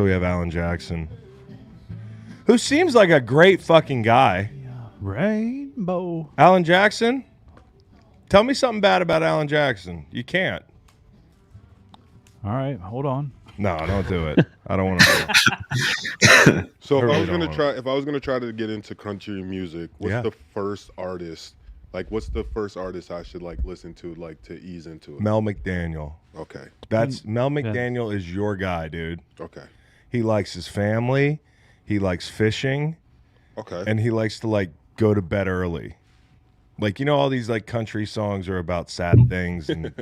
So we have Alan Jackson, who seems like a great fucking guy. Rainbow. Alan Jackson? Tell me something bad about Alan Jackson. You can't. All right, hold on. No, don't do it. I don't want to. So I if really I was don't gonna want try, if I was gonna try to get into country music, what's the first artist? Like, what's the first artist I should like listen to, like to ease into it? Mel McDaniel. Okay. That's Mel McDaniel is your guy, dude. Okay. He likes his family. He likes fishing. Okay. And he likes to like go to bed early. Like, you know, all these like country songs are about sad things, and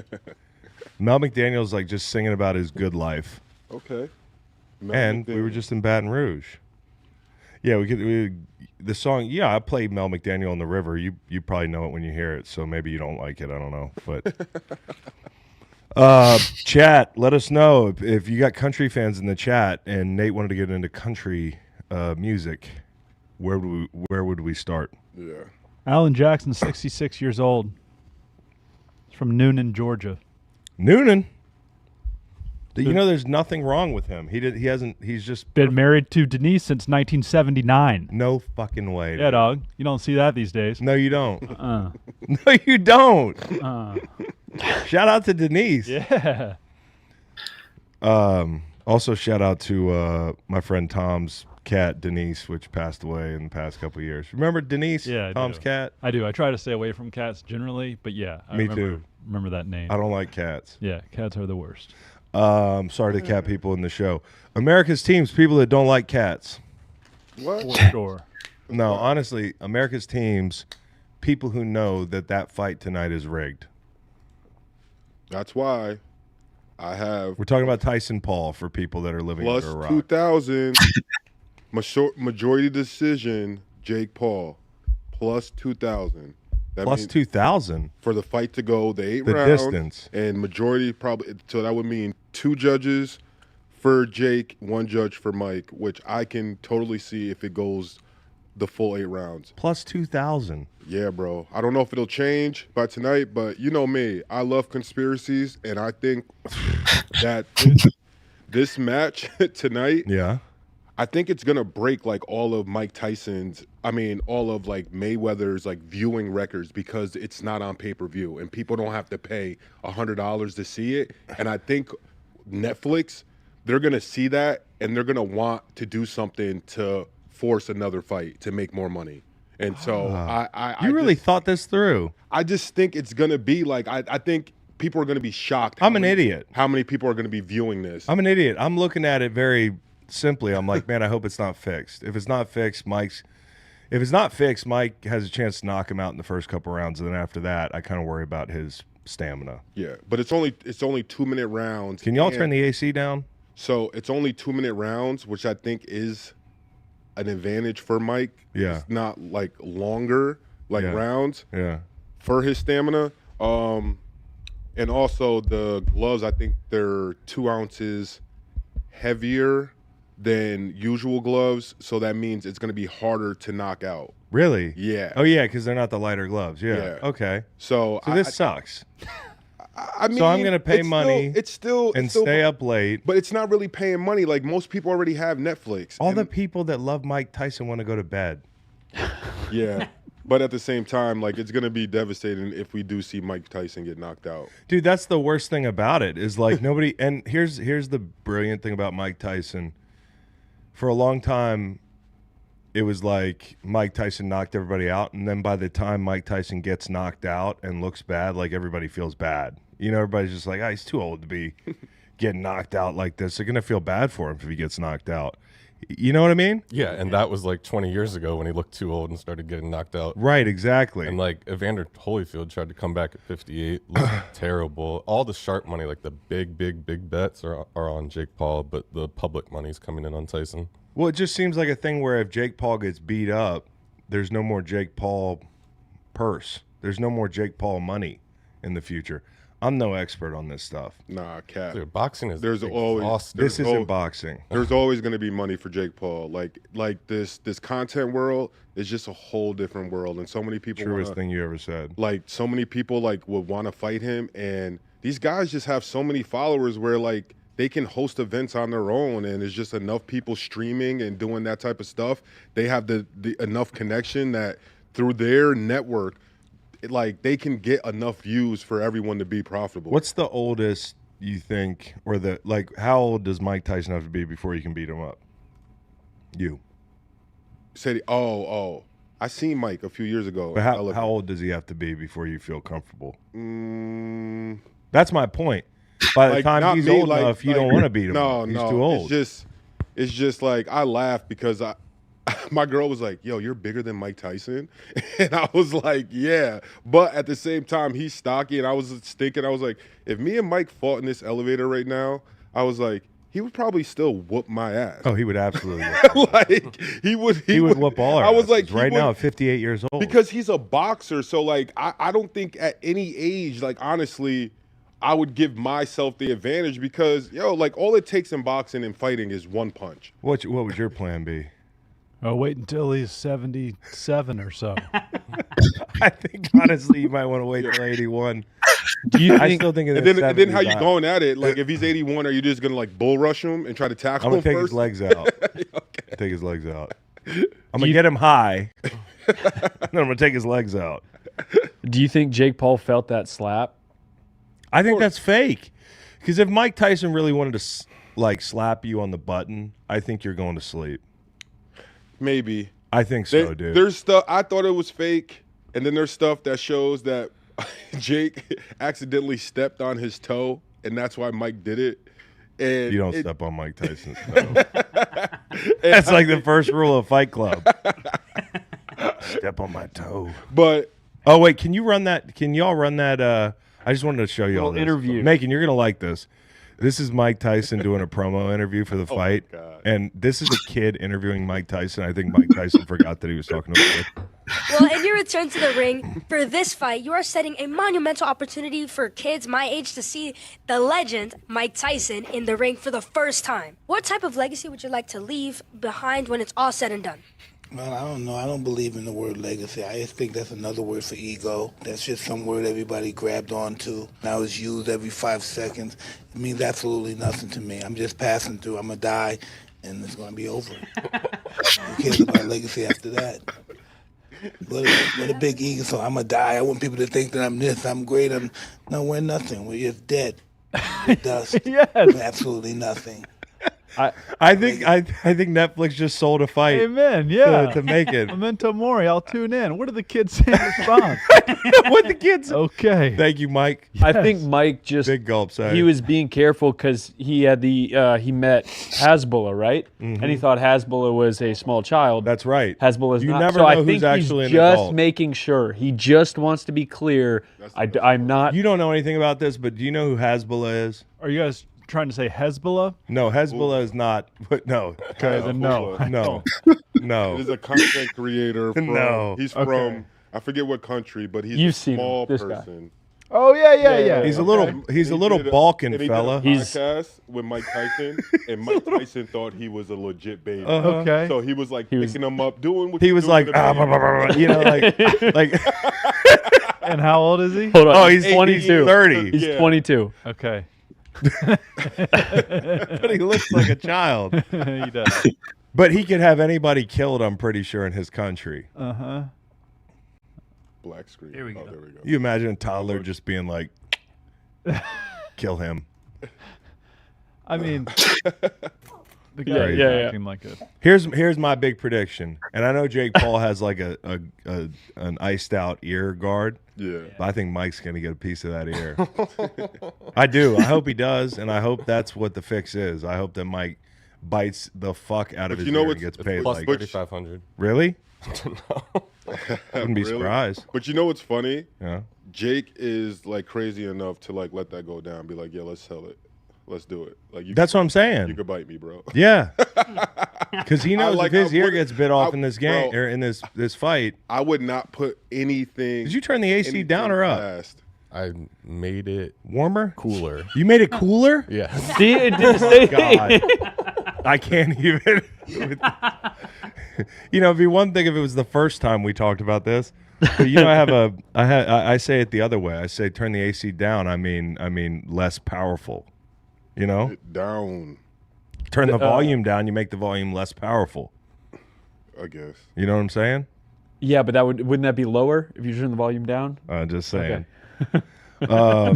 Mel McDaniel's like just singing about his good life. Okay. And we were just in Baton Rouge. Yeah, the song. Yeah, I played Mel McDaniel on the River. You probably know it when you hear it, so maybe you don't like it. I don't know, but chat. Let us know if you got country fans in the chat. And Nate wanted to get into country music. Where would we start? Yeah. Alan Jackson, 66 years old. He's from Noonan, Georgia. Noonan. You know, there's nothing wrong with him. He's just been married to Denise since 1979. No fucking way. Yeah, dog. You don't see that these days. No, you don't. No, you don't. Shout out to Denise. Yeah. Also, shout out to my friend Tom's cat, Denise, which passed away in the past couple of years. Remember Denise? Yeah, Tom's cat? I do. I try to stay away from cats generally, but yeah. Me too. Remember that name. I don't like cats. Yeah, cats are the worst. Sorry to cat people in the show. America's teams, people that don't like cats. What? For sure. No, honestly, America's teams, people who know that fight tonight is rigged. That's why I have. We're talking about Tyson Paul for people that are living plus under a rock. 2,000. Majority decision, Jake Paul. Plus 2,000. Plus 2,000 for the fight to go the 8 the rounds. Distance. And majority probably, so that would mean 2 judges for Jake, 1 judge for Mike, which I can totally see if it goes the full 8 rounds. Plus 2,000. Yeah, bro. I don't know if it'll change by tonight, but you know me. I love conspiracies, and I think that this match tonight, yeah, I think it's gonna break like all of Mike Tyson's, all of like Mayweather's like viewing records, because it's not on pay-per-view and people don't have to pay $100 to see it. And I think Netflix, they're gonna see that and they're gonna want to do something to force another fight to make more money. And so I really thought this through. I just think it's gonna be like I think people are gonna be shocked. I'm an idiot. How many people are gonna be viewing this? I'm an idiot. I'm looking at it very simply. I'm like, man, I hope it's not fixed. If it's not fixed, Mike has a chance to knock him out in the first couple rounds, and then after that, I kind of worry about his stamina. Yeah, but it's only 2-minute rounds. Can y'all turn the AC down? So it's only 2-minute rounds, which I think is an advantage for Mike. Yeah, it's not like longer rounds. Yeah, for his stamina. And also the gloves, I think they're 2 ounces heavier than usual gloves, so that means it's going to be harder to knock out. Really? Yeah. Oh yeah, because they're not the lighter gloves. Yeah. Okay. So this sucks. I mean, so I'm going to pay money. Stay up late. But it's not really paying money. Like, most people already have Netflix. All the people that love Mike Tyson want to go to bed. Yeah. But at the same time, like, it's going to be devastating if we do see Mike Tyson get knocked out. Dude, that's the worst thing about it is like nobody. And here's the brilliant thing about Mike Tyson. For a long time, it was like Mike Tyson knocked everybody out, and then by the time Mike Tyson gets knocked out and looks bad, like everybody feels bad. You know, everybody's just like, he's too old to be getting knocked out like this. They're gonna feel bad for him if he gets knocked out. You know what I mean? Yeah, and that was like 20 years ago when he looked too old and started getting knocked out. Right, exactly. And like Evander Holyfield tried to come back at 58, looked terrible. All the sharp money, like the big bets are on Jake Paul, but the public money's coming in on Tyson. Well, it just seems like a thing where if Jake Paul gets beat up, there's no more Jake Paul purse. There's no more Jake Paul money in the future. I'm no expert on this stuff. Nah, Cap. Dude, boxing is this isn't boxing. There's always going to be money for Jake Paul. Like this content world is just a whole different world, and so many people. Truest thing you ever said. Like, so many people like would want to fight him, and these guys just have so many followers where like they can host events on their own, and there's just enough people streaming and doing that type of stuff. They have the enough connection that through their network, like they can get enough views for everyone to be profitable. What's the oldest you think, or how old does Mike Tyson have to be before you can beat him up? You. Said, I seen Mike a few years ago. But how old does he have to be before you feel comfortable? That's my point. By the time he's old enough, you don't want to beat him. No, he's too old. It's just like I laugh because my girl was like, "Yo, you're bigger than Mike Tyson," and I was like, "Yeah," but at the same time, he's stocky, and I was thinking, I was like, if me and Mike fought in this elevator right now, I was like, he would probably still whoop my ass. Oh, he would absolutely whoop like he would whoop all our I was asses like, right now at 58 years old. Because he's a boxer, so like I don't think at any age, like honestly, I would give myself the advantage because like all it takes in boxing and fighting is one punch. What would your plan be? Oh, wait until he's 77 or so. I think honestly you might want to wait till 81. I still think and then how you going at it? Like if he's 81, are you just gonna like bull rush him and try to tackle him I'm gonna take first? his legs out. Okay. Take his legs out. I'm gonna get him high. Then I'm gonna take his legs out. Do you think Jake Paul felt that slap? I think that's fake. Because if Mike Tyson really wanted to slap you on the button, I think you're going to sleep. Maybe. I think so, dude. There's stuff I thought it was fake, and then there's stuff that shows that Jake accidentally stepped on his toe, and that's why Mike did it. And you don't step on Mike Tyson's toe. That's like the first rule of Fight Club. Step on my toe. But oh wait, can you run that? Can y'all run that? I just wanted to show you all this interview. Macon, you're gonna like this. This is Mike Tyson doing a promo interview for the fight, and this is a kid interviewing Mike Tyson. I think Mike Tyson forgot that he was talking to a kid. Well, in your return to the ring for this fight, you are setting a monumental opportunity for kids my age to see the legend Mike Tyson in the ring for the first time. What type of legacy would you like to leave behind when it's all said and done? Well, I don't know. I don't believe in the word legacy. I just think that's another word for ego. That's just some word everybody grabbed onto. Now it's used every 5 seconds. It means absolutely nothing to me. I'm just passing through. I'm going to die, and it's going to be over. Who cares about legacy after that? What a big ego. So I'm going to die. I want people to think that I'm this, I'm great. No, we're nothing. We're just dead. We're dust. Yes. We're absolutely nothing. I think Netflix just sold a fight. Amen. Yeah. To make it. Memento Mori. I'll tune in. What do the kids say in response? What the kids? Okay. Thank you, Mike. I think Mike just Big gulp. Sorry. he was being careful because he had he met Hezbollah, right? And he thought Hezbollah was a small child. That's right. Hezbollah is You not. never So know I who's think actually he's an just adult. making sure. He just wants to be clear. I'm not. You don't know anything about this, but do you know who Hezbollah is? Are you guys trying to say Hezbollah? No, Hezbollah is not. But no. Okay, then no. No. No. He's a content creator. No. He's Okay. from I forget what country, but he's You've a seen him, small this guy. person. Oh, yeah. He's a little. He's a little Balkan and he fella. Did a podcast with Mike Tyson, and Mike Tyson thought he was a legit baby. Okay. So he was like was- picking him up, doing what He you was do like, with a baby. you know, like. And how old is he? Hold on. Oh, he's 22. 30. He's Yeah. 22. Okay. But he looks like a child. He does. But he could have anybody killed, I'm pretty sure, in his country. Uh-huh. Black screen. Here we go. There we go. You imagine a toddler just being like, kill him. I mean, the guy Yeah, is yeah. acting like a... Here's my big prediction, and I know Jake Paul has like an iced out ear guard, Yeah. but I think Mike's gonna get a piece of that ear. I do. I hope he does, and I hope that's what the fix is. I hope that Mike bites the fuck out of But his you know ear and what's- gets it's paid. plus Like, 3,500. really? No. Wouldn't be Really? surprised. But you know what's funny? Yeah. Jake is like crazy enough to like let that go down. Be like, yeah, let's sell it. Let's do it. Like you. That's what I'm You saying. could bite me, bro. Yeah. Because he knows like- if his I ear would- gets bit off I- in this game bro. or in this fight. I would not put anything. Did you turn the AC down or up? Past. I made it Warmer? cooler. You made it cooler? Yeah. See, it didn't say. God. I can't even. You know, it'd be one thing if it was the first time we talked about this. But you know, I say it the other way. I say turn the AC down. I mean less powerful. You know, Down, turn the volume down. You make the volume less powerful. I guess. You know what I'm saying? Yeah, but wouldn't that be lower if you turn the volume down? Just saying. Okay.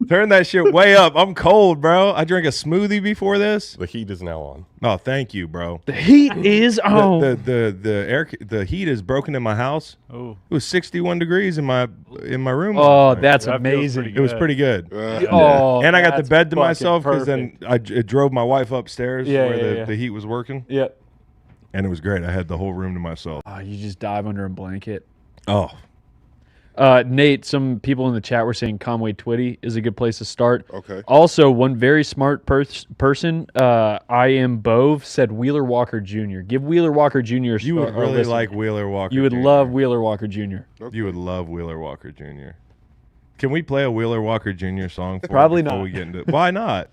Turn that shit way up. I'm cold, bro. I drank a smoothie before this. The heat is now on. Oh, thank you, bro. The heat is on. The heat is broken in my house. Oh, It was 61 degrees in my room. Oh, that's That feels amazing. pretty It was pretty good. Oh, And I got the that's bed to fucking myself because then perfect. it drove my wife upstairs Yeah, where yeah. the heat was working, Yeah. and it was great. I had the whole room to myself. Oh, you just dive under a blanket. Oh, Nate, some people in the chat were saying Conway Twitty is a good place to start. Okay. Also, one very smart person, I am Bove, said Wheeler Walker Jr. Give Wheeler Walker Jr. you would a really listen. like Wheeler Walker. You would Jr. love Wheeler Walker Jr. You would love Wheeler Walker Jr. Can we play a Wheeler Walker Jr. song for Probably before not. we get into it? Why not?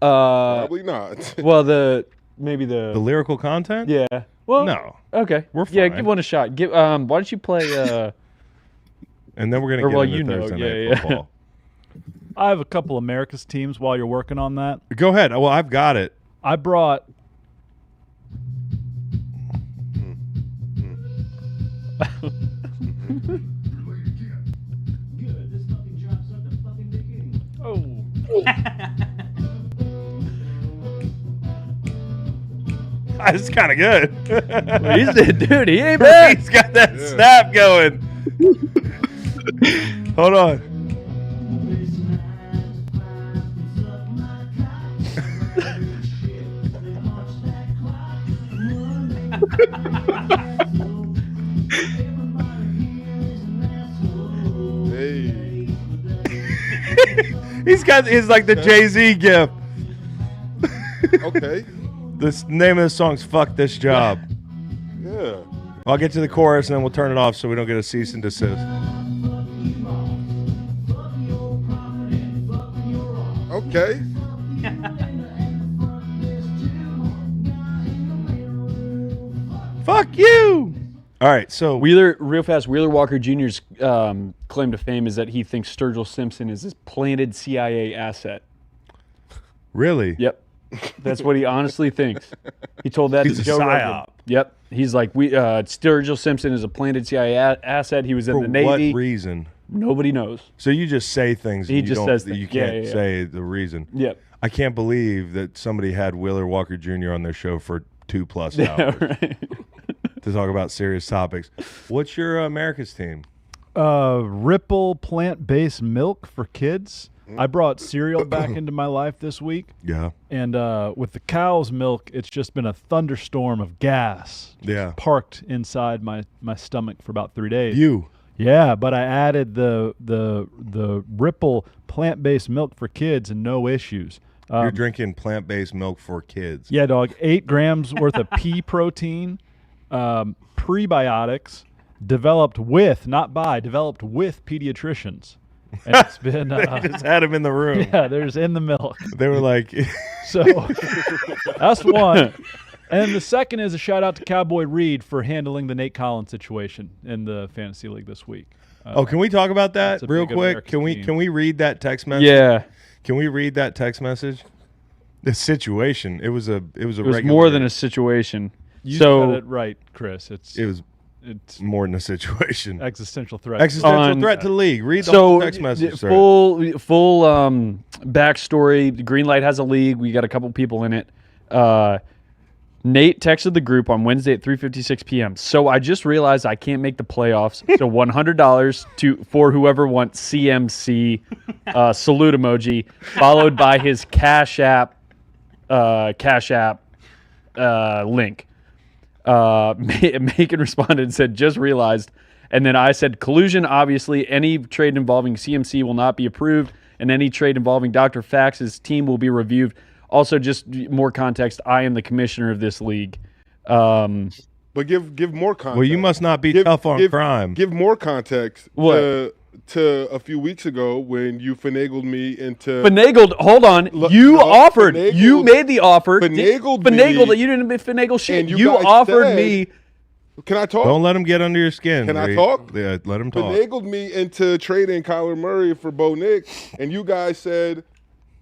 Probably not. Well, maybe The lyrical content? yeah. Well, No. okay. We're Yeah, fine. give one a shot. Why don't you play? And then we're gonna Or, get well, into you know, Thursday yeah, night yeah. football. I have a couple America's teams while you're working on that. Go ahead. Well, I've got it. I brought It's kind of good. Dude, he ain't bad. He's got that snap going. Hold on. Hey. He's like the Jay-Z gif. Okay. The name of the song's "Fuck This Job." Yeah. I'll get to the chorus and then we'll turn it off so we don't get a cease and desist. Okay. Fuck you. All right, so Real fast, Wheeler Walker Jr.'s claim to fame is that he thinks Sturgill Simpson is his planted CIA asset. really, Yep. That's what he honestly thinks. He told that He's to a Joe Rogan. psyop. Yep. He's like, Sturgill Simpson is a planted CIA asset. He was in for the Navy. what reason? Nobody knows. So you just say things. He and just you don't, says things. you Yeah, can't yeah. say the reason. Yep. I can't believe that somebody had Wheeler Walker Jr. on their show for 2+ Yeah, hours right. to talk about serious topics. What's your America's team? Ripple plant-based milk for kids. I brought cereal back into my life this week, Yeah. and with the cow's milk, it's just been a thunderstorm of gas. just Yeah. parked inside my stomach for about 3 days. You. Yeah, but I added the Ripple plant-based milk for kids and no issues. You're drinking plant-based milk for kids. Yeah, dog. 8 grams worth of pea protein, prebiotics, developed with pediatricians. And it's been They just had him in the room. yeah, there's in the milk. They were like, So that's one. And the second is a shout out to Cowboy Reed for handling the Nate Collins situation in the fantasy league this week. "Oh, can we talk about that That's a real big quick? America's Can we team. can we read that text message? Yeah. Can we read that text message? The situation. It was It was regular. more than a situation. You So- said it right, Chris. It's more than a situation. existential threat. Existential On- threat to the league. Read the So whole text message, sir. full backstory. The Greenlight has a league. We got a couple people in it. Nate texted the group on Wednesday at 3:56 p.m. So I just realized I can't make the playoffs. So $100 for whoever wants CMC salute emoji, followed by his Cash App link. Macon responded and said, "Just realized." And then I said, "Collusion. Obviously, any trade involving CMC will not be approved, and any trade involving Dr. Fax's team will be reviewed." Also, just more context, I am the commissioner of this league. But give more context. Well, you must not be tough on crime. Give more context What? to a few weeks ago when you finagled me into Finagled, hold on. You no, offered. You finagled- made the offer. finagled Finagled. me, You didn't finagle shit. and you You guys offered said- me Can I talk? Don't let him get under your skin. Can I Reed. talk? Yeah, let him talk. Finagled me into trading Kyler Murray for Bo Nick, and you guys said,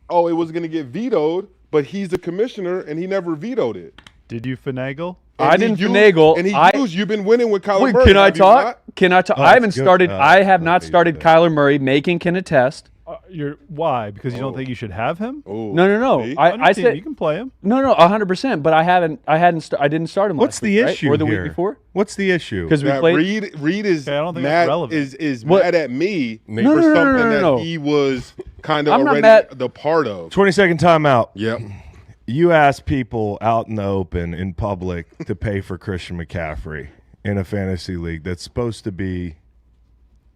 oh, it was going to get vetoed, but he's the commissioner, and he never vetoed it. Did you finagle? I didn't finagle. And you've been winning with Kyler Wait, Murray. can I have you talk? not? Can I talk? Oh, I haven't that's good. started. I have not okay, started good. Kyler Murray. Macon can attest. Why? Because you don't think you should have him? Oh, No. see? On your I team, said you can play him. no, 100%. But I didn't start him. What's last the week, right? issue Or the here? week before? What's the issue? Because we That played. Reed is Okay, I don't think that's mad relevant. is What? mad at me No, for no, something no. that he was kind of I'm not already mad. the part of. 20-second timeout. Yep. You ask people out in the open, in public, to pay for Christian McCaffrey in a fantasy league that's supposed to be.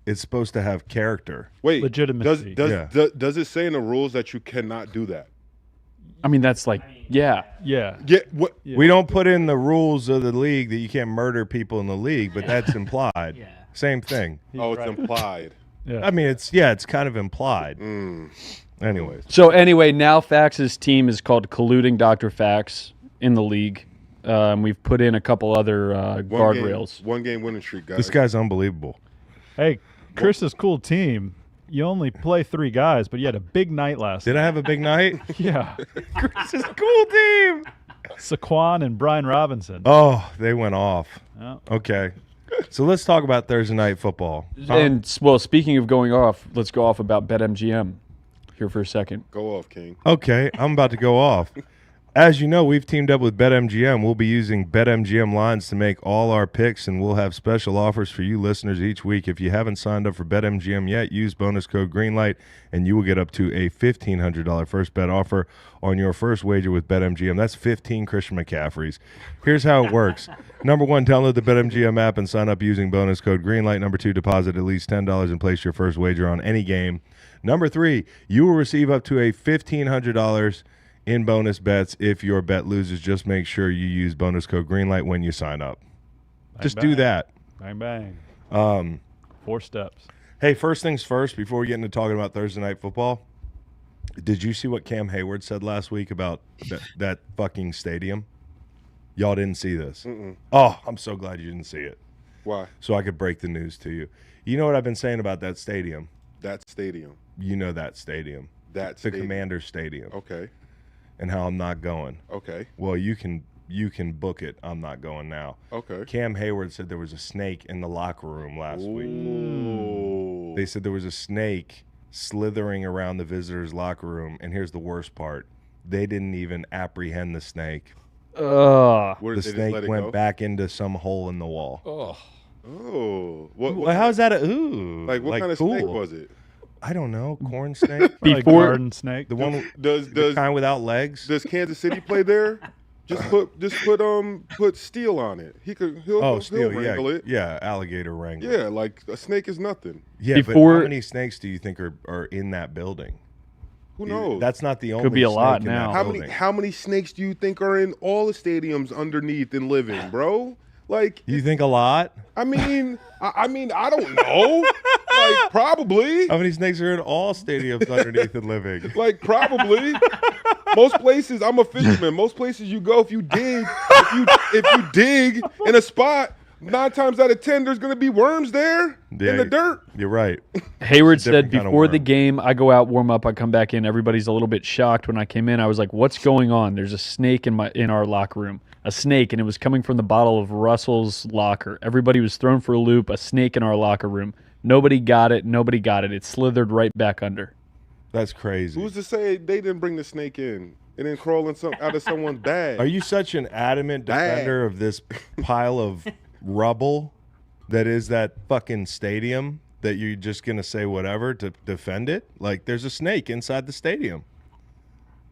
It's supposed to have character. Wait, Legitimacy. Does it say in the rules that you cannot do that? I mean, that's like, yeah. Yeah. Yeah. What? Yeah. We don't put in the rules of the league that you can't murder people in the league, but that's implied. Same thing. Oh, it's implied. Yeah. I mean, it's kind of implied. Anyways, So anyway, now Fax's team is called Colluding Dr. Fax in the league. We've put in a couple other guardrails. One game winning streak, guys. this guy's unbelievable. Hey, Chris's cool team. You only play 3 guys, but you had a big night last Did I have a big night? night. Yeah. Chris's cool team. Saquon and Brian Robinson. Oh, they went off. Oh. Okay. So let's talk about Thursday night football. And well, speaking of going off, let's go off about BetMGM here for a second. Go off, King. Okay, I'm about to go off. As you know, we've teamed up with BetMGM. We'll be using BetMGM lines to make all our picks, and we'll have special offers for you listeners each week. If you haven't signed up for BetMGM yet, use bonus code GREENLIGHT, and you will get up to a $1,500 first bet offer on your first wager with BetMGM. That's 15 Christian McCaffreys. Here's how it works. Number 1, download the BetMGM app and sign up using bonus code GREENLIGHT. Number 2, deposit at least $10 and place your first wager on any game. Number 3, you will receive up to a $1,500 in bonus bets if your bet loses. Just make sure you use bonus code GREENLIGHT when you sign up. Just do that. Bang, bang. 4 steps. Hey, first things first, before we get into talking about Thursday night football, did you see what Cam Hayward said last week about that fucking stadium? Y'all didn't see this. Oh, I'm so glad you didn't see it. Why? So I could break the news to you. You know what I've been saying about that stadium? That stadium. You know that stadium. That The stadium. Commander Stadium. Okay. And how I'm not going. Okay. Well, you can book it. I'm not going now. Okay. Cam Hayward said there was a snake in the locker room last week. Ooh. They said there was a snake slithering around the visitors' locker room, and here's the worst part. They didn't even apprehend the snake. Ugh. Where The did they just snake let it went go? back into some hole in the wall. Oh. Well, how's that? Ooh. Like what kind of cool. snake was it? I don't know. Corn snake? Probably Before- garden snake. The one, Does the kind without legs? does Kansas City play there? Just put steel on it. He'll Steel, wrangle it. Yeah, alligator wrangler. Yeah, like a snake is nothing. Yeah, but Before- how many snakes do you think are in that building? Who knows? That's not the only be a snake lot in now. that how building. many snakes do you think are in all the stadiums underneath and living, bro? Like, You think a lot? I mean, I don't know. Like, probably. How many snakes are in all stadiums underneath and living? Like, probably. Most places, I'm a fisherman. Most places you go, if you dig in a spot, 9 times out of 10, there's gonna be worms there in the dirt. You're right. Hayward It's a different said kind of before the worm. game, I go out, warm up, I come back in. Everybody's a little bit shocked when I came in. I was like, "What's going on?" There's a snake in our locker room. A snake, and it was coming from the bottle of Russell's locker. Everybody was thrown for a loop. A snake in our locker room. Nobody got it. It slithered right back under. That's crazy. Who's to say they didn't bring the snake in and then crawl out of someone's bag? Are you such an adamant defender of this pile of rubble that is that fucking stadium that you're just going to say whatever to defend it? Like, there's a snake inside the stadium.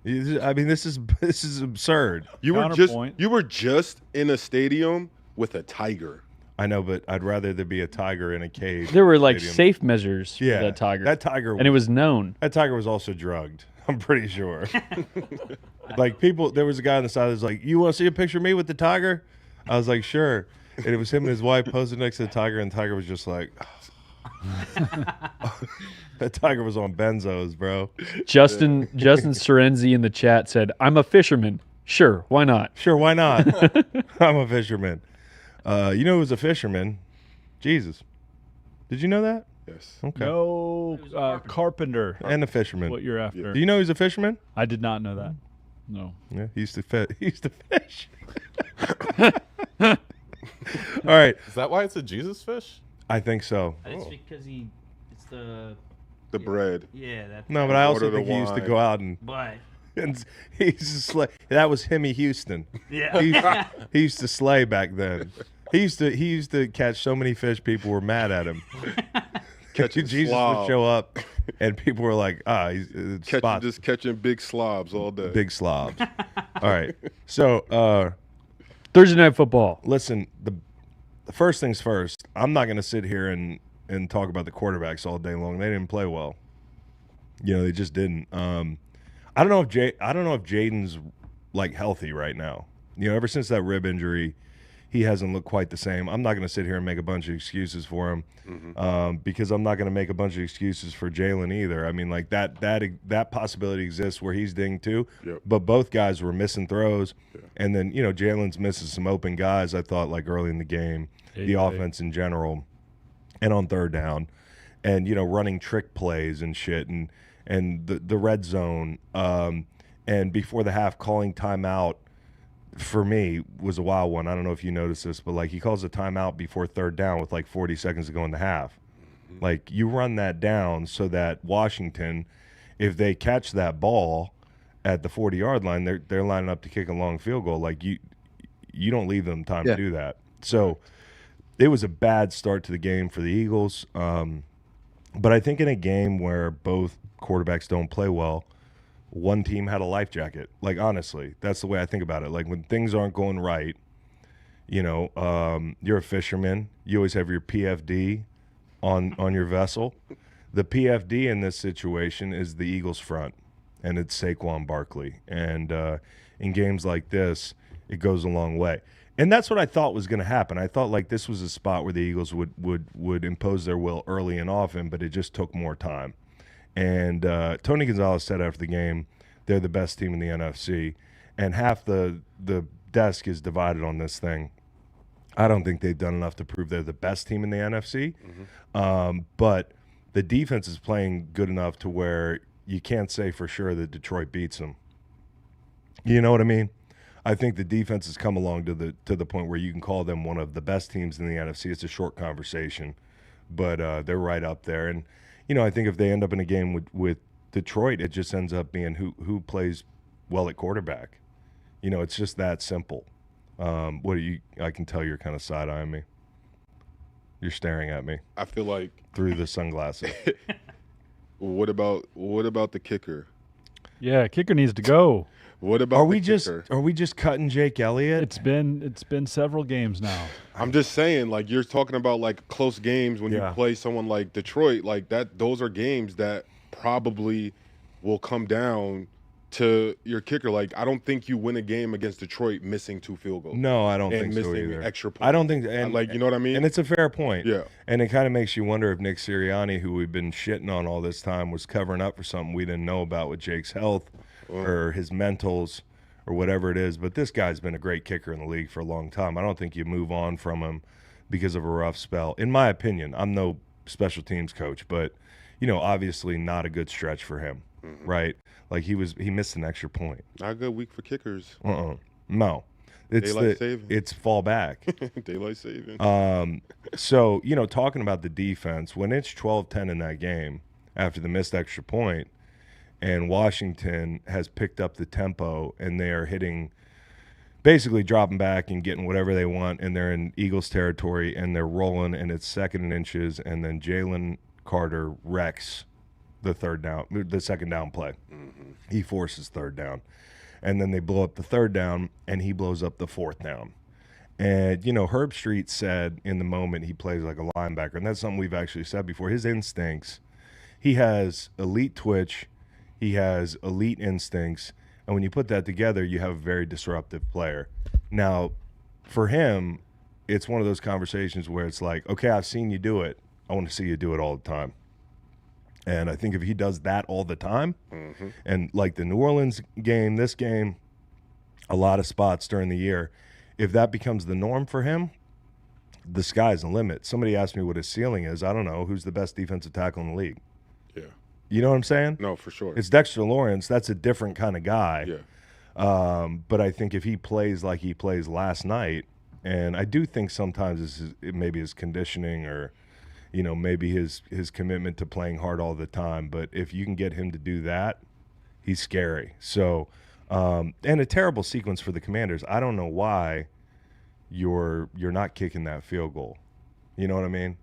I mean, this is absurd. You Counterpoint. were just in a stadium with a tiger. I know, but I'd rather there be a tiger in a cage. There were like stadium. safe measures for Yeah, that tiger. That tiger, and it was known. that tiger was also drugged. I'm pretty sure. Like, people, there was a guy on the side that was like, "You want to see a picture of me with the tiger?" I was like, "Sure." And it was him and his wife posing next to the tiger, and the tiger was just like, that tiger was on benzos, bro. Justin Serenzi in the chat said, "I'm a fisherman. Sure, why not?" Sure, why not? I'm a fisherman. You know who's a fisherman? Jesus. Did you know that? Yes. Okay. No, Carpenter. And a fisherman. What you're after? Do you know he's a fisherman? I did not know that. No. Yeah, he used to fish. All right. Is that why it's a Jesus fish? I think so. It's because it's the bread. Yeah, that's No, but I also Order the think he used to wine. go out and but he used to slay. That was Himmy Houston. yeah. He used to slay back then. He used to catch so many fish, people were mad at him. Catching Jesus slob. would show up, and people were like, he's Just catching big slobs all day. big slobs. All right. So, Thursday Night Football. listen, the first things first, I'm not going to sit here and talk about the quarterbacks all day long. They didn't play well. You know, they just didn't. I don't know if Jaden's like healthy right now. You know, ever since that rib injury, he hasn't looked quite the same. I'm not going to sit here and make a bunch of excuses for him because I'm not going to make a bunch of excuses for Jalen either. I mean, like that possibility exists where he's dinged too. Yep. But both guys were missing throws, and then Jalen's missing some open guys. I thought like early in the game, the offense in general, and on third down, and running trick plays and shit, and the red zone, and before the half calling timeout. For me, was a wild one. I don't know if you noticed this, but like he calls a timeout before third down with like 40 seconds to go in the half. Like you run that down so that Washington, if they catch that ball at the 40-yard line, they're lining up to kick a long field goal. Like you don't leave them time to do that. So it was a bad start to the game for the Eagles. But I think in a game where both quarterbacks don't play well, one team had a life jacket. Like, honestly, that's the way I think about it. Like, when things aren't going right, you're a fisherman. You always have your PFD on your vessel. The PFD in this situation is the Eagles front, and it's Saquon Barkley. And in games like this, it goes a long way. And that's what I thought was going to happen. I thought, like, this was a spot where the Eagles would impose their will early and often, but it just took more time. And Tony Gonzalez said after the game, they're the best team in the NFC. And half the desk is divided on this thing. I don't think they've done enough to prove they're the best team in the NFC. But the defense is playing good enough to where you can't say for sure that Detroit beats them. You know what I mean? I think the defense has come along to the point where you can call them one of the best teams in the NFC. It's a short conversation, but they're right up there. And I think if they end up in a game with Detroit, it just ends up being who plays well at quarterback. It's just that simple. I can tell you're kind of side-eyeing me. You're staring at me I feel like through the sunglasses. what about the kicker? Yeah, kicker needs to go. What about Are we the kicker? are we just cutting Jake Elliott? It's been several games now. I'm just saying, like, you're talking about like close games when you play someone like Detroit, like that. Those are games that probably will come down to your kicker. Like, I don't think you win a game against Detroit missing 2 field goals. No, I don't and think so missing either. extra points. I don't think, and like, you know what I mean? And it's a fair point. Yeah. And it kind of makes you wonder if Nick Sirianni, who we've been shitting on all this time, was covering up for something we didn't know about with Jake's health or his mentals or whatever it is. But this guy's been a great kicker in the league for a long time. I don't think you move on from him because of a rough spell. In my opinion, I'm no special teams coach, but, obviously not a good stretch for him, right? Like he missed an extra point. Not a good week for kickers. No. Daylight saving. It's fall back. Daylight saving. So, talking about the defense, when it's 12-10 in that game after the missed extra point, and Washington has picked up the tempo and they are basically dropping back and getting whatever they want, and they're in Eagles territory and they're rolling, and it's 2nd and inches, and then Jalen Carter wrecks the second down play. He forces third down. And then they blow up the third down, and he blows up the 4th down. And, Herb Street said in the moment he plays like a linebacker, and that's something we've actually said before. His instincts, he has elite twitch, he has elite instincts, and when you put that together, you have a very disruptive player. Now, for him, it's one of those conversations where it's like, okay, I've seen you do it. I want to see you do it all the time. And I think if he does that all the time, and like the New Orleans game, this game, a lot of spots during the year, if that becomes the norm for him, the sky's the limit. Somebody asked me what his ceiling is. I don't know. Who's the best defensive tackle in the league? Yeah. You know what I'm saying? No, for sure. It's Dexter Lawrence. That's a different kind of guy. Yeah. But I think if he plays like he plays last night, and I do think sometimes it maybe his conditioning or, maybe his commitment to playing hard all the time. But if you can get him to do that, he's scary. So, and a terrible sequence for the Commanders. I don't know why you're not kicking that field goal. You know what I mean?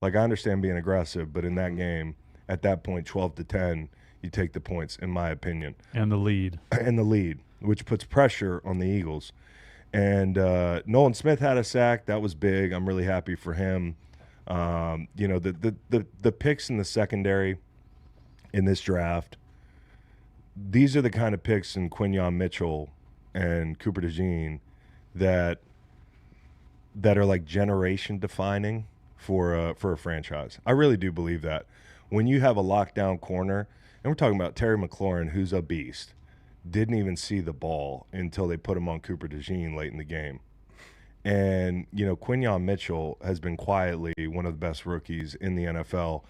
Like, I understand being aggressive, but in that game, at that point, 12-10, you take the points, in my opinion. And the lead. And the lead, which puts pressure on the Eagles. And Nolan Smith had a sack. That was big. I'm really happy for him. The picks in the secondary in this draft, these are the kind of picks in Quinyon Mitchell and Cooper DeJean that are like generation defining for a franchise. I really do believe that. When you have a lockdown corner, and we're talking about Terry McLaurin, who's a beast, didn't even see the ball until they put him on Cooper DeJean late in the game. And, Quinyon Mitchell has been quietly one of the best rookies in the NFL.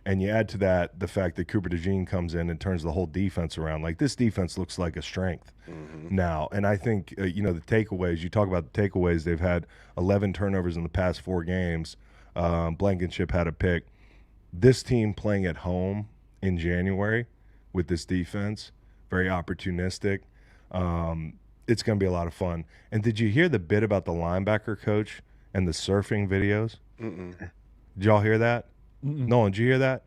And you add to that the fact that Cooper DeJean comes in and turns the whole defense around. Like, this defense looks like a strength now. And I think, the takeaways, you talk about the takeaways, they've had 11 turnovers in the past 4 games. Blankenship had a pick. This team playing at home in January with this defense, very opportunistic. It's going to be a lot of fun. And did you hear the bit about the linebacker coach and the surfing videos? Did y'all hear that? Nolan, did you hear that?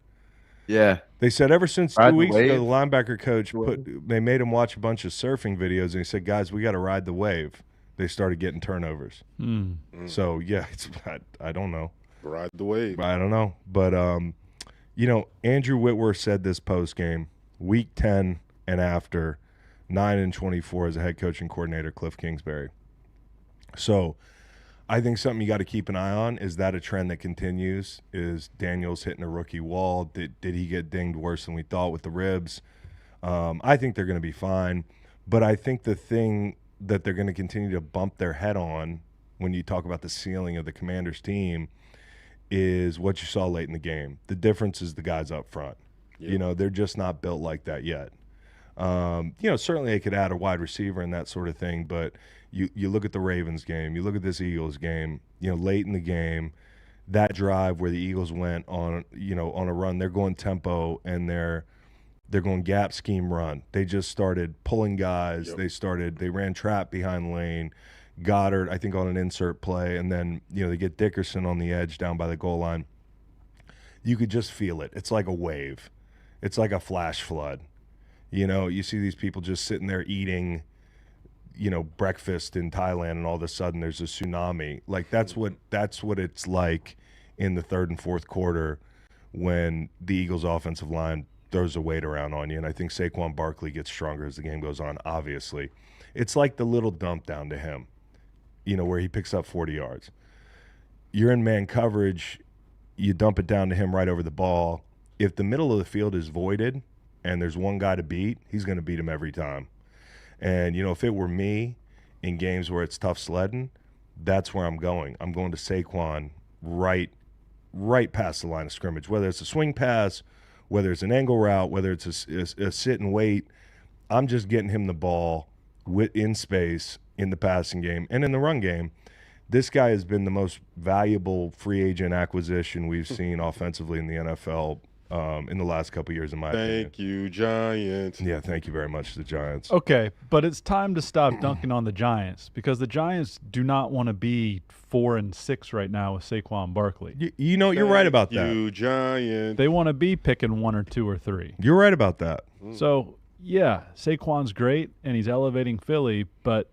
Yeah. They said ever since Ride 2 the weeks ago, wave. the linebacker coach they made him watch a bunch of surfing videos, and he said, guys, we got to ride the wave. They started getting turnovers. So, yeah, I don't know. Ride the wave. I don't know. But, Andrew Whitworth said this post-game, week 10 and after, 9-24 as a head coach and coordinator, Cliff Kingsbury. So I think something you got to keep an eye on. Is that a trend that continues? Is Daniels hitting a rookie wall? Did he get dinged worse than we thought with the ribs? I think they're going to be fine. But I think the thing that they're going to continue to bump their head on when you talk about the ceiling of the Commanders team is what you saw late in the game. The difference is the guys up front. Yeah. They're just not built like that yet. Certainly they could add a wide receiver and that sort of thing, but you look at the Ravens game, you look at this Eagles game, late in the game, that drive where the Eagles went on a run, they're going tempo and they're going gap scheme run. They just started pulling guys. Yep. They ran trap behind lane, Goddard, I think, on an insert play, and then, they get Dickerson on the edge down by the goal line. You could just feel it. It's like a wave. It's like a flash flood. You see these people just sitting there eating, breakfast in Thailand, and all of a sudden there's a tsunami. Like, that's what it's like in the third and fourth quarter when the Eagles' offensive line throws a weight around on you. And I think Saquon Barkley gets stronger as the game goes on, obviously. It's like the little dump down to him, where he picks up 40 yards. You're in man coverage, you dump it down to him right over the ball. If the middle of the field is voided and there's one guy to beat, he's going to beat him every time. And, if it were me in games where it's tough sledding, that's where I'm going. I'm going to Saquon right past the line of scrimmage, whether it's a swing pass, whether it's an angle route, whether it's a sit and wait. I'm just getting him the ball in space in the passing game and in the run game. This guy has been the most valuable free agent acquisition we've seen offensively in the NFL in the last couple of years, in my opinion. Thank you, Giants. Yeah, thank you very much to the Giants. Okay, but it's time to stop dunking on the Giants because the Giants do not want to be 4-6 right now with Saquon Barkley. You're right about that. Thank you, Giants. They want to be picking 1 or 2 or 3. You're right about that. So, yeah, Saquon's great and he's elevating Philly, but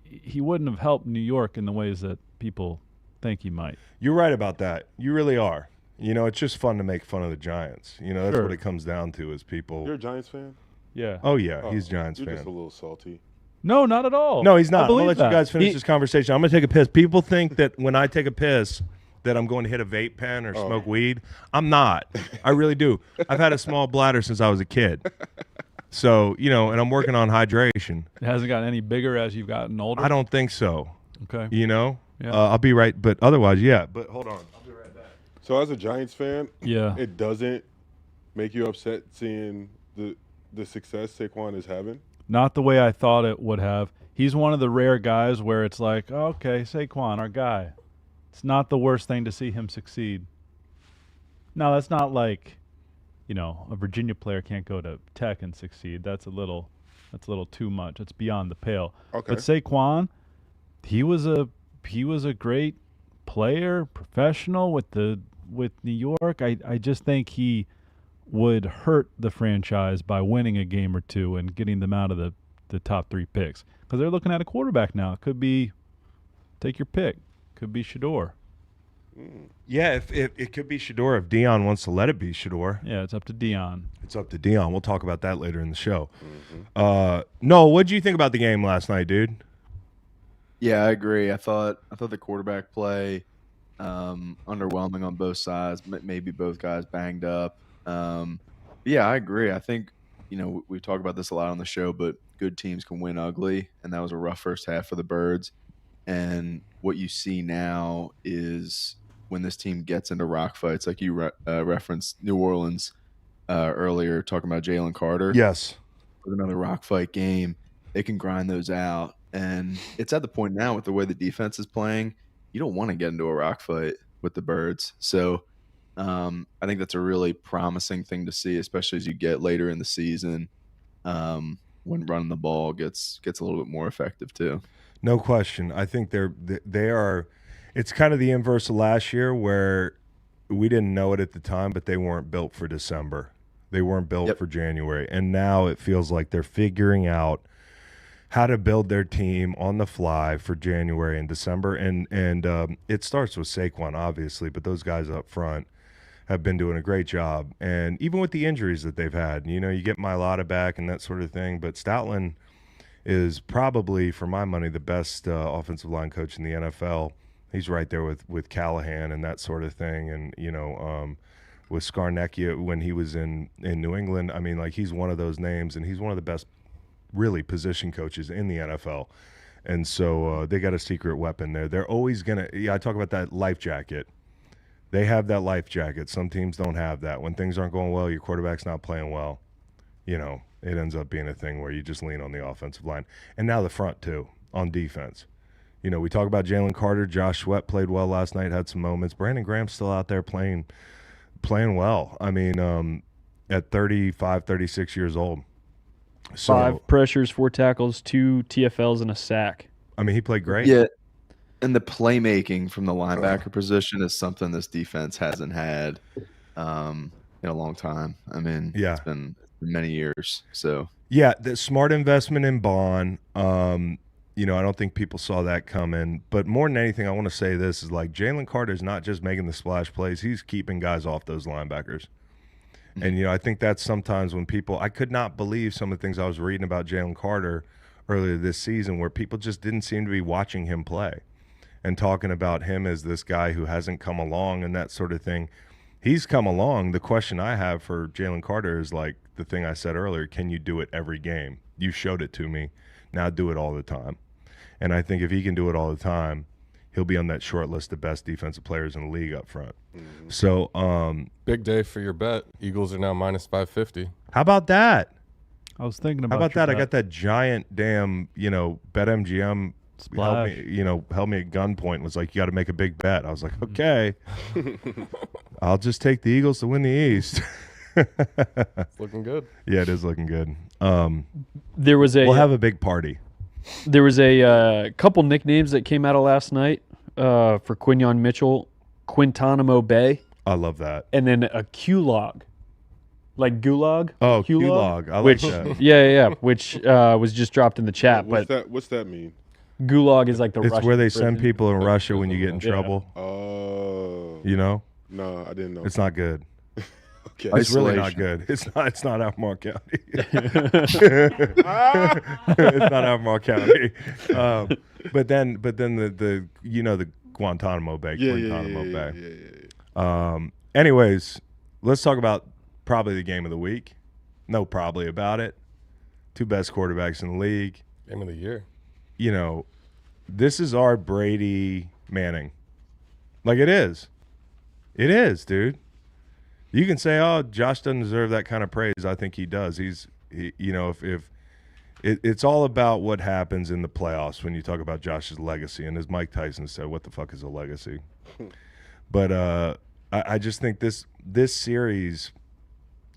he wouldn't have helped New York in the ways that people think he might. You're right about that. You really are. It's just fun to make fun of the Giants. That's Sure. what it comes down to is people. You're a Giants fan? Yeah. Oh, yeah, he's a Giants You're fan. just a little salty. No, not at all. No, he's not. I I'm going to believe let you that. guys finish this conversation. I'm going to take a piss. People think that when I take a piss that I'm going to hit a vape pen or smoke weed. I'm not. I really do. I've had a small bladder since I was a kid. So, and I'm working on hydration. It hasn't gotten any bigger as you've gotten older. I don't think so. Okay. You know, Yeah. I'll be right. But otherwise, yeah. But hold on. I'll be right back. So as a Giants fan, Yeah. it doesn't make you upset seeing the success Saquon is having? Not the way I thought it would have. He's one of the rare guys where it's like, oh, okay, Saquon, our guy. It's not the worst thing to see him succeed. No, that's not like, a Virginia player can't go to Tech and succeed. That's a little too much. It's beyond the pale. Okay. But Saquon, he was a great player, professional with New York. I just think he would hurt the franchise by winning a game or two and getting them out of the top 3 picks. Because they're looking at a quarterback now. It could be, take your pick. Could be Shador. Yeah, if it could be Shador if Deion wants to let it be Shador. Yeah, it's up to Deion. It's up to Deion. We'll talk about that later in the show. Noah, what did you think about the game last night, dude? Yeah, I agree. I thought the quarterback play underwhelming on both sides. Maybe both guys banged up. Yeah, I agree. I think we talk about this a lot on the show, but good teams can win ugly, and that was a rough first half for the Birds. And what you see now is when this team gets into rock fights, like you referenced New Orleans earlier, talking about Jalen Carter. Yes. With another rock fight game, they can grind those out. And it's at the point now with the way the defense is playing, you don't want to get into a rock fight with the Birds. So I think that's a really promising thing to see, especially as you get later in the season when running the ball gets a little bit more effective too. No question. I think they are. It's kind of the inverse of last year where we didn't know it at the time, but they weren't built for December. They weren't built for January. And now it feels like they're figuring out how to build their team on the fly for January and December. And it starts with Saquon, obviously, but those guys up front have been doing a great job. And even with the injuries that they've had, you get Mailata back and that sort of thing. But Stoutland is probably, for my money, the best offensive line coach in the NFL. He's right there with Callahan and that sort of thing. And, with Scarnecchia when he was in New England, I mean, like, he's one of those names, and he's one of the best, really, position coaches in the NFL. And so they got a secret weapon there. They're always going to – I talk about that life jacket. They have that life jacket. Some teams don't have that. When things aren't going well, your quarterback's not playing well, it ends up being a thing where you just lean on the offensive line. And now the front, too, on defense. We talk about Jalen Carter. Josh Sweat played well last night, had some moments. Brandon Graham's still out there playing well. I mean, at 35, 36 years old. So, 5 pressures, 4 tackles, 2 TFLs, and a sack. I mean, he played great. Yeah, and the playmaking from the linebacker position is something this defense hasn't had in a long time. I mean, it's been many years. So yeah, the smart investment in Bond. I don't think people saw that coming. But more than anything, I want to say this is like Jalen Carter's not just making the splash plays; he's keeping guys off those linebackers. Mm-hmm. And I think that's sometimes when I could not believe some of the things I was reading about Jalen Carter earlier this season, where people just didn't seem to be watching him play and talking about him as this guy who hasn't come along and that sort of thing. He's come along. The question I have for Jalen Carter is like the thing I said earlier: can you do it every game? You showed it to me. Now do it all the time. And I think if he can do it all the time, he'll be on that short list of best defensive players in the league up front. Mm-hmm. So big day for your bet. Eagles are now minus 550. How about that? I was thinking about How about that? Bet. I got that giant damn, BetMGM Splash. held me at gunpoint and was like, you got to make a big bet. I was like, okay. I'll just take the Eagles to win the East. It's looking good. Yeah, it is looking good. We'll have a big party. There was a couple nicknames that came out of last night for Quinyon Mitchell, Quintanamo Bay. I love that. And then a Q-Log, like Gulag. Oh, Q-Log. I like that. Yeah, which was just dropped in the chat. What's that mean? Gulag is like the It's Russian where they prison. send people in Russia when you get in trouble. Oh. No, I didn't know. It's not good. Okay. It's really not good. It's not Albemarle County. It's not Albemarle County. But then the the Guantanamo Bay. Yeah. Anyways, let's talk about probably the game of the week. No, probably about it. 2 best quarterbacks in the league. Game of the year. this is our Brady Manning. Like it is. It is, dude. You can say, oh, Josh doesn't deserve that kind of praise. I think he does. If it's all about what happens in the playoffs when you talk about Josh's legacy. And as Mike Tyson said, what the fuck is a legacy? But I just think this series,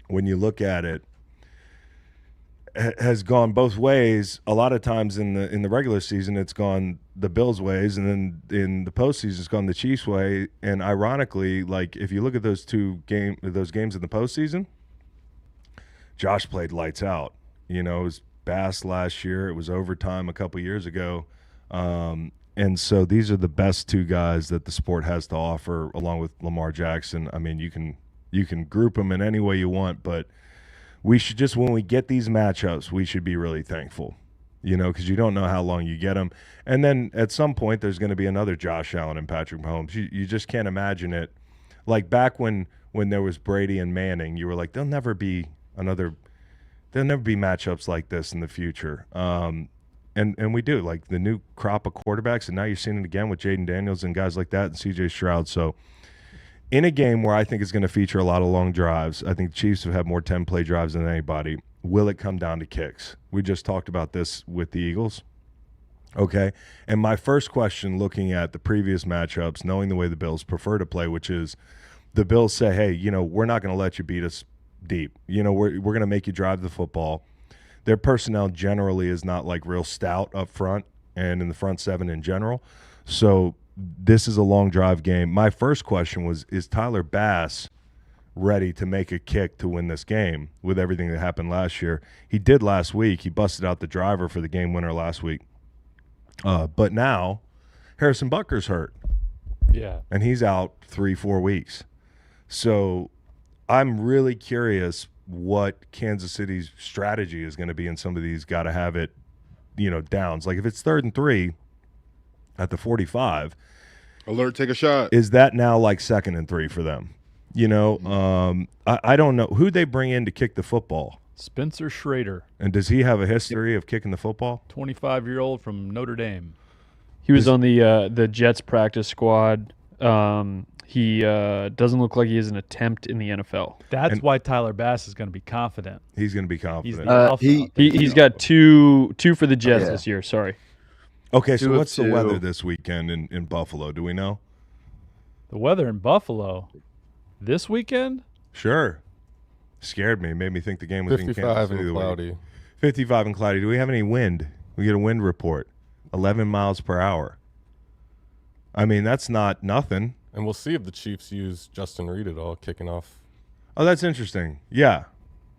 when you look at it, has gone both ways. A lot of times in the regular season, it's gone the Bills' ways, and then in the postseason, it's gone the Chiefs' way. And ironically, like if you look at those games in the postseason, Josh played lights out. It was Bass last year. It was overtime a couple years ago. And so these are the best two guys that the sport has to offer, along with Lamar Jackson. I mean, you can group them in any way you want, but we should just, when we get these matchups, we should be really thankful, because you don't know how long you get them. And then at some point, there's going to be another Josh Allen and Patrick Mahomes. You just can't imagine it. Like back when there was Brady and Manning, you were like, there'll never be matchups like this in the future. And we do, like the new crop of quarterbacks, and now you're seeing it again with Jaden Daniels and guys like that and C.J. Stroud. So in a game where I think is going to feature a lot of long drives, I think the Chiefs have had more 10-play drives than anybody. Will it come down to kicks? We just talked about this with the Eagles. Okay. And my first question, looking at the previous matchups, knowing the way the Bills prefer to play, which is the Bills say, hey, we're not going to let you beat us deep. We're going to make you drive the football. Their personnel generally is not like real stout up front and in the front seven in general. So this is a long drive game. My first question was, is Tyler Bass ready to make a kick to win this game with everything that happened last year? He did last week. He busted out the driver for the game winner last week. But now Harrison Butker's hurt. Yeah. And he's out 3-4 weeks. So I'm really curious what Kansas City's strategy is going to be in some of these gotta have it, downs. Like if it's 3rd and 3 at the 45, alert, take a shot. Is that now like 2nd and 3 for them? I don't know who they bring in to kick the football. Spencer Schrader. And does he have a history of kicking the football? 25-year-old from Notre Dame. He was on the Jets practice squad. He doesn't look like he has an attempt in the NFL. That's why Tyler Bass is going to be confident. He's going to be confident. He's got two for the Jets this year. Sorry. Okay, so what's the weather this weekend in Buffalo? Do we know? The weather in Buffalo this weekend? Sure. Scared me. Made me think the game was in Kansas City. 55 and cloudy. 55 and cloudy. Do we have any wind? We get a wind report. 11 miles per hour. I mean, that's not nothing. And we'll see if the Chiefs use Justin Reed at all, kicking off. Oh, that's interesting. Yeah.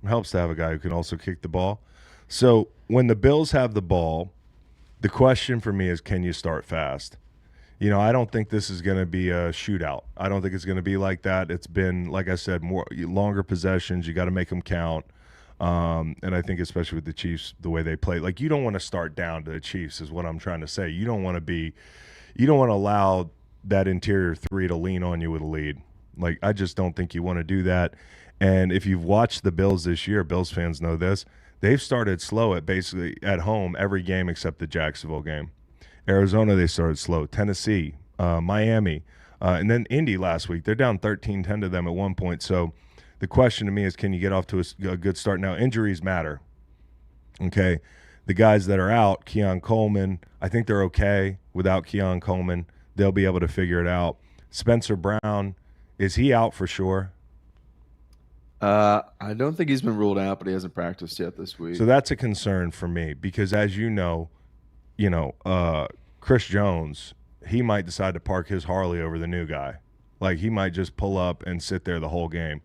It helps to have a guy who can also kick the ball. So when the Bills have the ball, the question for me is, can you start fast? I don't think this is going to be a shootout. I don't think it's going to be like that. It's been, like I said, more longer possessions. You got to make them count. And I think especially with the Chiefs, the way they play, like you don't want to start down to the Chiefs is what I'm trying to say. You don't want to allow that interior three to lean on you with a lead. Like, I just don't think you want to do that. And if you've watched the Bills this year, Bills fans know this, they've started slow basically at home every game except the Jacksonville game. Arizona, they started slow. Tennessee, Miami, and then Indy last week. They're down 13-10 to them at one point. So the question to me is, can you get off to a good start? Now, injuries matter. Okay. The guys that are out, Keon Coleman, I think they're okay without Keon Coleman. They'll be able to figure it out. Spencer Brown, is he out for sure? I don't think he's been ruled out, but he hasn't practiced yet this week. So that's a concern for me because, as you know, Chris Jones, he might decide to park his Harley over the new guy. Like, he might just pull up and sit there the whole game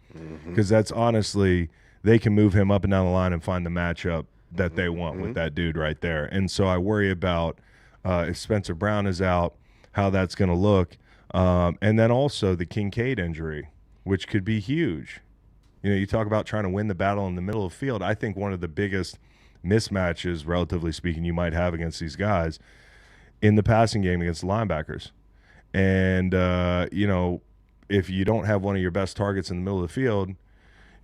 because that's honestly, they can move him up and down the line and find the matchup that they want with that dude right there. And so I worry about if Spencer Brown is out, how that's going to look. And then also the Kincaid injury, which could be huge. You talk about trying to win the battle in the middle of the field. I think one of the biggest mismatches, relatively speaking, you might have against these guys in the passing game against the linebackers. And, if you don't have one of your best targets in the middle of the field,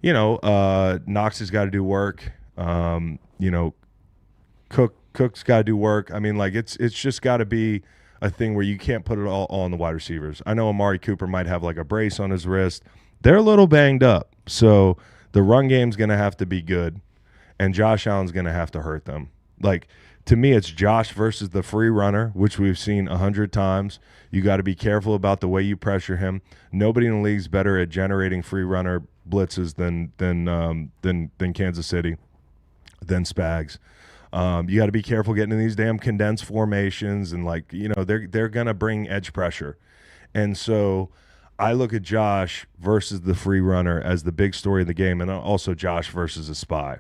Knox has got to do work. Cook Cook's got to do work. I mean, like it's just got to be a thing where you can't put it all on the wide receivers. I know Amari Cooper might have like a brace on his wrist. They're a little banged up, so the run game's going to have to be good, and Josh Allen's going to have to hurt them. Like, to me, it's Josh versus the free runner, which we've seen 100 times. You got to be careful about the way you pressure him. Nobody in the league's better at generating free runner blitzes than Kansas City, than Spags. You got to be careful getting in these damn condensed formations, and like, you know, they're gonna bring edge pressure, and so I look at Josh versus the free runner as the big story of the game, and also Josh versus a spy.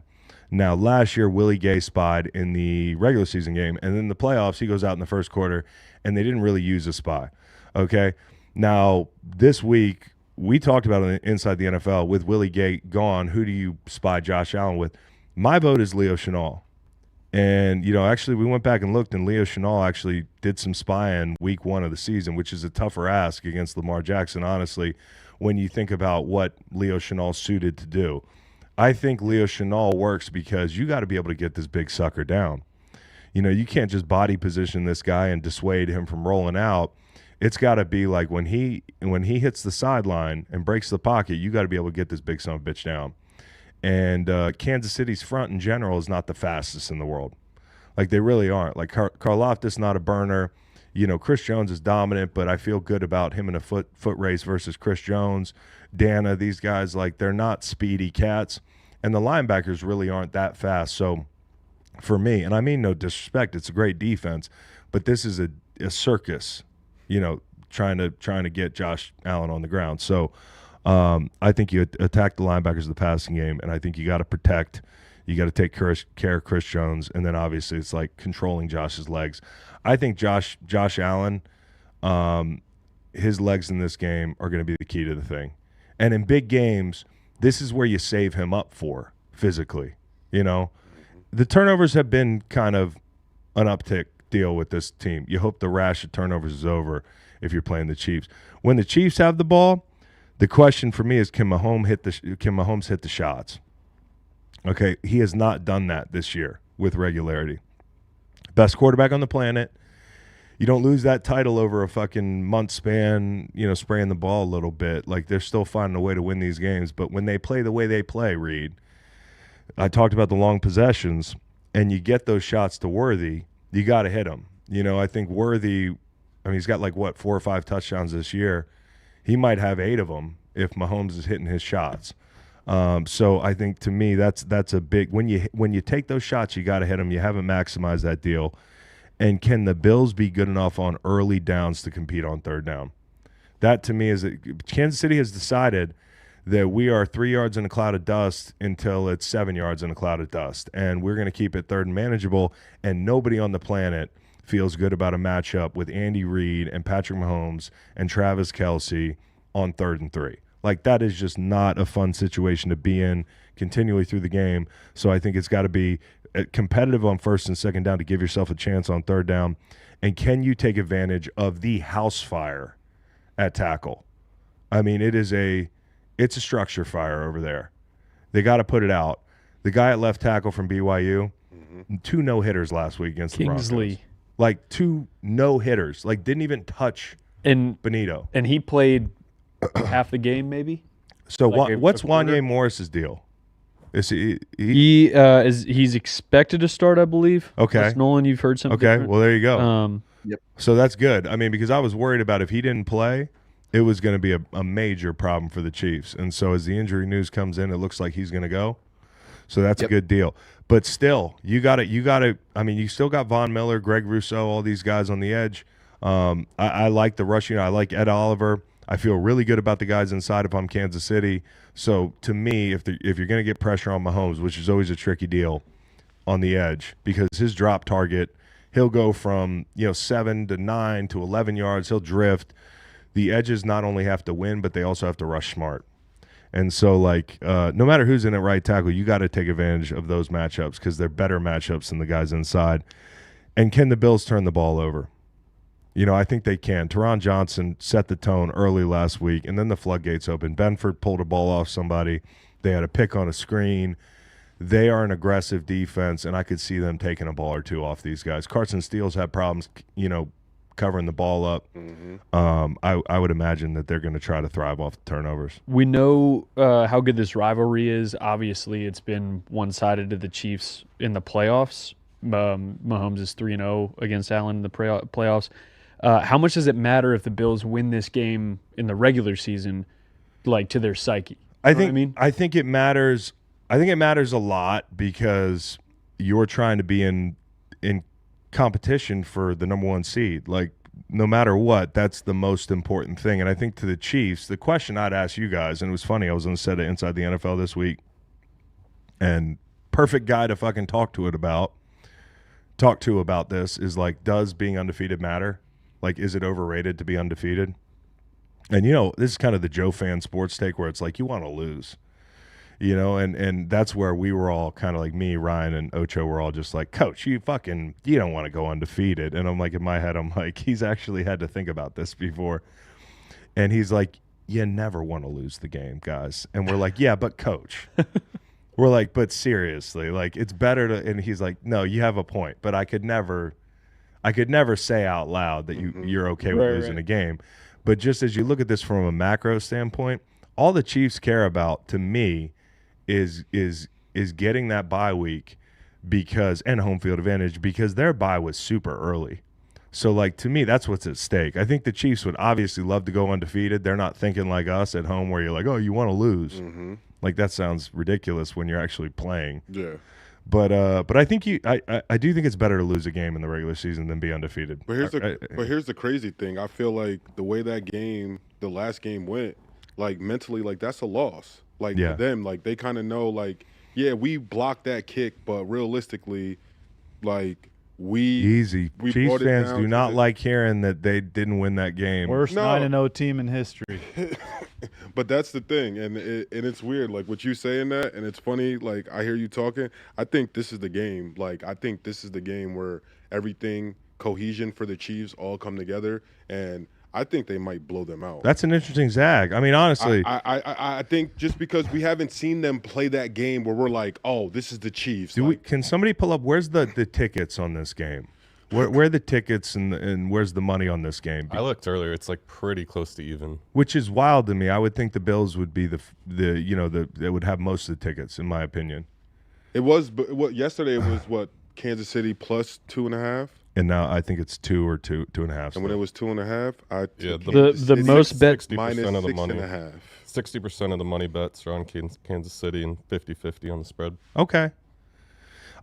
Now, last year, Willie Gay spied in the regular season game, and in the playoffs, he goes out in the first quarter, and they didn't really use a spy. Okay, now this week we talked about it inside the NFL with Willie Gay gone. Who do you spy Josh Allen with? My vote is Leo Chenal. And, you know, actually we went back and looked, and Leo Chenal actually did some spying week 1 of the season, which is a tougher ask against Lamar Jackson, honestly, when you think about what Leo Chenal's suited to do. I think Leo Chenal works because you got to be able to get this big sucker down. You know, you can't just body position this guy and dissuade him from rolling out. It's got to be like when he hits the sideline and breaks the pocket, you got to be able to get this big son of a bitch down. And Kansas City's front in general is not the fastest in the world. Like, they really aren't. Like, Karlaftis not a burner. You know, Chris Jones is dominant, but I feel good about him in a foot race versus Chris Jones. Dana, these guys, like, they're not speedy cats. And the linebackers really aren't that fast. So, for me, and I mean no disrespect, it's a great defense, but this is a circus, you know, trying to get Josh Allen on the ground. So, I think you attack the linebackers of the passing game, and I think you got to protect. You got to take care of Chris Jones, and then obviously it's like controlling Josh's legs. I think Josh Allen, his legs in this game are going to be the key to the thing. And in big games, this is where you save him up for physically. You know, the turnovers have been kind of an uptick deal with this team. You hope the rash of turnovers is over if you're playing the Chiefs. When the Chiefs have the ball, the question for me is, can Mahomes hit the shots? Okay, he has not done that this year with regularity. Best quarterback on the planet. You don't lose that title over a fucking month span, you know, spraying the ball a little bit. Like, they're still finding a way to win these games. But when they play the way they play, Reed, I talked about the long possessions, and you get those shots to Worthy, you got to hit them. You know, I think Worthy, I mean, he's got like, 4 or 5 touchdowns this year. He might have 8 of them if Mahomes is hitting his shots. So I think, to me, that's a big – when you take those shots, you got to hit them. You haven't maximized that deal. And can the Bills be good enough on early downs to compete on third down? That, to me, is – Kansas City has decided that we are 3 yards in a cloud of dust until it's 7 yards in a cloud of dust. And we're going to keep it third and manageable, and nobody on the planet – feels good about a matchup with Andy Reid and Patrick Mahomes and Travis Kelce on 3rd and 3. Like, that is just not a fun situation to be in continually through the game. So I think it's got to be competitive on 1st and 2nd down to give yourself a chance on 3rd down. And can you take advantage of the house fire at tackle? I mean, it's a structure fire over there. They got to put it out. The guy at left tackle from BYU, 2 no-hitters last week against the Broncos. Kingsley. Like, 2 no-hitters. Like, didn't even touch Benito. And he played half the game, maybe? So what's Wanye Morris's deal? Is he's expected to start, I believe. Okay. Unless Nolan, you've heard something different. Well, there you go. Yep. So that's good. I mean, because I was worried about if he didn't play, it was going to be a major problem for the Chiefs. And so as the injury news comes in, it looks like he's going to go. So that's a good deal. But still, you got to. I mean, you still got Von Miller, Greg Rousseau, all these guys on the edge. I like the rushing. I like Ed Oliver. I feel really good about the guys inside if I'm Kansas City. So to me, if you're going to get pressure on Mahomes, which is always a tricky deal on the edge, because his drop target, he'll go from 7 to 9 to 11 yards. He'll drift. The edges not only have to win, but they also have to rush smart. And so, no matter who's in at right tackle, you got to take advantage of those matchups because they're better matchups than the guys inside. And can the Bills turn the ball over? I think they can. Teron Johnson set the tone early last week, and then the floodgates opened. Benford pulled a ball off somebody. They had a pick on a screen. they are an aggressive defense, and I could see them taking a ball or two off these guys. Carson Steele's had problems, covering the ball up. I would imagine that they're going to try to thrive off the turnovers. We know how good this rivalry is. Obviously, it's been one-sided to the Chiefs in the playoffs. Mahomes is 3-0 against Allen in the playoffs. How much does it matter if the Bills win this game in the regular season, like to their psyche? I think it matters. I think it matters a lot because you're trying to be in competition for the number 1 seed. Like, no matter what, that's the most important thing. And I think to the Chiefs, the question I'd ask you guys, and it was funny, I was on the set of Inside the NFL this week, and perfect guy to fucking talk to about this is like, does being undefeated matter? Like, is it overrated to be undefeated? And, this is kind of the Joe fan sports take where it's like, you want to lose. And that's where we were all kind of like, me, Ryan, and Ocho were all just like, Coach, you don't want to go undefeated. And I'm like, in my head, I'm like, he's actually had to think about this before. And he's like, you never want to lose the game, guys. And we're like, yeah, but Coach. We're like, but seriously, like, it's better to, and he's like, no, you have a point, but I could never say out loud that you're okay with losing a game. But just as you look at this from a macro standpoint, all the Chiefs care about, to me, is getting that bye week and home field advantage, because their bye was super early. So, like, to me, that's what's at stake. I think the Chiefs would obviously love to go undefeated. They're not thinking like us at home where you're like, oh, you want to lose. Like, that sounds ridiculous when you're actually playing. Yeah. But I think I do think it's better to lose a game in the regular season than be undefeated. But here's the crazy thing. I feel like the way the last game went, like, mentally, like, that's a loss. Like, for them, like, they kind of know, like, yeah, we blocked that kick, but realistically, like, we Chiefs fans do not like hearing that they didn't win that game. Worst 9-0 team in history. But that's the thing, and it's weird, like, what you saying that, and it's funny, like, I hear you talking. I think this is the game. Like, I think this is the game where everything, cohesion for the Chiefs all come together, and I think they might blow them out. That's an interesting zag. I mean, honestly, I think just because we haven't seen them play that game where we're like, oh, this is the Chiefs. Can somebody pull up? Where's the tickets on this game? Where are the tickets and where's the money on this game? I looked earlier; it's like pretty close to even. Which is wild to me. I would think the Bills would be they would have most of the tickets, in my opinion. It was, but yesterday it was what, Kansas City plus 2.5. And now I think it's 2 or 2.5. And when it was 2.5, the most bet minus 60% of the money. 6.5. 60% of the money bets are on Kansas City and 50-50 on the spread. Okay.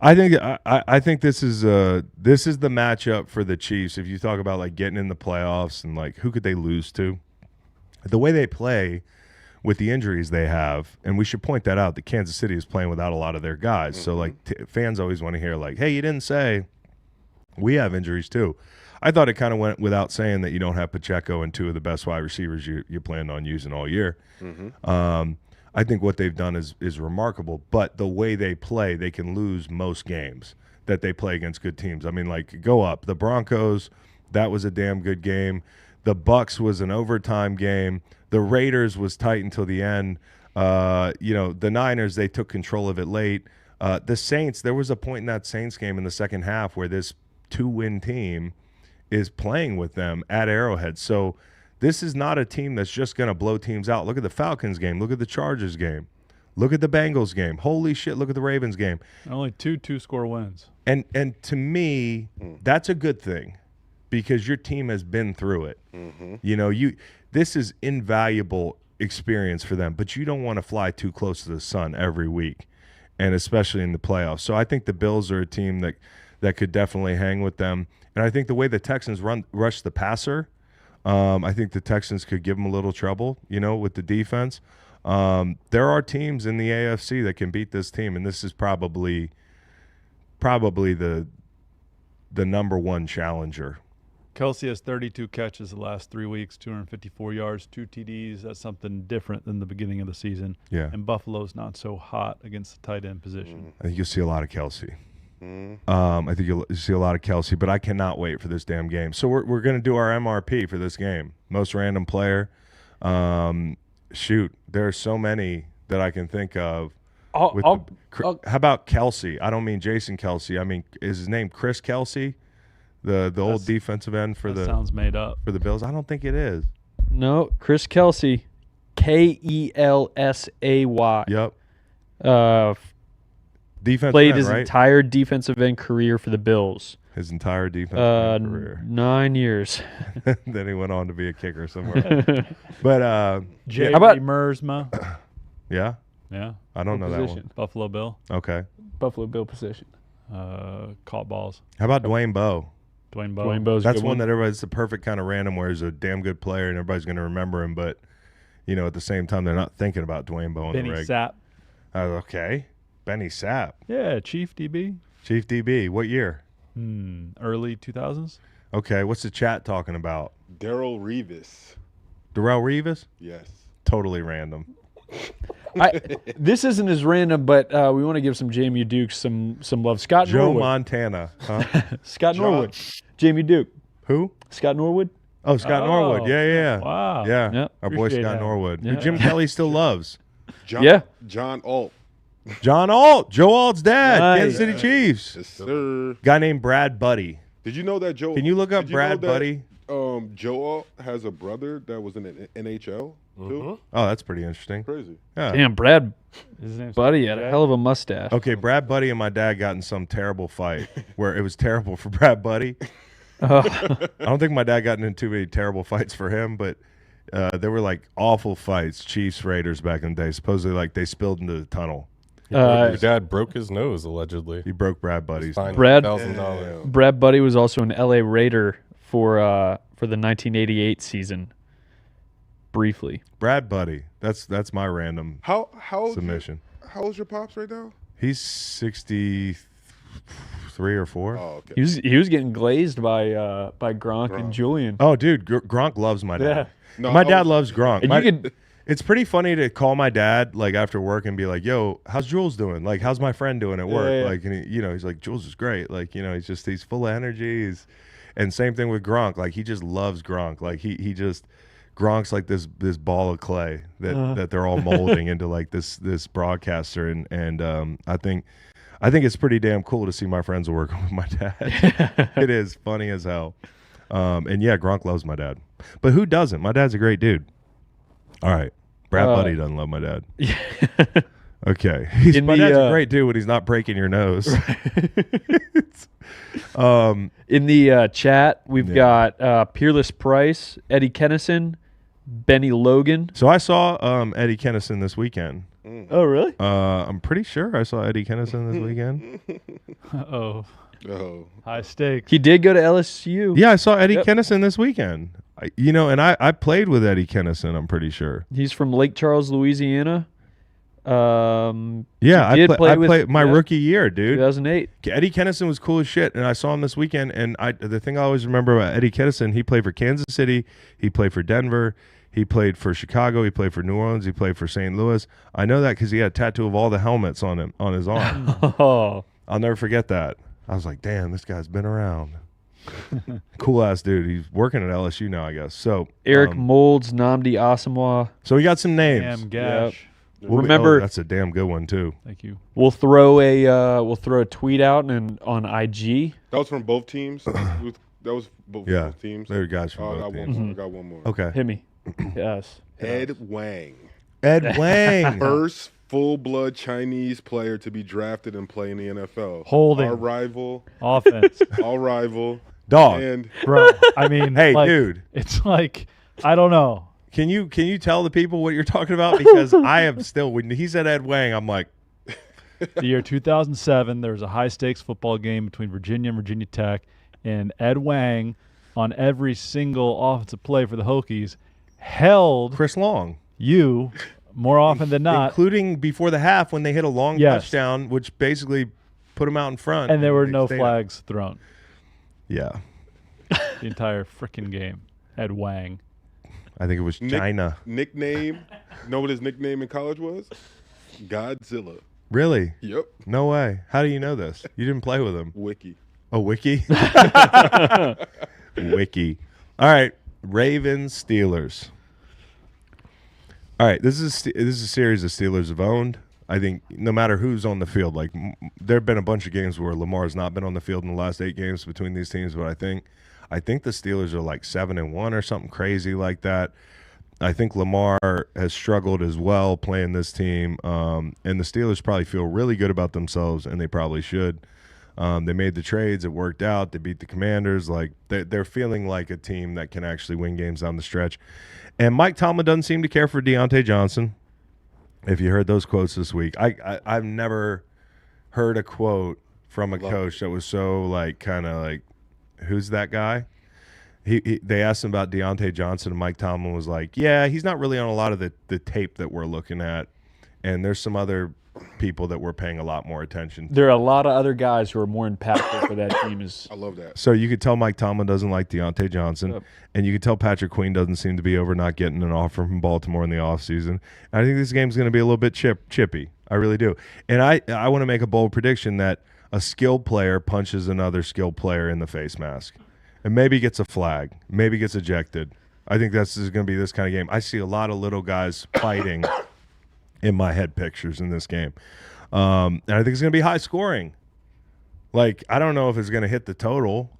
I think this is the matchup for the Chiefs. If you talk about like getting in the playoffs and like who could they lose to, the way they play with the injuries they have, and we should point that out, that Kansas City is playing without a lot of their guys. So like fans always want to hear like, hey, you didn't say we have injuries too. I thought it kind of went without saying that you don't have Pacheco and 2 of the best wide receivers you planned on using all year. I think what they've done is remarkable, but the way they play, they can lose most games that they play against good teams. I mean, like, go up. The Broncos, that was a damn good game. The Bucks was an overtime game. The Raiders was tight until the end. The Niners, they took control of it late. The Saints, there was a point in that Saints game in the second half where this 2-win team is playing with them at Arrowhead. So this is not a team that's just going to blow teams out. Look at the Falcons game. Look at the Chargers game. Look at the Bengals game. Holy shit, look at the Ravens game. Only 2 two-score wins. And to me, that's a good thing because your team has been through it. This is invaluable experience for them, but you don't want to fly too close to the sun every week, and especially in the playoffs. So I think the Bills are a team that could definitely hang with them. And I think the way the Texans rush the passer, I think the Texans could give them a little trouble, with the defense. There are teams in the AFC that can beat this team, and this is probably the number one challenger. Kelsey has 32 catches the last 3 weeks, 254 yards, 2 TDs. That's something different than the beginning of the season. Yeah. And Buffalo's not so hot against the tight end position. I think you'll see a lot of Kelsey. I think you'll see a lot of Kelsey, but I cannot wait for this damn game. So we're going to do our MRP for this game. Most random player. There are so many that I can think of. How about Kelsey? I don't mean Jason Kelsey. I mean, is his name Chris Kelsey, the old defensive end for the sounds made up for the Bills? I don't think it is. No, Chris Kelsey, Kelsay. Yep. Defensive Played end, his right? entire defensive end career for the Bills. His entire defensive career. 9 years. Then he went on to be a kicker somewhere. But Jerry How about- Mersma. yeah, Yeah. I don't know that position? Buffalo Bill. one. Okay. Buffalo Bill position. Caught balls. How about Dwayne Bowe? Dwayne Bowe. Dwayne Bowe's a That's good one that everybody's the perfect kind of random where he's a damn good player and everybody's going to remember him, but at the same time they're not thinking about Dwayne Bowe in Benny the rig. Sapp. Okay, Benny Sapp, Yeah, Chief DB. Chief DB. What year? Early 2000s. Okay, what's the chat talking about? Daryl Revis. Darrell Revis? Yes. Totally random. This isn't as random, but we want to give some Jamie Duke some love. Scott Joe Norwood. Montana. Huh? Scott Norwood. Jamie Duke. Who? Scott Norwood. Oh, Scott Norwood. Yeah. Wow. Yeah. Yep. Our boy Appreciate Scott that. Norwood, Yeah. who Jim Kelly still loves. John Alt. John Alt, Joe Alt's dad, Nice. Kansas City Chiefs. Yes, sir. Guy named Brad Buddy. Did you know that Joe? Can you look up did you know Brad that, Buddy? Joe Alt has a brother that was in the NHL too. Oh, that's pretty interesting. Crazy. Yeah. Damn, Brad His name's Buddy had a hell of a mustache. Okay, Brad Buddy and my dad got in some terrible fight where it was terrible for Brad Buddy. Oh. I don't think my dad got into too many terrible fights for him, but there were like awful fights, Chiefs Raiders back in the day. Supposedly, like they spilled into the tunnel. Your dad broke his nose allegedly. He broke Brad Buddy's. Fined Brad- $1,000. Brad Buddy was also an LA Raider for the 1988 season. Briefly. Brad Buddy. That's my random How submission. How old's your pops right now? He's 63 or 4. Oh, okay. He was getting glazed by Gronk and Julian. Oh, dude, Gronk loves my dad. Yeah. No, My I dad was- loves Gronk. And you could It's pretty funny to call my dad like after work and be like, "Yo, how's Jules doing? Like, how's my friend doing at work?" Yeah. Like, and he's like, "Jules is great." Like, he's full of energy. And same thing with Gronk. Like, he just loves Gronk. Like, he just Gronk's like this ball of clay that they're all molding into like this broadcaster. And I think it's pretty damn cool to see my friends working with my dad. It is funny as hell. And yeah, Gronk loves my dad. But who doesn't? My dad's a great dude. All right. Brad Buddy doesn't love my dad. Okay. My dad's a great dude when he's not breaking your nose. In the chat, we've got Peerless Price, Eddie Kennison, Benny Logan. So I saw Eddie Kennison this weekend. Oh, really? I'm pretty sure I saw Eddie Kennison this weekend. Oh, high stakes. He did go to LSU. Yeah, I saw Eddie Kennison this weekend. I played with Eddie Kennison, I'm pretty sure. He's from Lake Charles, Louisiana. Yeah, he I did played my rookie year, dude. 2008. Eddie Kennison was cool as shit, and I saw him this weekend. And the thing I always remember about Eddie Kennison, he played for Kansas City, he played for Denver, he played for Chicago, he played for New Orleans, he played for St. Louis. I know that because he had a tattoo of all the helmets on his arm. Oh, I'll never forget that. I was like, damn, this guy's been around. Cool ass dude. He's working at LSU now, I guess. So Eric Molds, Nnamdi Asamoah. So we got some names. Damn gash. Remember, that's a damn good one too. Thank you. We'll throw a tweet out on IG. That was from both teams. That was both teams. They're guys from both I teams. I got one more. Okay. Hit me. Yes. Ed Wang. Ed Wang. First full-blood Chinese player to be drafted and play in the NFL. Holding. Our rival. Offense. Our rival. Dog. And Bro, I mean, hey, like, dude. It's like, I don't know. Can you tell the people what you're talking about? Because I am still, when he said Ed Wang, I'm like. The year 2007, there was a high-stakes football game between Virginia and Virginia Tech, and Ed Wang, on every single offensive play for the Hokies, held Chris Long. You more often than not. Including before the half when they hit a long Yes. touchdown, which basically put them out in front. And there were no stayed flags thrown. Yeah. The entire freaking game. Ed Wang. I think it was China. Nickname. Know what his nickname in college was? Godzilla. Really? Yep. No way. How do you know this? You didn't play with him. Wiki. Oh, Wiki? Wiki. All right. Ravens, Steelers. All right. This is a series the Steelers have owned. I think no matter who's on the field, like there have been a bunch of games where Lamar's not been on the field in the last 8 games between these teams, but I think the Steelers are like 7-1 or something crazy like that. I think Lamar has struggled as well playing this team, and the Steelers probably feel really good about themselves, and they probably should. They made the trades. It worked out. They beat the Commanders. Like they're feeling like a team that can actually win games down the stretch. And Mike Tomlin doesn't seem to care for Deontay Johnson. If you heard those quotes this week, I've never heard a quote from a coach that was so like kind of like, who's that guy? They asked him about Deontay Johnson, and Mike Tomlin was like, yeah, he's not really on a lot of the tape that we're looking at, and there's some other people that we're paying a lot more attention to. There are a lot of other guys who are more impactful for that team. I love that. So you could tell Mike Tomlin doesn't like Deontay Johnson, and you could tell Patrick Queen doesn't seem to be over not getting an offer from Baltimore in the offseason. I think this game's going to be a little bit chippy. I really do. And I want to make a bold prediction that a skilled player punches another skilled player in the face mask and maybe gets a flag, maybe gets ejected. I think this is going to be this kind of game. I see a lot of little guys fighting in my head pictures in this game. And I think it's going to be high scoring. Like, I don't know if it's going to hit the total,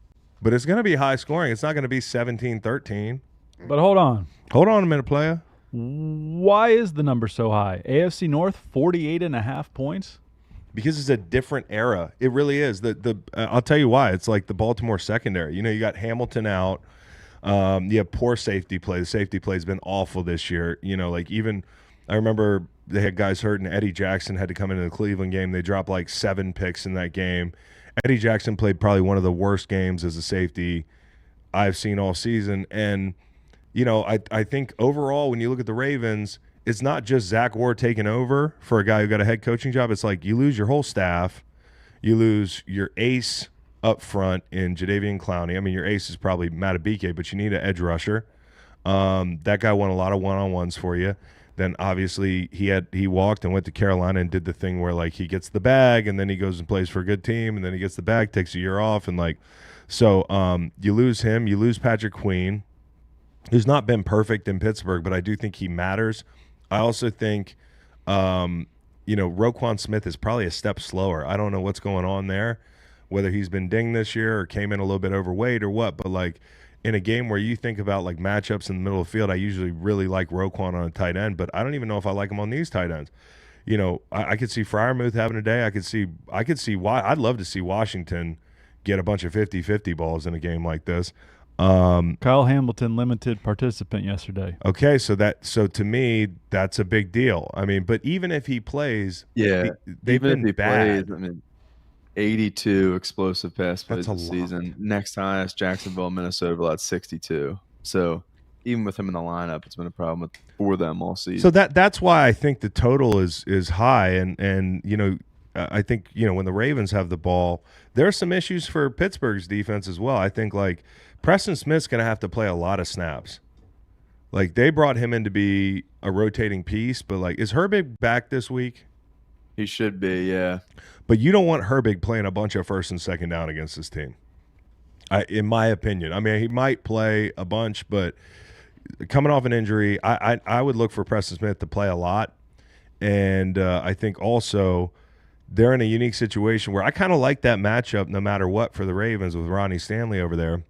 but it's going to be high scoring. It's not going to be 17-13. But hold on. Hold on a minute, player. Why is the number so high? AFC North, 48.5 points? Because it's a different era. It really is. I'll tell you why. It's like the Baltimore secondary. You know, you got Hamilton out. You have poor safety play. The safety play has been awful this year. You know, like even I remember they had guys hurt, and Eddie Jackson had to come into the Cleveland game. They dropped like 7 picks in that game. Eddie Jackson played probably one of the worst games as a safety I've seen all season. And, you know, I think overall when you look at the Ravens, it's not just Zach Orr taking over for a guy who got a head coaching job. It's like you lose your whole staff. You lose your ace up front in Jadeveon Clowney. I mean, your ace is probably Matabike, but you need an edge rusher. That guy won a lot of one-on-ones for you. Then obviously he walked and went to Carolina and did the thing where like he gets the bag and then he goes and plays for a good team and then he gets the bag, takes a year off, and like so you lose him. You lose Patrick Queen, who's not been perfect in Pittsburgh, but I do think he matters. I also think Roquan Smith is probably a step slower. I don't know what's going on there, whether he's been dinged this year or came in a little bit overweight or what, but like in a game where you think about like matchups in the middle of the field, I usually really like Roquan on a tight end, but I don't even know if I like him on these tight ends. You know, I could see Freiermuth having a day. I could see why. I'd love to see Washington get a bunch of 50-50 balls in a game like this. Kyle Hamilton, limited participant yesterday. Okay, so to me, that's a big deal. I mean, but even if he plays, they've been bad. Plays, I mean, 82 explosive pass plays That's this a lot. season. Next highest, Jacksonville, Minnesota, allowed 62. So even with him in the lineup, it's been a problem for them all season. So that's why I think the total is high, and you know, I think when the Ravens have the ball, there are some issues for Pittsburgh's defense as well. I think like Preston Smith's going to have to play a lot of snaps. Like they brought him in to be a rotating piece, but like is Herbert back this week? He should be, yeah. But you don't want Herbig playing a bunch of first and second down against this team, in my opinion. I mean, he might play a bunch, but coming off an injury, I would look for Preston Smith to play a lot. And I think also they're in a unique situation where I kind of like that matchup no matter what for the Ravens with Ronnie Stanley over there.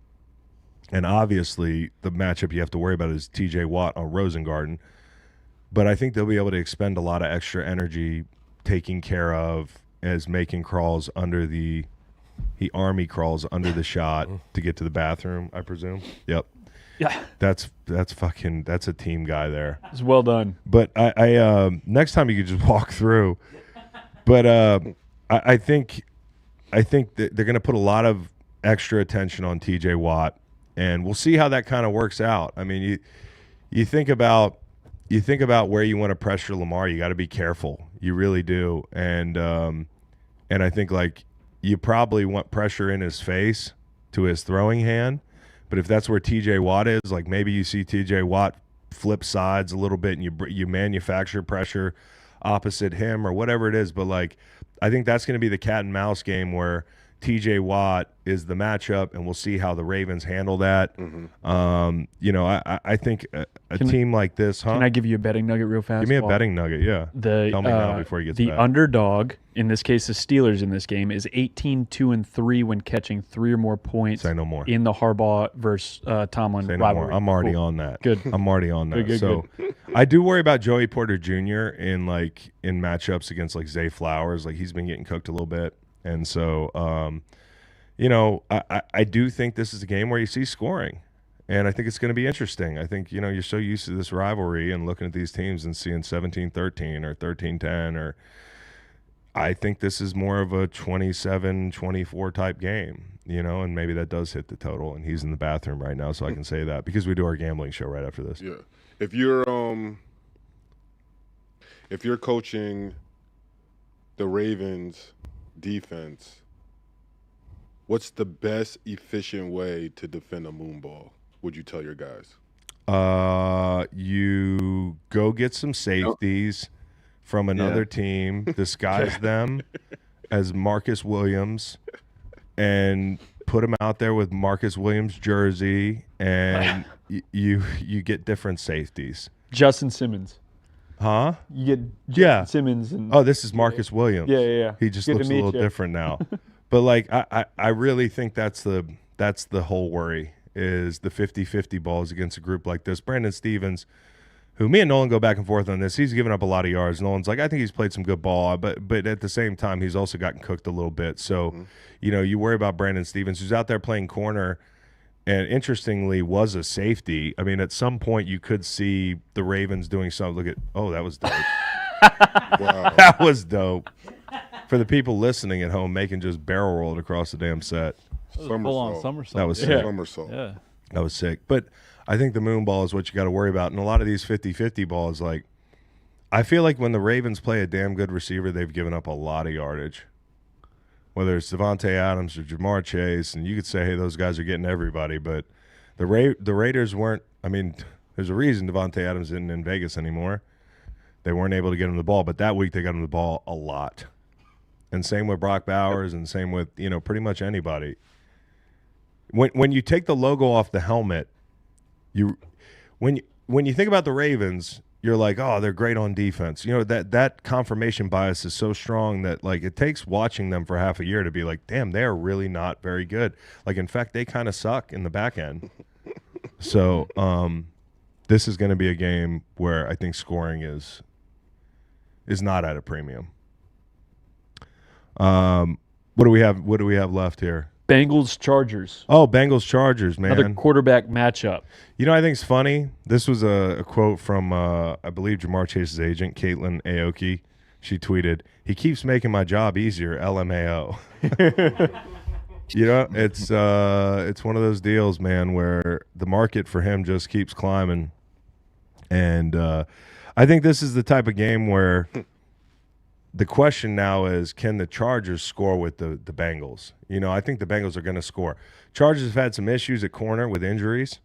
And obviously the matchup you have to worry about is T.J. Watt on Rosengarten. But I think they'll be able to expend a lot of extra energy taking care of as Macon crawls under he army crawls under the shot to get to the bathroom, I presume. Yep. Yeah. That's a team guy there. It's well done. But I next time you could just walk through. But I think that they're going to put a lot of extra attention on TJ Watt, and we'll see how that kind of works out. I mean, you think about where you want to pressure Lamar, you got to be careful. You really do. And I think like you probably want pressure in his face to his throwing hand. But if that's where TJ Watt is, like maybe you see TJ Watt flip sides a little bit and you manufacture pressure opposite him or whatever it is. But like I think that's going to be the cat and mouse game where TJ Watt is the matchup, and we'll see how the Ravens handle that. I think a team like this, Can I give you a betting nugget real fast? Give me a betting nugget, yeah. Tell me now before he gets the back. underdog, in this case the Steelers in this game, is 18-2-3 when catching 3 or more points. Say no more. In the Harbaugh versus Tomlin Say no rivalry. more. I'm already on that. Good. I'm already on that. Good. I do worry about Joey Porter Jr. in matchups against like Zay Flowers. Like he's been getting cooked a little bit. And so, I do think this is a game where you see scoring. And I think it's going to be interesting. I think, you're so used to this rivalry and looking at these teams and seeing 17-13 or 13-10. Or I think this is more of a 27-24 type game, and maybe that does hit the total. And he's in the bathroom right now, so I can say that because we do our gambling show right after this. Yeah. If you're coaching the Ravens defense, what's the best efficient way to defend a moonball? Would you tell your guys? You go get some safeties from another team, disguise them as Marcus Williams, and put them out there with Marcus Williams jersey, and you get different safeties. Justin Simmons. Huh? You get Justin Simmons. And this is Marcus Williams. Yeah. He just Good looks to a meet little you. different now. But I really think that's the whole worry is the 50-50 balls against a group like this. Brandon Stevens, who me and Nolan go back and forth on this, he's given up a lot of yards. Nolan's like, I think he's played some good ball, but at the same time, he's also gotten cooked a little bit. So, you worry about Brandon Stevens, who's out there playing corner, and interestingly was a safety. I mean, at some point you could see the Ravens doing something. That was dope. Wow. That was dope. For the people listening at home, Macon just barrel rolled across the damn set. Full-on somersault. That was sick. Somersault. Yeah. That was sick. But I think the moon ball is what you got to worry about. And a lot of these 50-50 balls, I feel like when the Ravens play a damn good receiver, they've given up a lot of yardage. Whether it's Devontae Adams or Jamar Chase, and you could say, hey, those guys are getting everybody. But the Raiders weren't – I mean, there's a reason Devontae Adams isn't in Vegas anymore. They weren't able to get him the ball. But that week they got him the ball a lot. And same with Brock Bowers and same with, pretty much anybody. When you take the logo off the helmet, when you think about the Ravens, you're like, oh, they're great on defense. That confirmation bias is so strong that it takes watching them for half a year to be like, damn, they're really not very good. In fact, they kind of suck in the back end. So this is going to be a game where I think scoring is not at a premium. What do we have left here? Bengals Chargers. Oh, Bengals Chargers, man. Another quarterback matchup. I think it's funny. This was a quote from I believe Jamar Chase's agent, Caitlin Aoki. She tweeted, "He keeps making my job easier, LMAO." It's one of those deals, man, where the market for him just keeps climbing. And I think this is the type of game where the question now is, can the Chargers score with the Bengals? I think the Bengals are going to score. Chargers have had some issues at corner with injuries.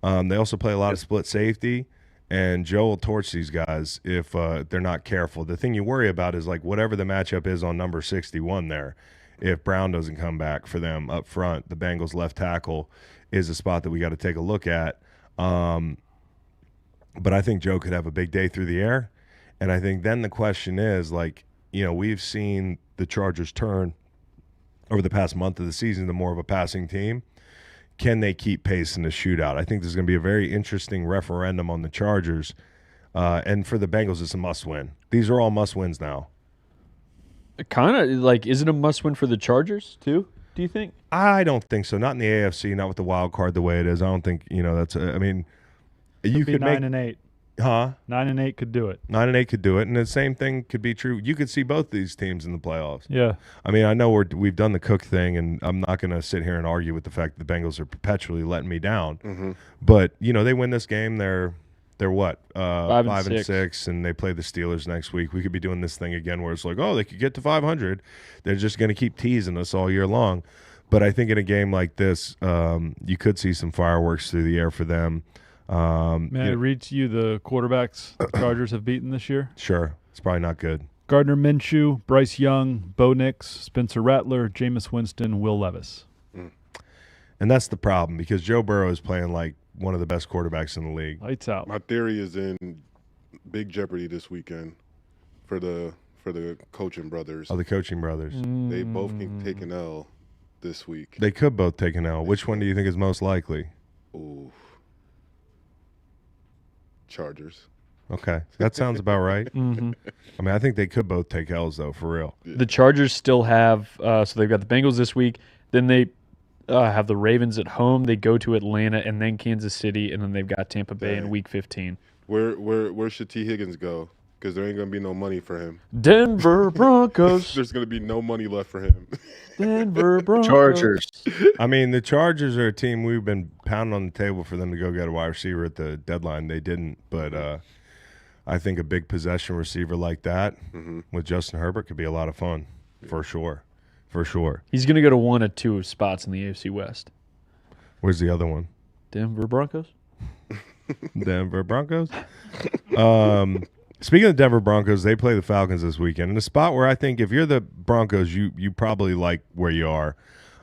They also play a lot of split safety, and Joe will torch these guys if they're not careful. The thing you worry about is whatever the matchup is on number 61 there. If Brown doesn't come back for them up front, the Bengals left tackle is a spot that we got to take a look at. But I think Joe could have a big day through the air. And I think then the question is, we've seen the Chargers turn over the past month of the season to more of a passing team. Can they keep pace in the shootout? I think there's going to be a very interesting referendum on the Chargers. And for the Bengals, it's a must-win. These are all must-wins now. Kind of is it a must-win for the Chargers too? Do you think? I don't think so. Not in the AFC. Not with the wild card the way it is. I don't think that's. You could make 9-8. Huh? 9-8 could do it. 9-8 could do it, and the same thing could be true. You could see both these teams in the playoffs. Yeah. I know we've done the Cook thing, and I'm not going to sit here and argue with the fact that the Bengals are perpetually letting me down. Mm-hmm. But they win this game. They're what? 5 and 6, and they play the Steelers next week. We could be doing this thing again where it's they could get to 500. They're just going to keep teasing us all year long. But I think in a game like this, you could see some fireworks through the air for them. May I read to you the quarterbacks the Chargers have beaten this year? Sure. It's probably not good. Gardner Minshew, Bryce Young, Bo Nix, Spencer Rattler, Jameis Winston, Will Levis. And that's the problem because Joe Burrow is playing like one of the best quarterbacks in the league. Lights out. My theory is in big jeopardy this weekend for the coaching brothers. Oh, the coaching brothers. They both can take an L this week. They could both take an L. Which one do you think is most likely? Ooh. Chargers. Okay. That sounds about right. I mean, I think they could both take L's, though, for real. The Chargers still have so they've got the Bengals this week. Then they have the Ravens at home. They go to Atlanta and then Kansas City, and then they've got Tampa Bay in Week 15. Where should T. Higgins go? Because there ain't going to be no money for him. Denver Broncos. There's going to be no money left for him. Denver Broncos. Chargers. I mean, the Chargers are a team we've been pounding on the table for them to go get a wide receiver at the deadline. They didn't, but I think a big possession receiver like that with Justin Herbert could be a lot of fun, for sure. For sure. He's going to go to one of two spots in the AFC West. Where's the other one? Denver Broncos. Denver Broncos. Speaking of Denver Broncos, they play the Falcons this weekend in a spot where I think if you're the Broncos, you probably like where you are.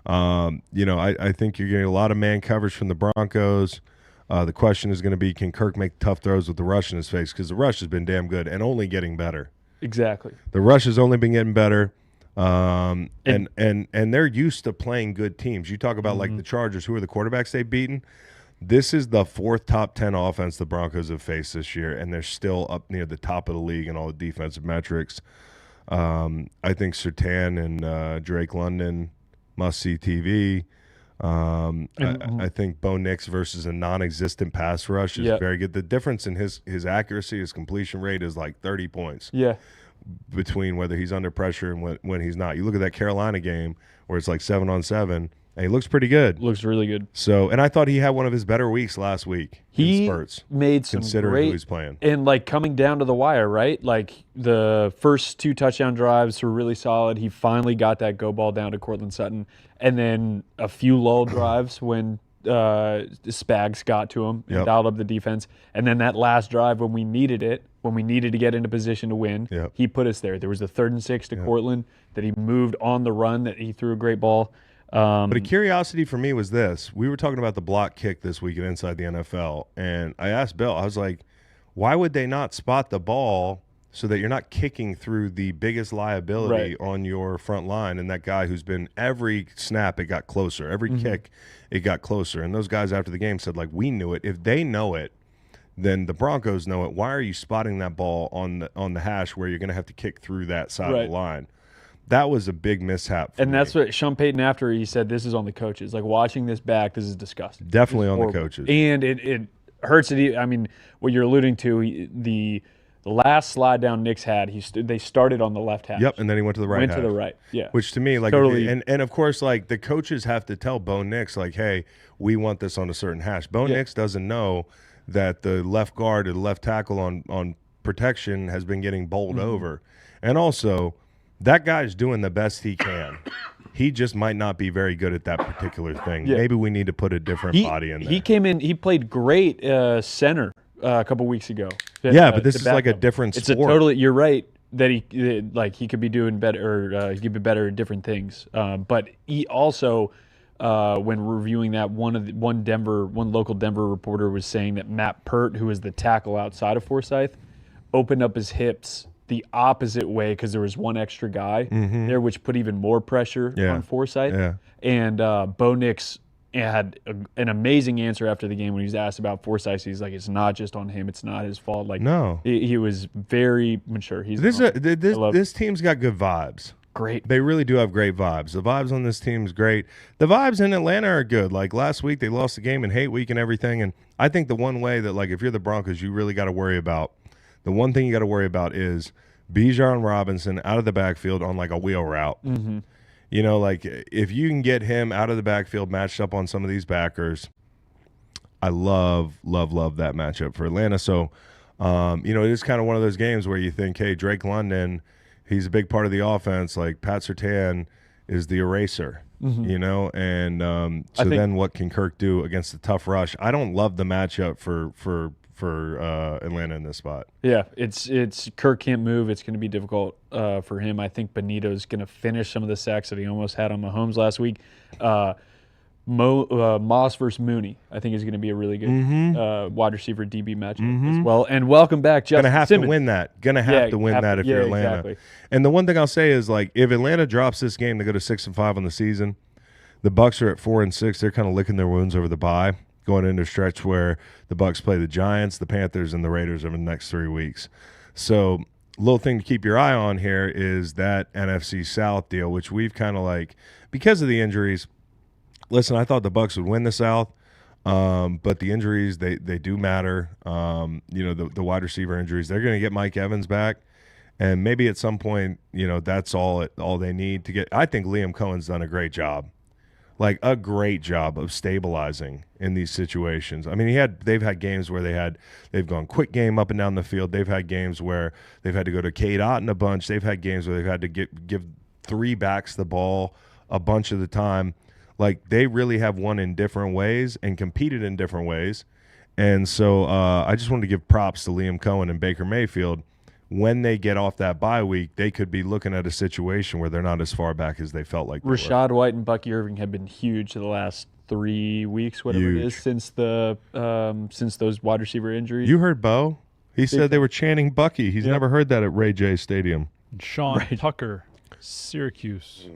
I think you're getting a lot of man coverage from the Broncos. The question is going to be, can Kirk make tough throws with the rush in his face? Because the rush has been damn good and only getting better. Exactly. The rush has only been getting better. And they're used to playing good teams. You talk about like the Chargers, who are the quarterbacks they've beaten. This is the fourth top 10 offense the Broncos have faced this year, and they're still up near the top of the league in all the defensive metrics. I think Surtain and Drake London must-see TV. I think Bo Nix versus a non-existent pass rush is very good. The difference in his accuracy, his completion rate is like 30 points. Yeah. Between whether he's under pressure and when he's not. You look at that Carolina game where it's like 7-on-7, and he looks pretty good. Looks really good. So, and I thought he had one of his better weeks last week. He in spurts, made some considering great, who he's playing. And like coming down to the wire, right? Like the first 2 touchdown drives were really solid. He finally got that go ball down to Cortland Sutton, and then a few lull drives when Spags got to him and dialed up the defense. And then that last drive when we needed it, when we needed to get into position to win, he put us there. There was a 3rd and 6 to Cortland that he moved on the run, that he threw a great ball. But a curiosity for me was this. We were talking about the block kick this week at Inside the NFL, and I asked Bill, I was like, why would they not spot the ball so that you're not kicking through the biggest liability on your front line? And that guy who's been every snap, it got closer. Every kick, it got closer. And those guys after the game said, like, we knew it. If they know it, then the Broncos know it. Why are you spotting that ball on the hash where you're going to have to kick through that side of the line? That was a big mishap for And me. that's what Sean Payton, after he said, this is on the coaches. Like, watching this back, this is disgusting. Definitely on horrible. the coaches. And it hurts it. I mean, what you're alluding to, the last slide down Knicks had, they started on the left hash. Yep, and then he went to the right hash. Went to the right, yeah. Which to me, like, totally. And of course, like, the coaches have to tell Bo Nix, like, hey, we want this on a certain hash. Bo Nix doesn't know that the left guard or the left tackle on protection has been getting bowled over. And also, that guy's doing the best he can. He just might not be very good at that particular thing. Maybe we need to put a different body in there. He came in, he played great center a couple weeks ago. But this is like a different sport. It's a totally, you're right, that he could be doing better, or he could be better at different things. But he also, when reviewing that, one local Denver reporter was saying that Matt Pert, who is the tackle outside of Forsyth, opened up his hips the opposite way because there was one extra guy there, which put even more pressure on Forsyth. And Bo Nix had an amazing answer after the game when he was asked about Forsyth. He's like, it's not just on him. It's not his fault. Like, no. He was very mature. This team's got good vibes. Great. They really do have great vibes. The vibes on this team is great. The vibes in Atlanta are good. Like last week, they lost the game in hate week and everything. And I think the one way that, like, if you're the Broncos, you really got to worry about, the one thing you got to worry about is Bijan Robinson out of the backfield on like a wheel route. You know, like if you can get him out of the backfield matched up on some of these backers, I love that matchup for Atlanta. So, it is kind of one of those games where you think, hey, Drake London, he's a big part of the offense. Like Pat Surtain is the eraser, and then what can Kirk do against the tough rush? I don't love the matchup for for Atlanta in this spot. Yeah, it's Kirk can't move. It's going to be difficult for him. I think Benito's going to finish some of the sacks that he almost had on Mahomes last week. Moss versus Mooney, I think, is going to be a really good wide receiver DB matchup as well. And welcome back, Justin Gonna have Simmons. to win that. Gonna have to win that if you're Atlanta. Exactly. And the one thing I'll say is, like, if Atlanta drops this game, they go to 6-5 on the season. The Bucs are at 4-6. They're kind of licking their wounds over the bye, going into a stretch where the Bucs play the Giants, the Panthers, and the Raiders over the next 3 weeks. So, little thing to keep your eye on here is that NFC South deal, which we've kind of like, because of the injuries. Listen, I thought the Bucs would win the South, but the injuries, they do matter. The wide receiver injuries, they're going to get Mike Evans back, and maybe at some point, that's all they need to get. I think Liam Cohen's done a great job, like a great job of stabilizing in these situations. I mean, they've had games where they've gone quick game up and down the field. They've had games where they've had to go to Cade Otton a bunch. They've had games where they've had to give 3 backs the ball a bunch of the time. Like, they really have won in different ways and competed in different ways. And so I just wanted to give props to Liam Cohen and Baker Mayfield. When they get off that bye week, they could be looking at a situation where they're not as far back as they felt like they were. Rashad White and Bucky Irving have been huge the last 3 weeks, whatever it is, since those wide receiver injuries. You heard Bo? He said they were chanting Bucky. He's never heard that at Ray J Stadium. Sean Tucker, Syracuse.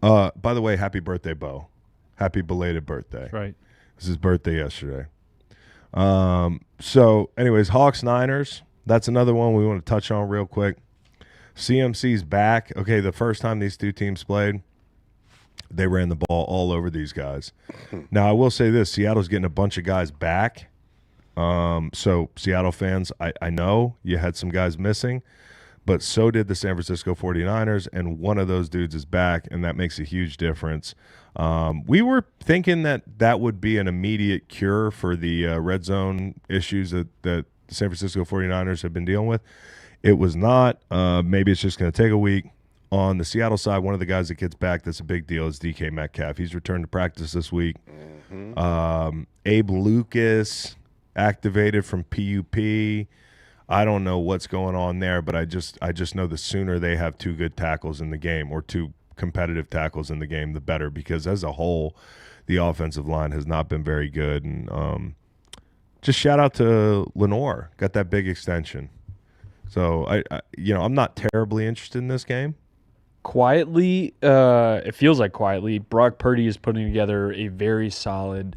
By the way, happy birthday, Bo. Happy belated birthday. Right. It was his birthday yesterday. So, anyways, Hawks-Niners. That's another one we want to touch on real quick. CMC's back. Okay, the first time these two teams played, they ran the ball all over these guys. Now, I will say this. Seattle's getting a bunch of guys back. So, Seattle fans, I know you had some guys missing, but so did the San Francisco 49ers, and one of those dudes is back, and that makes a huge difference. We were thinking that would be an immediate cure for the red zone issues that the San Francisco 49ers have been dealing with. It was not. Maybe it's just going to take a week. On the Seattle side, one of the guys that gets back that's a big deal is DK Metcalf. He's returned to practice this week. Abe Lucas activated from PUP. I don't know what's going on there, but I just know the sooner they have 2 good tackles in the game, or 2 competitive tackles in the game, the better, because as a whole, the offensive line has not been very good. And just shout out to Lenore, got that big extension. So I'm not terribly interested in this game. Quietly, it feels like quietly, Brock Purdy is putting together a very solid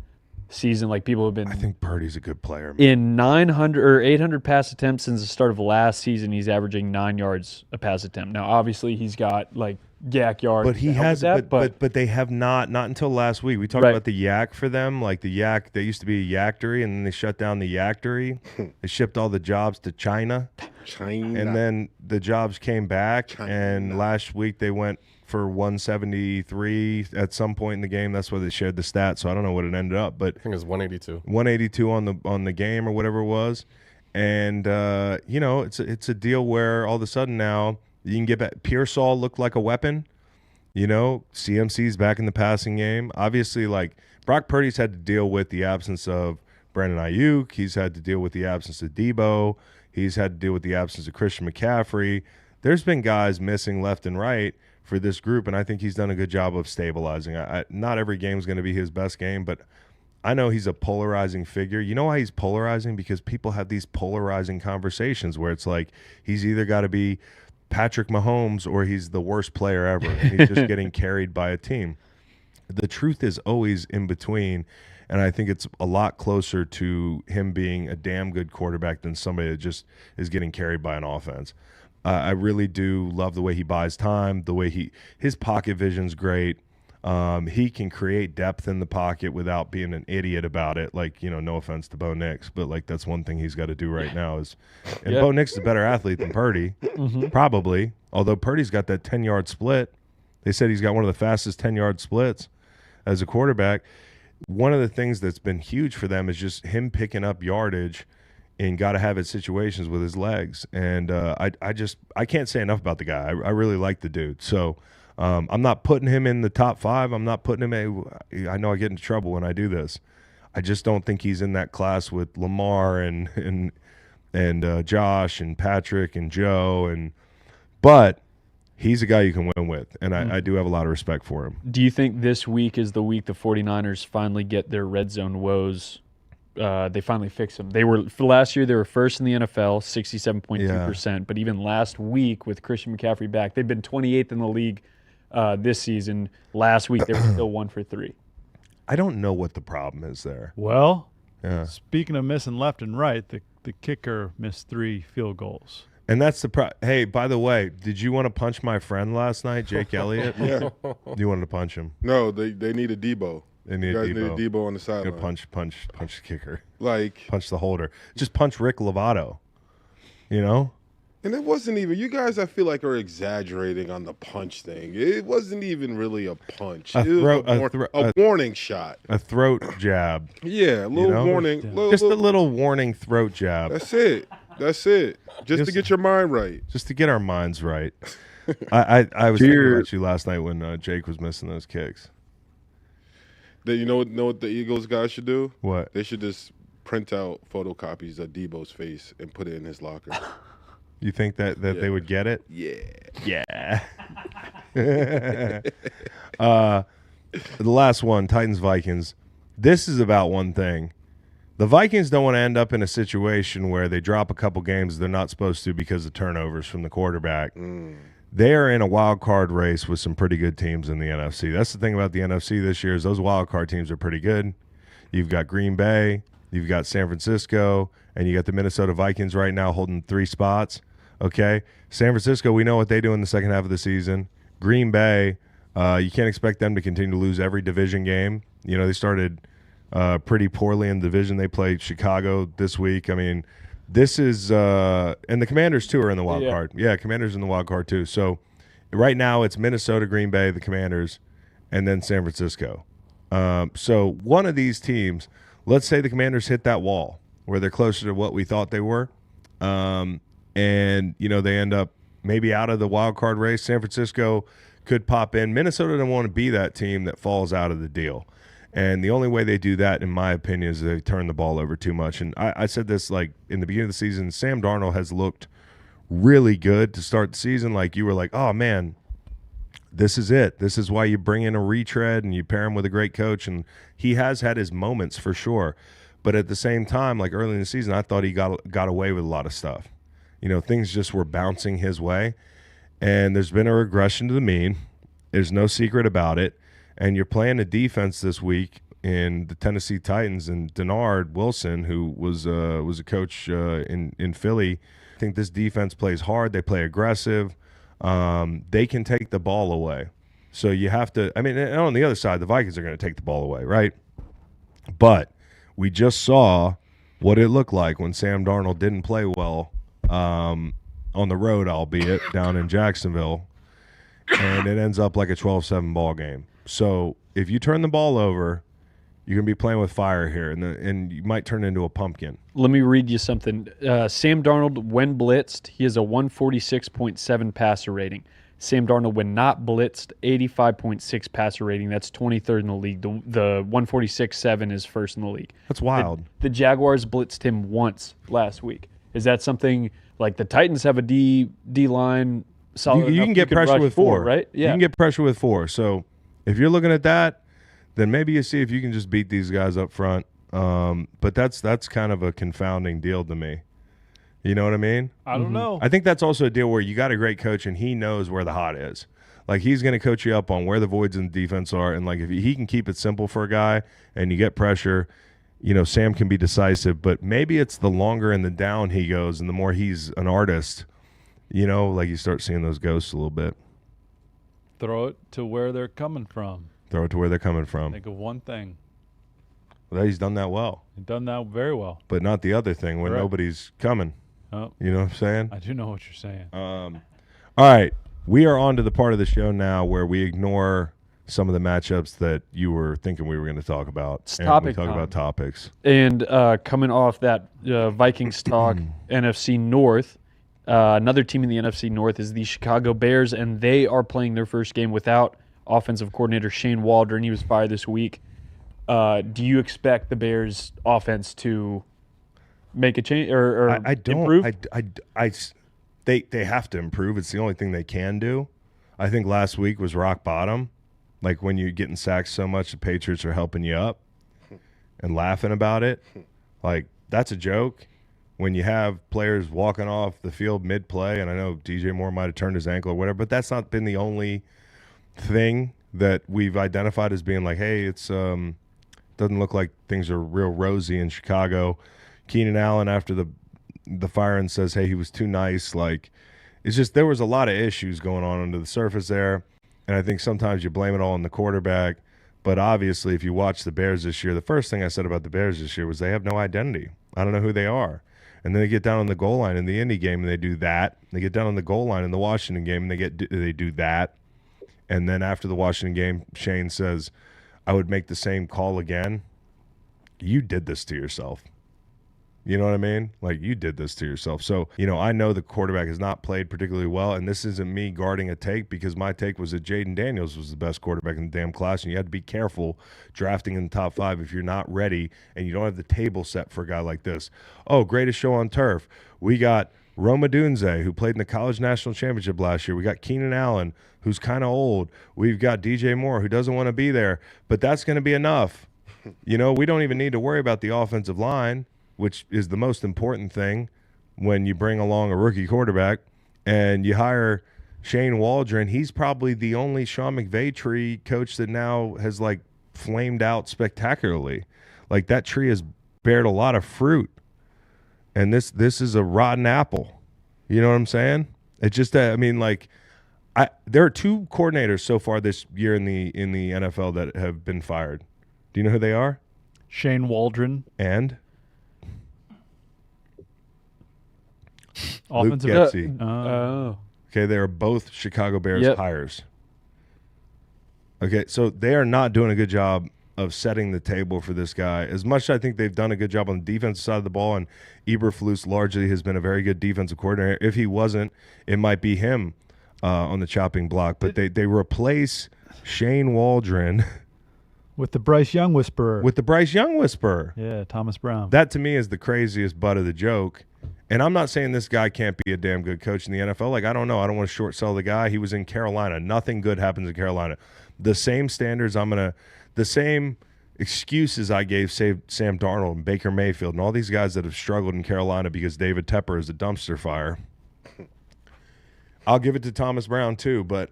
season. Like, people have been. I think Purdy's a good player, man. In 900 or 800 pass attempts since the start of last season, he's averaging 9 yards a pass attempt. Now, obviously, he's got like yak yards. But he has that, but they have not until last week. We talked about the yak for them. Like, the yak, they used to be a Yaktery, and then they shut down the Yaktery. They shipped all the jobs to China. And then the jobs came back, and last week they went for 173 at some point in the game. That's where they shared the stats, so I don't know what it ended up, but I think it was 182. 182 on the game or whatever it was. And it's a deal where all of a sudden now you can get back. Pearsall looked like a weapon. CMC's back in the passing game. Obviously, like, Brock Purdy's had to deal with the absence of Brandon Ayuk. He's had to deal with the absence of Debo. He's had to deal with the absence of Christian McCaffrey. There's been guys missing left and right for this group, and I think he's done a good job of stabilizing. Not every game is going to be his best game, but I know he's a polarizing figure. You know why he's polarizing? Because people have these polarizing conversations where it's like he's either got to be Patrick Mahomes or he's the worst player ever, and he's just getting carried by a team. The truth is always in between, and I think it's a lot closer to him being a damn good quarterback than somebody that just is getting carried by an offense. I really do love the way he buys time, the way his pocket vision's great. He can create depth in the pocket without being an idiot about it. Like, no offense to Bo Nix, but like that's one thing he's got to do right now is, and Bo Nix is a better athlete than Purdy, probably. Although Purdy's got that 10-yard split. They said he's got one of the fastest 10-yard splits as a quarterback. One of the things that's been huge for them is just him picking up yardage in got-to-have-it situations with his legs. And I can't say enough about the guy. I really like the dude. So I'm not putting him in the top 5. I'm not putting him I know I get into trouble when I do this. I just don't think he's in that class with Lamar and Josh and Patrick and Joe but he's a guy you can win with, and I do have a lot of respect for him. Do you think this week is the week the 49ers finally get their red zone woes? They finally fix them. For last year, they were first in the NFL, 67.2%. But even last week with Christian McCaffrey back, they've been 28th in the league this season. Last week, they were still 1 for 3. I don't know what the problem is there. Well, Yeah. speaking of missing left and right, the kicker missed 3 field goals. And that's the Hey, by the way, did you want to punch my friend last night, Jake Elliott? Yeah. You wanted to punch him. No, they need a Debo. They need You a guys Debo. need a Debo on the Good sideline. punch the kicker. Like, Punch the holder. Just punch Rick Lovato. You know? and it wasn't even, you guys, I feel like, are exaggerating on the punch thing. It wasn't even really a punch. It was a warning shot. A throat jab. Yeah, a little warning. Just a little warning throat jab. That's it. Just to get your mind right. Just to get our minds right. I was thinking about you last night when Jake was missing those kicks. You know what the Eagles guys should do? What? They should just print out photocopies of Debo's face and put it in his locker. You think that they would get it? Yeah. Yeah. The last one, Titans-Vikings. This is about one thing. The Vikings don't want to end up in a situation where they drop a couple games they're not supposed to because of turnovers from the quarterback. They are in a wild card race with some pretty good teams in the NFC. That's the thing about the NFC this year is those wild card teams are pretty good. You've got Green Bay, you've got San Francisco, and you got the Minnesota Vikings right now holding 3 spots. Okay, San Francisco, we know what they do in the second half of the season. Green Bay, you can't expect them to continue to lose every division game. You know, they started pretty poorly in the division. They played Chicago this week. I mean, this is and the Commanders too are in the wild card. Yeah, Commanders in the wild card too. So right now it's Minnesota, Green Bay, the Commanders, and then San Francisco. So one of these teams, let's say the Commanders hit that wall where they're closer to what we thought they were, and you know they end up maybe out of the wild card race. San Francisco could pop in. Minnesota doesn't want to be that team that falls out of the deal. And the only way they do that, in my opinion, is they turn the ball over too much. And I said this like in the beginning of the season, Sam Darnold has looked really good to start the season. Like you were like, oh, man, this is it. This is why you bring in a retread and you pair him with a great coach. And he has had his moments for sure. But at the same time, like early in the season, I thought he got away with a lot of stuff. You know, things just were bouncing his way. And there's been a regression to the mean. There's no secret about it. And you're playing a defense this week in the Tennessee Titans and Denard Wilson, who was a coach in Philly. I think this defense plays hard. They play aggressive. They can take the ball away. So you have to – I mean, and on the other side, the Vikings are going to take the ball away, right? But we just saw what it looked like when Sam Darnold didn't play well on the road, albeit down in Jacksonville, and it ends up like a 12-7 ball game. So if you turn the ball over, you're going to be playing with fire here, and you might turn into a pumpkin. Let me read you something. Sam Darnold, when blitzed, he has a 146.7 passer rating. Sam Darnold, when not blitzed, 85.6 passer rating. That's 23rd in the league. The 146.7 is first in the league. That's wild. The Jaguars blitzed him once last week. Is that something like the Titans have a D line solid? You can get pressure with 4, right? Yeah. You can get pressure with 4. So if you're looking at that, then maybe you see if you can just beat these guys up front. But that's kind of a confounding deal to me. You know what I mean? I don't know. I think that's also a deal where you got a great coach and he knows where the hot is. Like he's going to coach you up on where the voids in the defense are, and like if he can keep it simple for a guy and you get pressure, you know, Sam can be decisive. But maybe it's the longer in the down he goes and the more he's an artist, you know, like you start seeing those ghosts a little bit. Throw it to where they're coming from. Throw it to where they're coming from. Think of one thing. Well, he's done that well. He's done that very well. But not the other thing when nobody's coming. Oh, you know what I'm saying? I do know what you're saying. All right. We are on to the part of the show now where we ignore some of the matchups that you were thinking we were going to talk about. It's and topic we talk time. about topics. And coming off that Vikings talk, NFC North, another team in the NFC North is the Chicago Bears, and they are playing their first game without offensive coordinator Shane Waldron. He was fired this week. Do you expect the Bears offense to make a change or I don't. improve? They have to improve. It's the only thing they can do. I think last week was rock bottom. Like when you're getting sacked so much, the Patriots are helping you up and laughing about it. Like that's a joke. When you have players walking off the field mid-play, and I know DJ Moore might have turned his ankle or whatever, but that's not been the only thing that we've identified as being like, hey, it's doesn't look like things are real rosy in Chicago. Keenan Allen after the firing says, hey, he was too nice. Like, it's just there was a lot of issues going on under the surface there, and I think sometimes you blame it all on the quarterback. But obviously, if you watch the Bears this year, the first thing I said about the Bears this year was they have no identity. I don't know who they are. And then they get down on the goal line in the Indy game, and they do that. They get down on the goal line in the Washington game, and they do that. And then after the Washington game, Shane says, I would make the same call again. You did this to yourself. You know what I mean? Like, you did this to yourself. So, I know the quarterback has not played particularly well, and this isn't me guarding a take because my take was that Jaden Daniels was the best quarterback in the damn class, and you had to be careful drafting in the top 5 if you're not ready and you don't have the table set for a guy like this. Oh, greatest show on turf. We got Roma Dunze, who played in the College National Championship last year. We got Keenan Allen, who's kind of old. We've got DJ Moore, who doesn't want to be there, but that's going to be enough. We don't even need to worry about the offensive line, which is the most important thing when you bring along a rookie quarterback and you hire Shane Waldron. He's probably the only Sean McVay tree coach that now has flamed out spectacularly. Like that tree has bared a lot of fruit, and this is a rotten apple. You know what I'm saying? It just, there are 2 coordinators so far this year in the NFL that have been fired. Do you know who they are? Shane Waldron. And Offensive. Luke Getsy. Oh. Okay, they are both Chicago Bears Yep. hires. Okay, so they are not doing a good job of setting the table for this guy. As much as I think they've done a good job on the defensive side of the ball, and Eberflus largely has been a very good defensive coordinator. If he wasn't, it might be him on the chopping block. But they replace Shane Waldron With the Bryce Young whisperer. with the Bryce Young whisperer. Yeah, Thomas Brown. That to me is the craziest butt of the joke. And I'm not saying this guy can't be a damn good coach in the NFL. Like, I don't know. I don't want to short sell the guy. He was in Carolina. Nothing good happens in Carolina. The same standards the same excuses I gave Sam Darnold and Baker Mayfield and all these guys that have struggled in Carolina because David Tepper is a dumpster fire. I'll give it to Thomas Brown too, but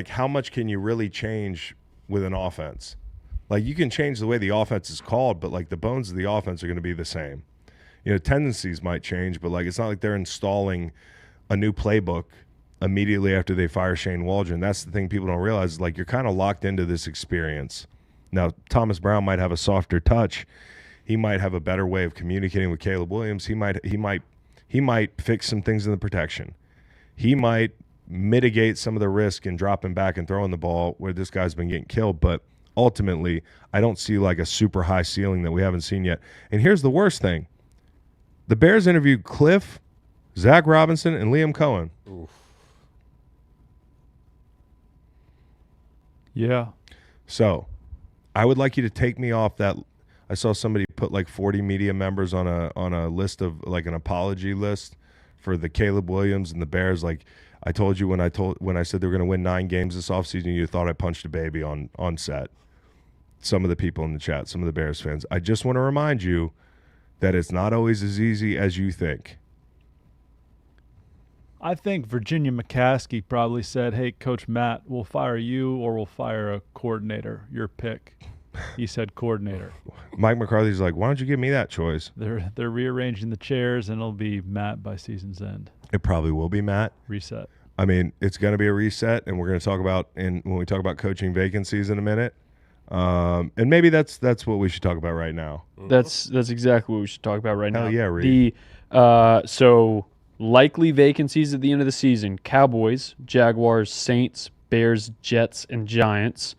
how much can you really change with an offense? Like, you can change the way the offense is called, but the bones of the offense are going to be the same. Tendencies might change, but it's not like they're installing a new playbook immediately after they fire Shane Waldron. That's the thing people don't realize is you're kind of locked into this experience. Now, Thomas Brown might have a softer touch. He might have a better way of communicating with Caleb Williams. He might fix some things in the protection. He might mitigate some of the risk in dropping back and throwing the ball where this guy's been getting killed, but ultimately, I don't see a super high ceiling that we haven't seen yet. And here's the worst thing. The Bears interviewed Cliff, Zach Robinson, and Liam Cohen. Oof. Yeah. So I would like you to take me off that. I saw somebody put 40 media members on a list of an apology list for the Caleb Williams and the Bears. I told you when I said they were going to win 9 games this offseason, you thought I punched a baby on set. Some of the people in the chat, some of the Bears fans. I just want to remind you that it's not always as easy as you think. I think Virginia McCaskey probably said, hey, Coach Matt, we'll fire you or we'll fire a coordinator. Your pick. He said coordinator. Mike McCarthy's like, why don't you give me that choice? They're rearranging the chairs, and it'll be Matt by season's end. It probably will be Matt. Reset. I mean, it's going to be a reset, and we're going to talk about when we talk about coaching vacancies in a minute. And maybe that's what we should talk about right now. That's exactly what we should talk about right now. Hell yeah, Reed. So likely vacancies at the end of the season: Cowboys, Jaguars, Saints, Bears, Jets, and Giants.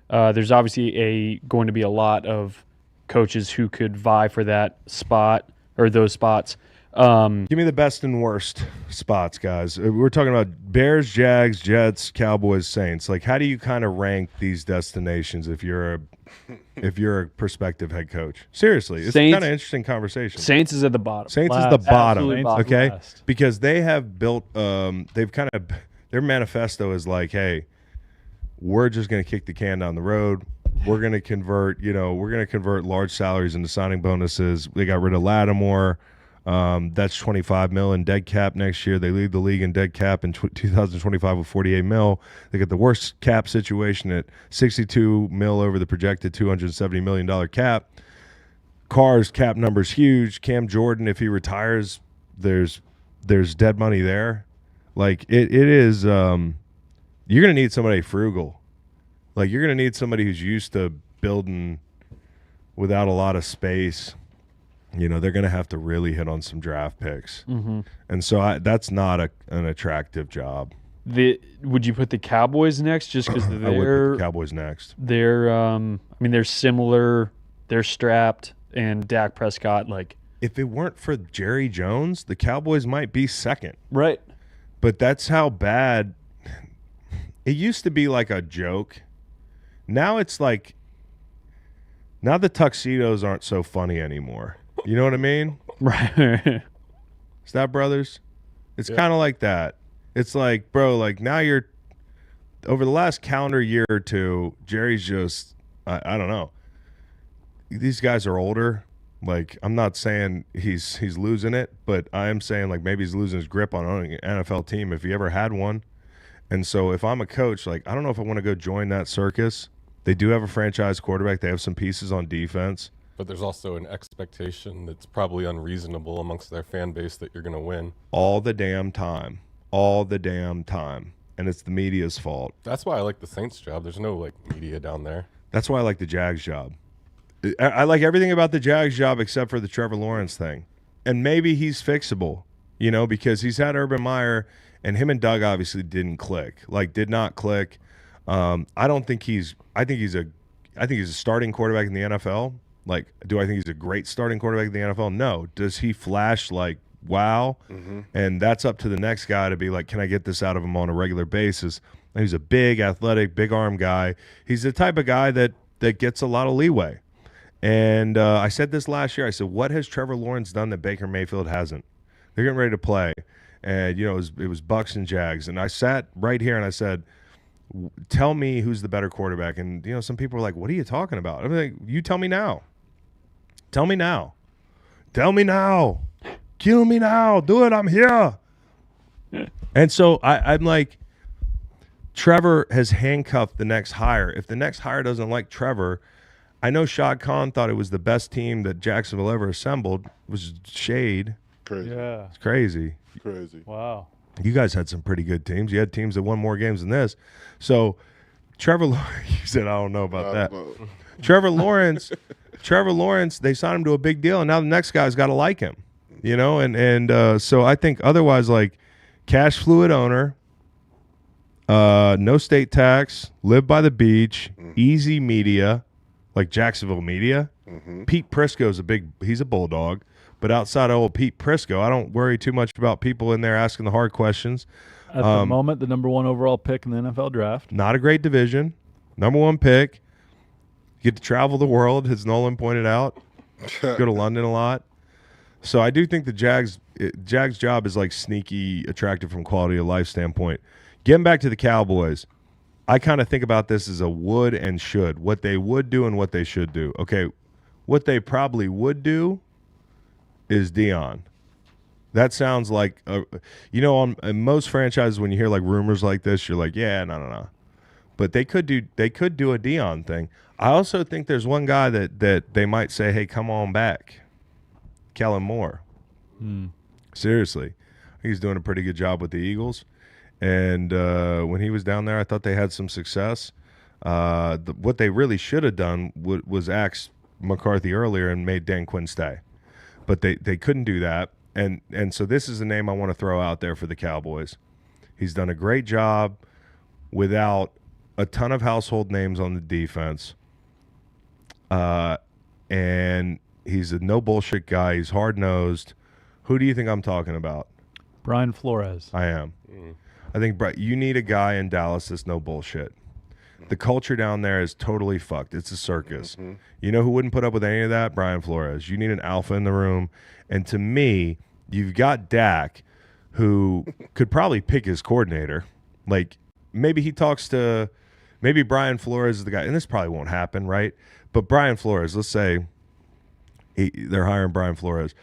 There's obviously going to be a lot of coaches who could vie for that spot or those spots. Give me the best and worst spots, guys. We're talking about Bears, Jags, Jets, Cowboys, Saints. Like, how do you kind of rank these destinations if you're a prospective head coach? Seriously, it's kind of interesting conversation. Saints is at the bottom. Saints is the bottom, Absolute bottom. okay? Last. Because they have built. They've kind of their manifesto is like, hey, we're just going to kick the can down the road. We're going to convert. We're going to convert large salaries into signing bonuses. They got rid of Lattimore. That's $25 million in dead cap next year. They lead the league in dead cap in 2025 with $48 million. They got the worst cap situation at $62 million over the projected $270 million cap. Carr's cap number's huge. Cam Jordan, if he retires, there's dead money there. Like it is. You're gonna need somebody frugal. Like you're gonna need somebody who's used to building without a lot of space. They're going to have to really hit on some draft picks. Mm-hmm. And so that's not an attractive job. Would you put the Cowboys next just because I would put the Cowboys next. They're similar. They're strapped, and Dak Prescott, like. If it weren't for Jerry Jones, the Cowboys might be second. Right. But that's how bad. It used to be like a joke. Now it's like. Now the tuxedos aren't so funny anymore. You know what I mean? Right. Is that brothers? It's kind of like that. It's like, bro, like now you're over the last calendar year or two, Jerry's just, I don't know. These guys are older. Like, I'm not saying he's losing it, but I am saying like maybe he's losing his grip on owning an NFL team if he ever had one. And so if I'm a coach, like, I don't know if I want to go join that circus. They do have a franchise quarterback. They have some pieces on defense. But there's also an expectation that's probably unreasonable amongst their fan base that you're going to win. All the damn time. All the damn time. And it's the media's fault. That's why I like the Saints job. There's no, media down there. That's why I like the Jags job. I like everything about the Jags job except for the Trevor Lawrence thing. And maybe he's fixable, because he's had Urban Meyer, and him and Doug obviously didn't click. Did not click. I think he's a starting quarterback in the NFL. Do I think he's a great starting quarterback in the NFL? No. Does he flash wow? Mm-hmm. And that's up to the next guy to be like, can I get this out of him on a regular basis? And he's a big, athletic, big arm guy. He's the type of guy that gets a lot of leeway. And I said this last year. I said, what has Trevor Lawrence done that Baker Mayfield hasn't? They're getting ready to play. And, it was Bucs and Jags. And I sat right here and I said, tell me who's the better quarterback. And, some people were like, what are you talking about? I'm like, you tell me now. Tell me now. Tell me now. Kill me now. Do it. I'm here. And so I'm like, Trevor has handcuffed the next hire. If the next hire doesn't like Trevor, I know Shad Khan thought it was the best team that Jacksonville ever assembled. It was shade. Crazy. Yeah. It's crazy. Crazy. Wow. You guys had some pretty good teams. You had teams that won more games than this. So Trevor Lawrence, you said, I don't know about that. Trevor Lawrence, they signed him to a big deal, and now the next guy's got to like him, and so I think otherwise, cash fluid owner, no state tax, live by the beach, easy media, like Jacksonville media. Mm-hmm. Pete Prisco's he's a bulldog, but outside of old Pete Prisco, I don't worry too much about people in there asking the hard questions. At the moment, the number one overall pick in the NFL draft. Not a great division, number one pick. You get to travel the world, as Nolan pointed out. Go to London a lot. So I do think the Jags' job is sneaky attractive from quality of life standpoint. Getting back to the Cowboys, I kind of think about this as a would and should. What they would do and what they should do. Okay, what they probably would do is Deion. That sounds like, in most franchises when you hear rumors like this, you're like, yeah, no. But they could do a Deion thing. I also think there's one guy that they might say, hey, come on back. Kellen Moore. Seriously. He's doing a pretty good job with the Eagles. And when he was down there, I thought they had some success. What they really should have done was axe McCarthy earlier and made Dan Quinn stay. But they couldn't do that. And so this is a name I want to throw out there for the Cowboys. He's done a great job without a ton of household names on the defense. And he's a no bullshit guy. He's hard-nosed. Who do you think I'm talking about? Brian Flores. I am. I think, Brett, you need a guy in Dallas that's no bullshit. The culture down there is totally fucked. It's a circus. You know who wouldn't put up with any of that? Brian Flores. You need an alpha in the room. And to me, you've got Dak, who could probably pick his coordinator. Like, maybe he talks to – maybe Brian Flores is the guy. And this probably won't happen, right? But Brian Flores, let's say they're hiring Brian Flores.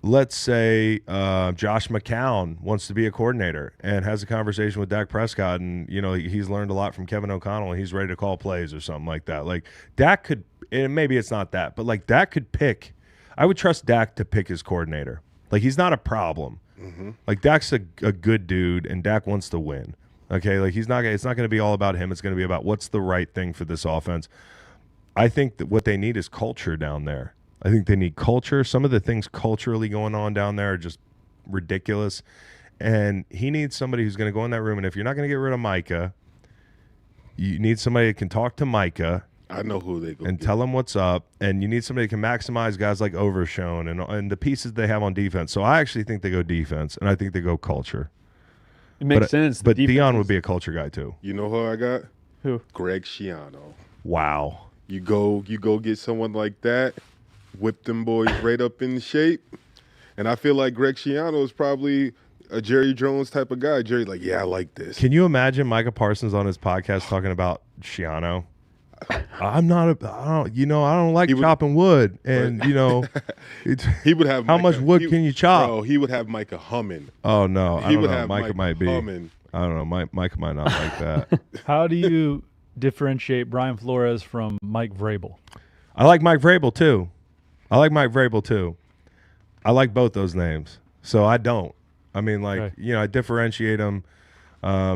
Let's say Josh McCown wants to be a coordinator and has a conversation with Dak Prescott, and he's learned a lot from Kevin O'Connell, and he's ready to call plays or something like that. Like Dak could, and maybe it's not that, but like Dak could pick. I would trust Dak to pick his coordinator. Like he's not a problem. Like Dak's a good dude, and Dak wants to win. Okay, like he's not. It's not going to be all about him. It's going to be about what's the right thing for this offense. I think that what they need is culture down there. I think they need culture. Some of the things culturally going on down there are just ridiculous. And he needs somebody who's going to go in that room. And if you're not going to get rid of Micah, you need somebody that can talk to Micah. I know who they go and tell him what's up. And you need somebody that can maximize guys like Overshone and the pieces they have on defense. So I actually think they go defense, and I think they go culture. It makes sense. But Deion would be a culture guy too. You know who I got? Who? Greg Schiano. Wow. You go get someone like that. Whip them boys right up in shape. And I feel like Greg Schiano is probably a Jerry Jones type of guy. Jerry's like, yeah, I like this. Can you imagine Micah Parsons on his podcast talking about Schiano? I don't like chopping wood. And, he would have how much wood can you chop? Bro, he would have Micah humming. Oh, no. He would have Micah might be. Humming. I don't know. Micah might not like that. How do you differentiate Brian Flores from Mike Vrabel? I like Mike Vrabel, too. I like both those names. So I don't. I mean, I differentiate them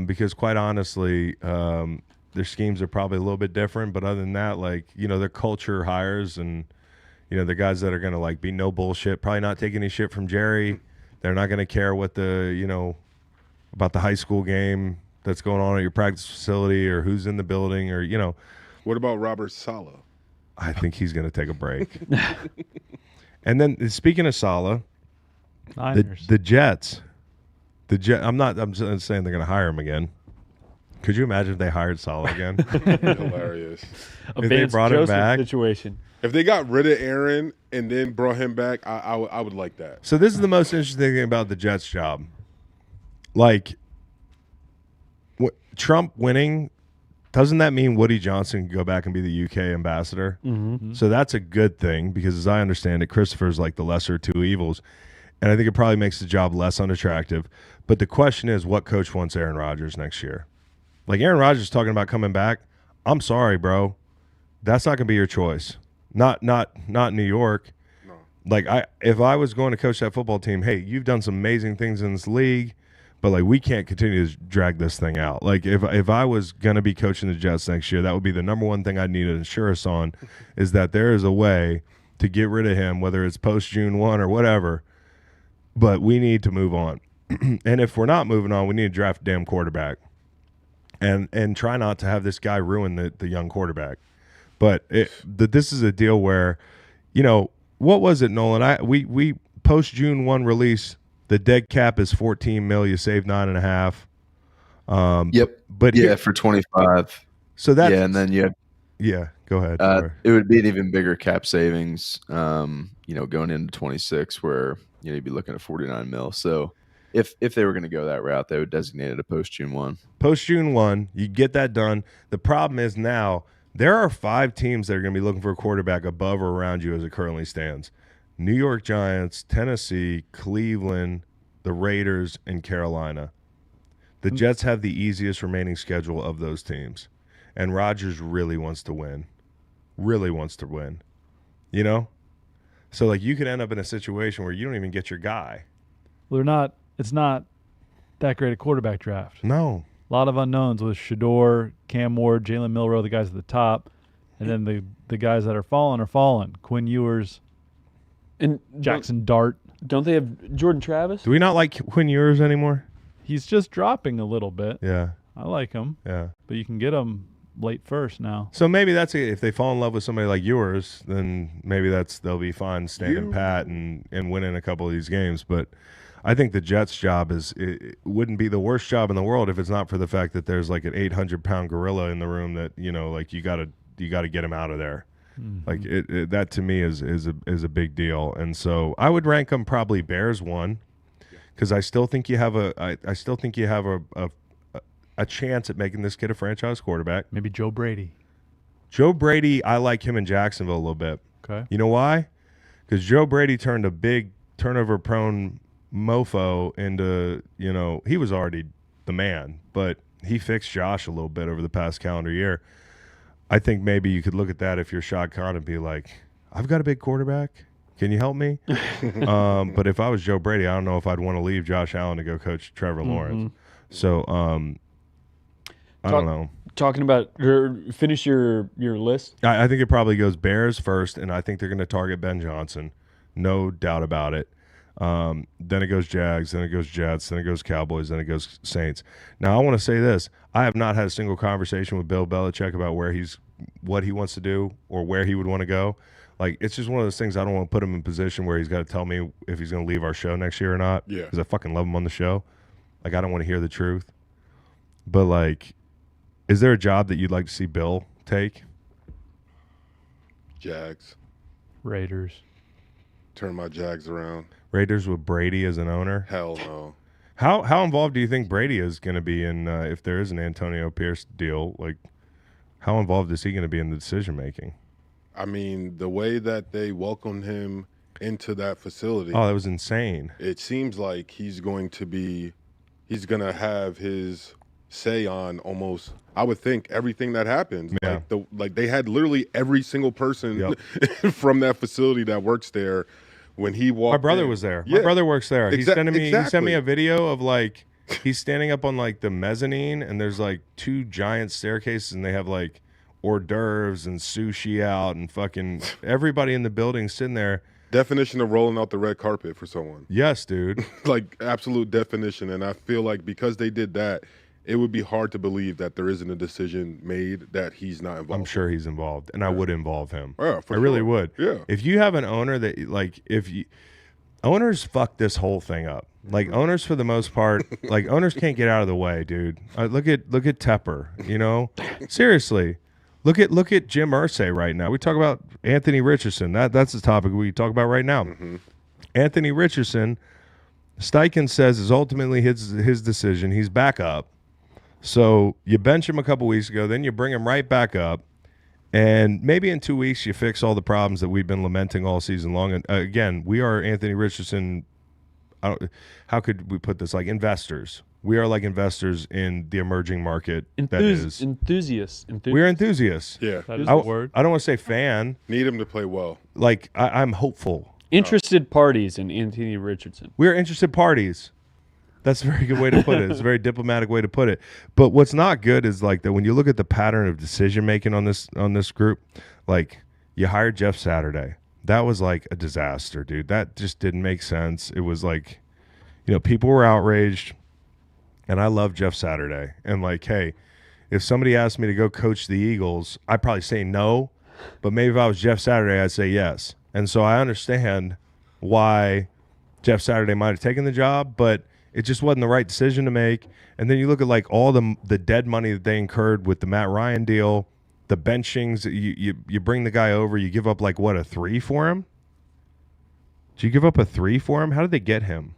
because, quite honestly, their schemes are probably a little bit different. But other than that, their culture hires and, the guys that are going to, be no bullshit, probably not take any shit from Jerry. They're not going to care what about the high school game that's going on at your practice facility or who's in the building or, What about Robert Saleh? I think he's going to take a break. And then speaking of Saleh, the Jets, I'm just saying they're going to hire him again. Could you imagine if they hired Saleh again? Hilarious. If they brought him back. Situation. If they got rid of Aaron and then brought him back, I would like that. So this is the most interesting thing about the Jets job. Trump winning, doesn't that mean Woody Johnson can go back and be the UK ambassador? Mm-hmm. So that's a good thing because, as I understand it, Christopher's like the lesser of two evils. And I think it probably makes the job less unattractive. But the question is, what coach wants Aaron Rodgers next year? Like Aaron Rodgers is talking about coming back. I'm sorry, bro. That's not going to be your choice. Not New York. No. If I was going to coach that football team, hey, you've done some amazing things in this league. But, we can't continue to drag this thing out. If I was going to be coaching the Jets next year, that would be the number one thing I'd need to ensure us on is that there is a way to get rid of him, whether it's post-June 1 or whatever. But we need to move on. And if we're not moving on, we need to draft a damn quarterback and try not to have this guy ruin the young quarterback. But this is a deal where, what was it, Nolan? We post-June 1 release – the dead cap is $14 million. You save $9.5. Yep. But for 25. So that's and then you have. Yeah, go ahead. It would be an even bigger cap savings. Going into 26, where you'd be looking at $49 million. So if they were going to go that route, they would designate it a post June 1. Post June 1, you get that done. The problem is now there are 5 teams that are going to be looking for a quarterback above or around you as it currently stands. New York Giants, Tennessee, Cleveland, the Raiders, and Carolina. The Jets have the easiest remaining schedule of those teams. And Rodgers really wants to win. Really wants to win. So, you could end up in a situation where you don't even get your guy. Well, it's not that great a quarterback draft. No. A lot of unknowns with Shador, Cam Ward, Jalen Milroe, the guys at the top. And then the guys that are falling. Quinn Ewers. And Jackson Dart. Don't they have Jordan Travis? Do we not like Quinn Ewers anymore? He's just dropping a little bit. Yeah. I like him. Yeah. But you can get him late first now. So maybe that's it. If they fall in love with somebody like yours, then maybe they'll be fine standing pat and winning a couple of these games. But I think the Jets' job it wouldn't be the worst job in the world if it's not for the fact that there's like an 800-pound gorilla in the room that like you gotta get him out of there. Like that to me is a big deal. And so I would rank them probably Bears 1 because I still think you have a chance at making this kid a franchise quarterback. Maybe Joe Brady. Joe Brady, I like him in Jacksonville a little bit. Okay. You know why? Because Joe Brady turned a big turnover-prone mofo into, he was already the man, but he fixed Josh a little bit over the past calendar year. I think maybe you could look at that if you're Shad Khan and be like, I've got a big quarterback. Can you help me? But if I was Joe Brady, I don't know if I'd want to leave Josh Allen to go coach Trevor Lawrence. So, I don't know. Talking about finish your list. I think it probably goes Bears first, and I think they're going to target Ben Johnson, no doubt about it. Then it goes Jags, then it goes Jets, then it goes Cowboys, then it goes Saints. Now I want to say this: I have not had a single conversation with Bill Belichick about what he wants to do or where he would want to go. Like it's just one of those things. I don't want to put him in a position where he's got to tell me if he's going to leave our show next year or not. Yeah, because I fucking love him on the show. Like I don't want to hear the truth. But like, is there a job that you'd like to see Bill take? Jags. Raiders. Turn my Jags around. Raiders with Brady as an owner? Hell no. How involved do you think Brady is going to be in if there is an Antonio Pierce deal? Like, how involved is he going to be in the decision making? I mean, the way that they welcomed him into that facility. Oh, that was insane. It seems like he's going to have his say on almost, I would think, everything that happens. Yeah. Like they had literally every single person from that facility that works there when he walked. My brother in. was there. Yeah. My brother works there. He sent me a video of like he's standing up on like the mezzanine and there's like two giant staircases and they have like hors d'oeuvres and sushi out and fucking everybody in the building sitting there. Definition of rolling out the red carpet for someone. Yes, dude. Like absolute definition. And I feel like because they did that, it would be hard to believe that there isn't a decision made that he's not involved. I'm sure he's involved, and I would involve him. Yeah, I really sure. would. Yeah. If you have an owner that like, owners fuck this whole thing up. Like owners, for the most part, like owners can't get out of the way, dude. Look at Tepper. Seriously, look at Jim Irsay right now. We talk about Anthony Richardson. That's the topic we talk about right now. Mm-hmm. Anthony Richardson, Steichen says is ultimately his decision. He's back up. So you bench him a couple weeks ago, then you bring him right back up, and maybe in 2 weeks you fix all the problems that we've been lamenting all season long. And again, we are Anthony Richardson. How could we put this? Like investors. We are like investors in the emerging market. Enthusiasts. We're enthusiasts. Yeah. That is the word. I don't want to say fan. Need him to play well. Like I'm hopeful. Interested parties in Anthony Richardson. We're interested parties. That's a very good way to put it. It's a very diplomatic way to put it. But what's not good is like that when you look at the pattern of decision making on this group, like you hired Jeff Saturday. That was like a disaster, dude. That just didn't make sense. It was like, people were outraged, and I love Jeff Saturday. And like, hey, if somebody asked me to go coach the Eagles, I'd probably say no. But maybe if I was Jeff Saturday, I'd say yes. And so I understand why Jeff Saturday might have taken the job, but it just wasn't the right decision to make. And then you look at like all the dead money that they incurred with the Matt Ryan deal, the benchings. You bring the guy over, you give up like what, a 3 for him? Did you give up a 3 for him? How did they get him?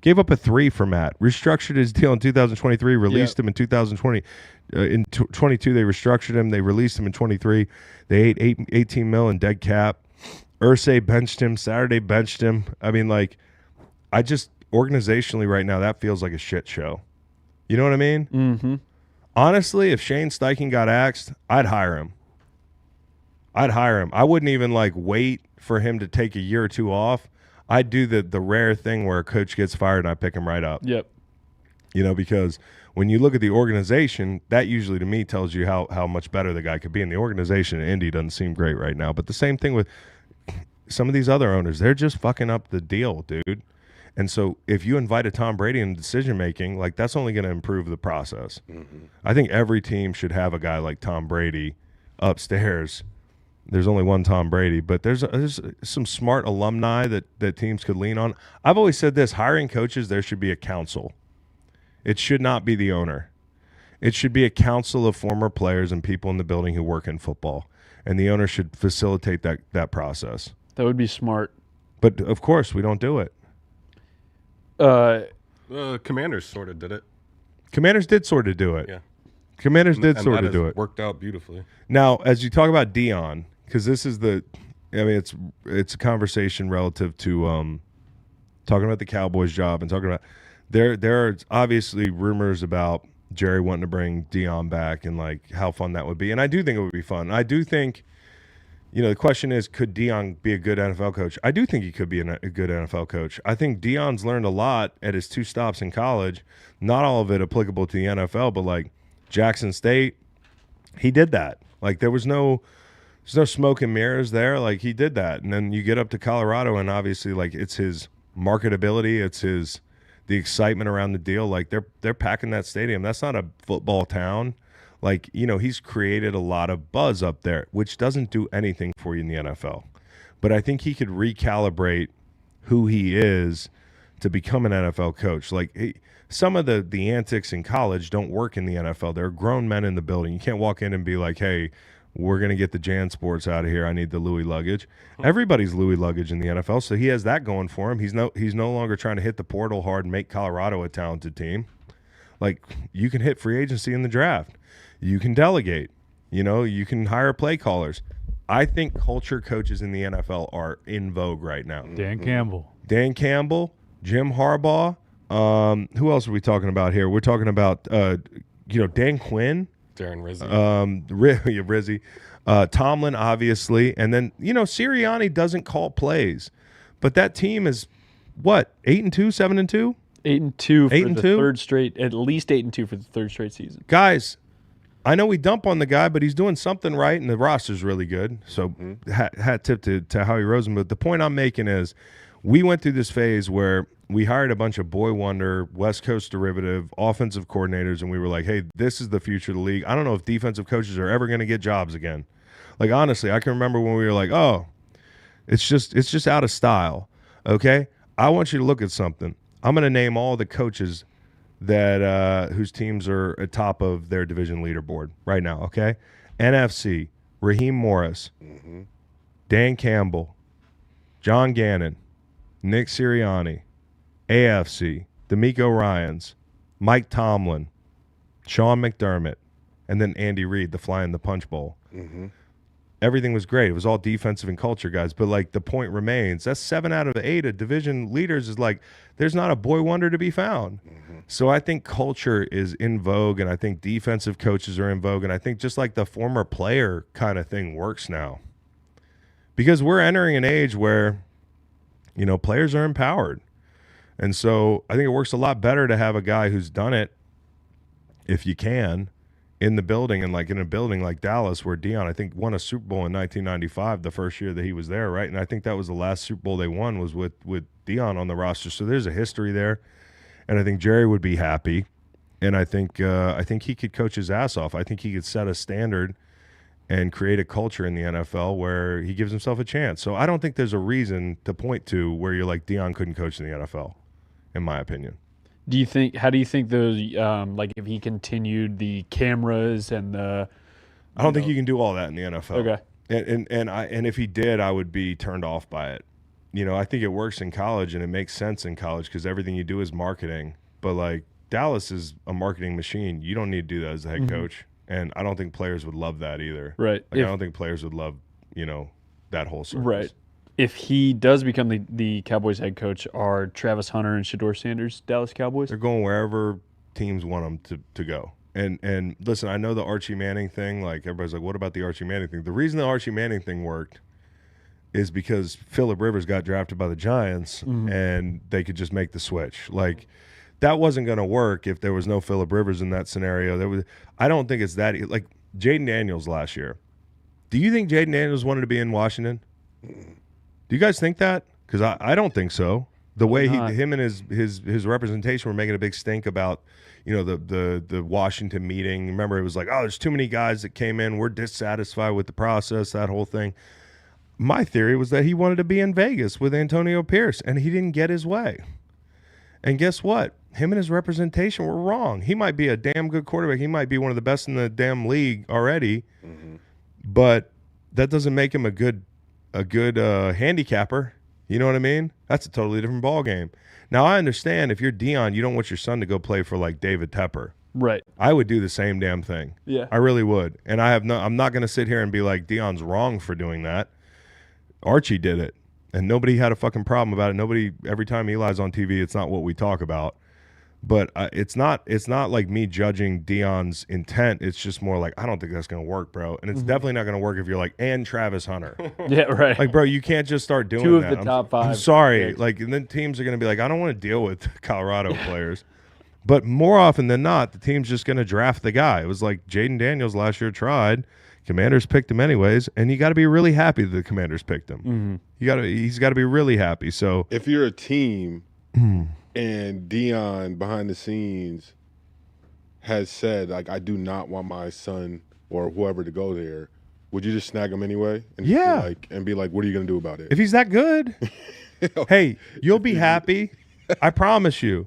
Gave up a 3 for Matt. Restructured his deal in 2023. Released him in 2020. In 22 they restructured him. They released him in 23. They ate 18 mil in dead cap. Irsay benched him. Saturday benched him. I mean, like, organizationally right now, that feels like a shit show. You know what I mean? Mm-hmm. Honestly, if Shane Steichen got axed, I'd hire him. I wouldn't even like wait for him to take a year or two off. I'd do the rare thing where a coach gets fired and I pick him right up. Yep. Because when you look at the organization, that usually to me tells you how much better the guy could be. And the organization in Indy doesn't seem great right now. But the same thing with some of these other owners. They're just fucking up the deal, dude. And so if you invite a Tom Brady in decision making, like that's only going to improve the process. I think every team should have a guy like Tom Brady upstairs. There's only one Tom Brady, but there's some smart alumni that teams could lean on. I've always said this, hiring coaches, there should be a council. It should not be the owner. It should be a council of former players and people in the building who work in football, and the owner should facilitate that process. That would be smart. But, of course, we don't do it. Commanders sort of did it. Commanders did sort of do it. Yeah. Commanders did And sort that of do has it. Worked out beautifully. Now, as you talk about Deion, because this is it's a conversation relative to talking about the Cowboys job and talking about there are obviously rumors about Jerry wanting to bring Deion back and like how fun that would be. And I do think it would be fun. I do think, the question is, could Deion be a good NFL coach? I do think he could be a good NFL coach. I think Deion's learned a lot at his 2 stops in college. Not all of it applicable to the NFL, but like Jackson State, he did that. Like there's no smoke and mirrors there. Like he did that. And then you get up to Colorado and obviously like it's his marketability, it's the excitement around the deal. Like they're packing that stadium. That's not a football town. Like, he's created a lot of buzz up there, which doesn't do anything for you in the NFL. But I think he could recalibrate who he is to become an NFL coach. Like some of the antics in college don't work in the NFL. There are grown men in the building. You can't walk in and be like, hey, we're going to get the Jan Sports out of here. I need the Louis luggage. Everybody's Louis luggage in the NFL, so he has that going for him. He's no longer trying to hit the portal hard and make Colorado a talented team. Like, you can hit free agency in the draft. You can delegate. You can hire play callers. I think culture coaches in the NFL are in vogue right now. Dan Campbell, Jim Harbaugh. Who else are we talking about here? We're talking about, Dan Quinn. Darren Rizzi. Rizzi. Tomlin, obviously. And then, Sirianni doesn't call plays. But that team is, what, 8-2, 7-2? 8-2 for 8-2? the third straight, at least 8-2 for the third straight season. Guys, I know we dump on the guy, but he's doing something right, and the roster's really good. So hat tip to Howie Rosen. But the point I'm making is we went through this phase where we hired a bunch of boy wonder, West Coast derivative, offensive coordinators, and we were like, hey, this is the future of the league. I don't know if defensive coaches are ever going to get jobs again. Like, honestly, I can remember when we were like, oh, it's just out of style, okay? I want you to look at something. I'm going to name all the coaches that whose teams are atop of their division leaderboard right now, okay? NFC, Raheem Morris, Dan Campbell, John Gannon, Nick Sirianni. AFC, D'Amico Ryans, Mike Tomlin, Sean McDermott, and then Andy Reid, the fly in the punch bowl. Everything was great. It was all defensive and culture, guys. But, like, the point remains, that's 7 out of 8 of division leaders is like, there's not a boy wonder to be found. So I think culture is in vogue, and I think defensive coaches are in vogue, and I think just like the former player kind of thing works now. Because we're entering an age where, players are empowered. And so I think it works a lot better to have a guy who's done it, if you can, in the building, and like in a building like Dallas where Deion, I think, won a Super Bowl in 1995, the first year that he was there, right? And I think that was the last Super Bowl they won was with Deion on the roster. So there's a history there, and I think Jerry would be happy, and I think he could coach his ass off. I think he could set a standard and create a culture in the NFL where he gives himself a chance. So I don't think there's a reason to point to where you're like Deion couldn't coach in the NFL. In my opinion. How do you think those, like if he continued the cameras and the... I don't think you can do all that in the NFL. Okay. And if he did, I would be turned off by it. I think it works in college and it makes sense in college because everything you do is marketing. But like Dallas is a marketing machine. You don't need to do that as a head coach. And I don't think players would love that either. Right. Like, I don't think players would love, that whole service. Right. If he does become the Cowboys head coach, are Travis Hunter and Shedeur Sanders Dallas Cowboys? They're going wherever teams want them to go. And listen, I know the Archie Manning thing. Like, everybody's like, what about the Archie Manning thing? The reason the Archie Manning thing worked is because Phillip Rivers got drafted by the Giants, and they could just make the switch. Like, that wasn't going to work if there was no Phillip Rivers in that scenario. I don't think it's that. Like, Jaden Daniels last year. Do you think Jaden Daniels wanted to be in Washington? Do you guys think that? Because I don't think so. The way not. him and his representation were making a big stink about, the Washington meeting. Remember, it was like, oh, there's too many guys that came in. We're dissatisfied with the process, that whole thing. My theory was that he wanted to be in Vegas with Antonio Pierce, and he didn't get his way. And guess what? Him and his representation were wrong. He might be a damn good quarterback. He might be one of the best in the damn league already, but that doesn't make him a good handicapper. You know what I mean? That's a totally different ball game. Now, I understand if you're Deion, you don't want your son to go play for like David Tepper. Right. I would do the same damn thing. Yeah. I really would. And I'm not going to sit here and be like Deion's wrong for doing that. Archie did it, and nobody had a fucking problem about it. Every time Eli's on TV, it's not what we talk about. But it's not like me judging Deion's intent. It's just more like, I don't think that's going to work, bro. And it's definitely not going to work if you're like, and Travis Hunter. Yeah, right. Like, bro, you can't just start doing Two that. of the top five. I'm sorry. picks. Like, and then teams are going to be like, I don't want to deal with Colorado players. But more often than not, the team's just going to draft the guy. It was like Jaden Daniels last year tried. Commanders picked him anyways, and you got to be really happy that the Commanders picked him. He's got to be really happy. So If you're a team and Deion behind the scenes has said, like, I do not want my son or whoever to go there, would you just snag him anyway? And Yeah. be like, what are you going to do about it? if he's that good, hey, you'll be happy. I promise you.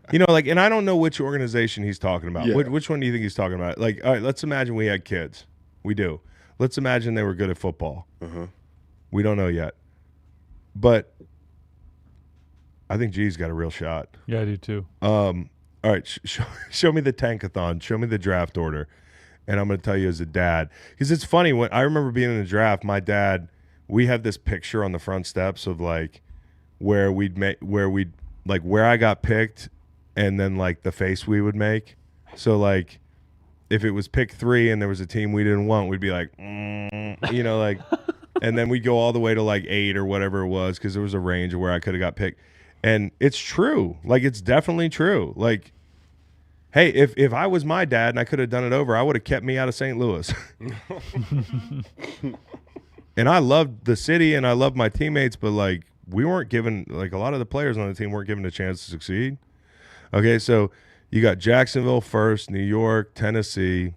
And I don't know which organization he's talking about. Yeah. Which one do you think he's talking about? Like, all right, let's imagine we had kids. We do. Let's imagine they were good at football. We don't know yet. But I think G's got a real shot. Yeah, I do too. All right, show me the tankathon. Show me the draft order. And I'm going to tell you as a dad. Because it's funny, when I remember being in the draft, my dad, we have this picture on the front steps of like where I got picked and then like the face we would make. So like if it was pick 3 and there was a team we didn't want, we'd be like, like, and then we'd go all the way to like 8 or whatever it was because there was a range of where I could have got picked. And it's true. Like, it's definitely true. Like, hey, if I was my dad and I could have done it over, I would have kept me out of St. Louis. And I loved the city and I loved my teammates, but like we weren't given, like a lot of the players on the team weren't given a chance to succeed. Okay, so you got Jacksonville first, New York, Tennessee,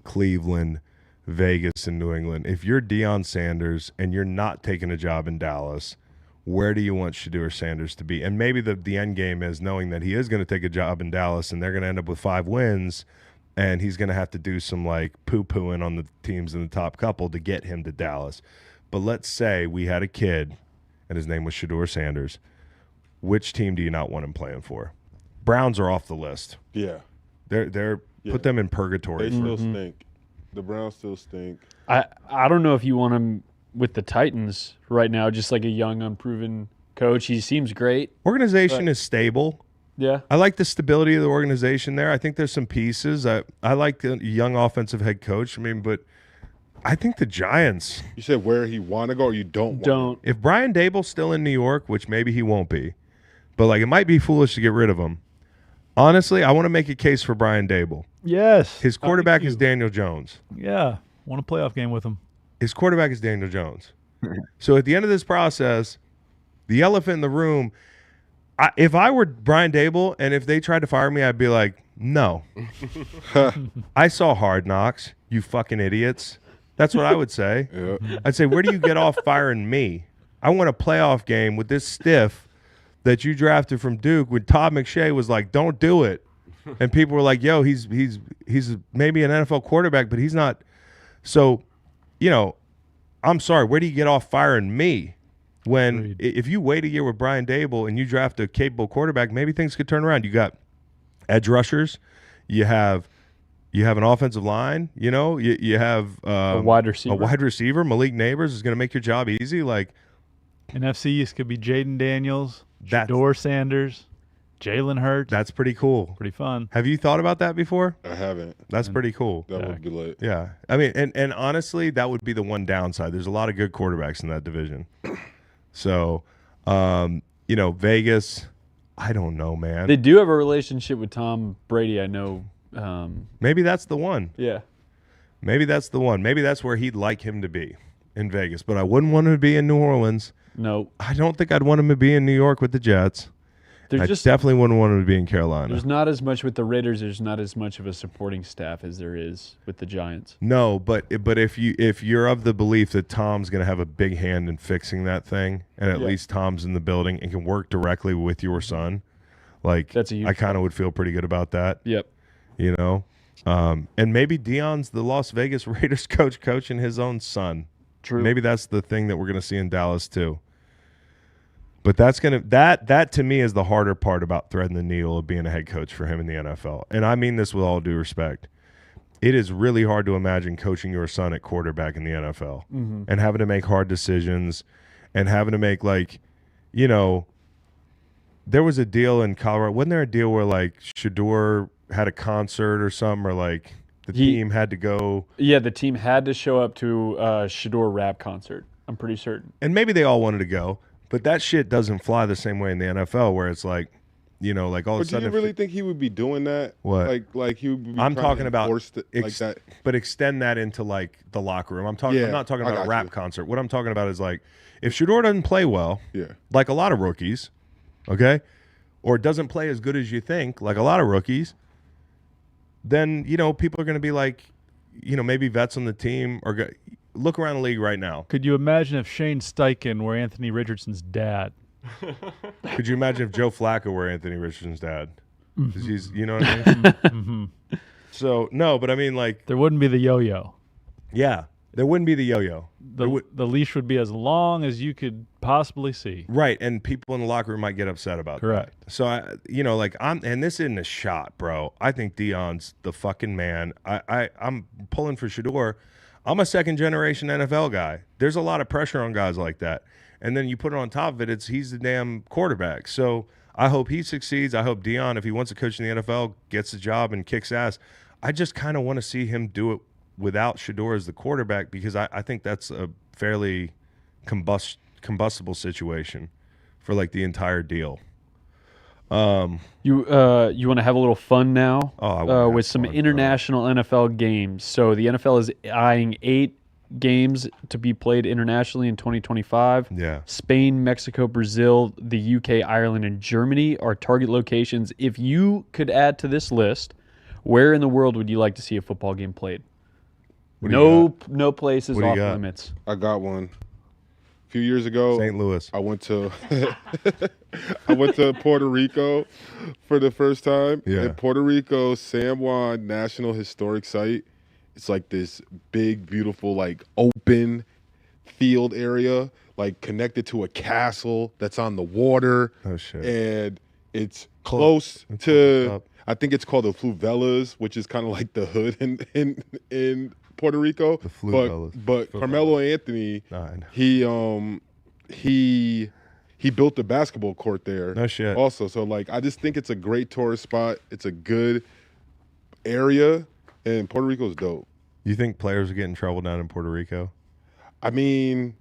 Cleveland, Vegas, and New England. If you're Deion Sanders and you're not taking a job in Dallas, where do you want Shedeur Sanders to be? And maybe the end game is knowing that he is going to take a job in Dallas and they're going to end up with 5 wins and he's going to have to do some like poo-pooing on the teams in the top couple to get him to Dallas. But let's say we had a kid and his name was Shedeur Sanders. Which team do you not want him playing for? Browns are off the list. Yeah. They're put them in purgatory. They still stink. The Browns still stink. I don't know if you want him with the Titans right now, just like a young, unproven coach. He seems great. Organization is stable. Yeah. I like the stability of the organization there. I think there's some pieces. I like the young offensive head coach. I mean, but I think the Giants. You said where he want to go or you don't want If Brian Dable's still in New York, which maybe he won't be, but like it might be foolish to get rid of him. Honestly, I want to make a case for Brian Dable. Yes. His quarterback is Daniel Jones. Yeah. Want a playoff game with him. His quarterback is Daniel Jones. So at the end of this process, the elephant in the room, if I were Brian Dable and if they tried to fire me, I'd be like, no. I saw Hard Knocks, you fucking idiots. That's what I would say. Yeah. I'd say, where do you get off firing me? I want a playoff game with this stiff that you drafted from Duke when Todd McShay was like, don't do it. And people were like, yo, he's maybe an NFL quarterback, but he's not. So, I'm sorry, where do you get off firing me? When if you wait a year with Brian Dable and you draft a capable quarterback, maybe things could turn around. You got edge rushers, you have an offensive line, you have A wide receiver. A wide receiver. Malik Neighbors is going to make your job easy. Like NFC East could be Jaden Daniels, Shedeur Sanders, Jalen Hurts. That's pretty cool. Pretty fun. Have you thought about that before? I haven't. That's pretty cool. That would be lit. Yeah. I mean, and honestly, that would be the one downside. There's a lot of good quarterbacks in that division. So, Vegas, I don't know, man. They do have a relationship with Tom Brady, I know. Maybe that's the one. Yeah. Maybe that's the one. Maybe that's where he'd like him to be, in Vegas. But I wouldn't want him to be in New Orleans No. I don't think I'd want him to be in New York with the Jets. I definitely wouldn't want him to be in Carolina. There's not as much with the Raiders. There's not as much of a supporting staff as there is with the Giants. No, but if you're of the belief that Tom's going to have a big hand in fixing that thing, and at least Tom's in the building and can work directly with your son, like I kind of would feel pretty good about that. Yep. You know, and maybe Deion's the Las Vegas Raiders coaching his own son. True. Maybe that's the thing that we're going to see in Dallas too. But that to me is the harder part about threading the needle of being a head coach for him in the NFL. And I mean this with all due respect. It is really hard to imagine coaching your son at quarterback in the NFL and having to make hard decisions and having to make there was a deal in Colorado. Wasn't there a deal where Shador had a concert or something, or the team had to go? Yeah, the team had to show up to a Shador rap concert. I'm pretty certain. And maybe they all wanted to go. But that shit doesn't fly the same way in the NFL, where it's all of a sudden. Do you really think he would be doing that? What? Like he would be I'm talking about that. But extend that into the locker room. I'm not talking about a rap concert. What I'm talking about is if Shador doesn't play well, like a lot of rookies, okay, or doesn't play as good as you think, like a lot of rookies, then people are going to be maybe vets on the team or. Look around the league right now. Could you imagine if Shane Steichen were Anthony Richardson's dad? Could you imagine if Joe Flacco were Anthony Richardson's dad? Because he's, you know what I mean? So, no, but I mean, there wouldn't be the yo-yo. Yeah, there wouldn't be the yo-yo. The leash would be as long as you could possibly see. Right, and people in the locker room might get upset about Correct. that. So, and this isn't a shot, bro. I think Deion's the fucking man. I'm pulling for Shador. I'm a second-generation NFL guy. There's a lot of pressure on guys like that. And then you put it on top of it, he's the damn quarterback. So I hope he succeeds. I hope Deion, if he wants to coach in the NFL, gets the job and kicks ass. I just kind of want to see him do it without Shador as the quarterback because I think that's a fairly combustible situation for the entire deal. You want to have a little fun now with some fun, international NFL games. So the NFL is eyeing 8 games to be played internationally in 2025. Yeah. Spain, Mexico, Brazil, the UK, Ireland, and Germany are target locations. If you could add to this list, where in the world would you like to see a football game played? No place is off limits. I got one. A few years ago, St. Louis. I went to Puerto Rico for the first time. Yeah. In Puerto Rico, San Juan National Historic Site. It's this big, beautiful, open field area, connected to a castle that's on the water. Oh shit! And it's close to. I think it's called the Fluvelas, which is kind of like the hood in Puerto Rico. The Fluvelas. But Carmelo Anthony, he built the basketball court there. No shit. Also, so I just think it's a great tourist spot. It's a good area, and Puerto Rico's dope. You think players would get in trouble down in Puerto Rico? I mean,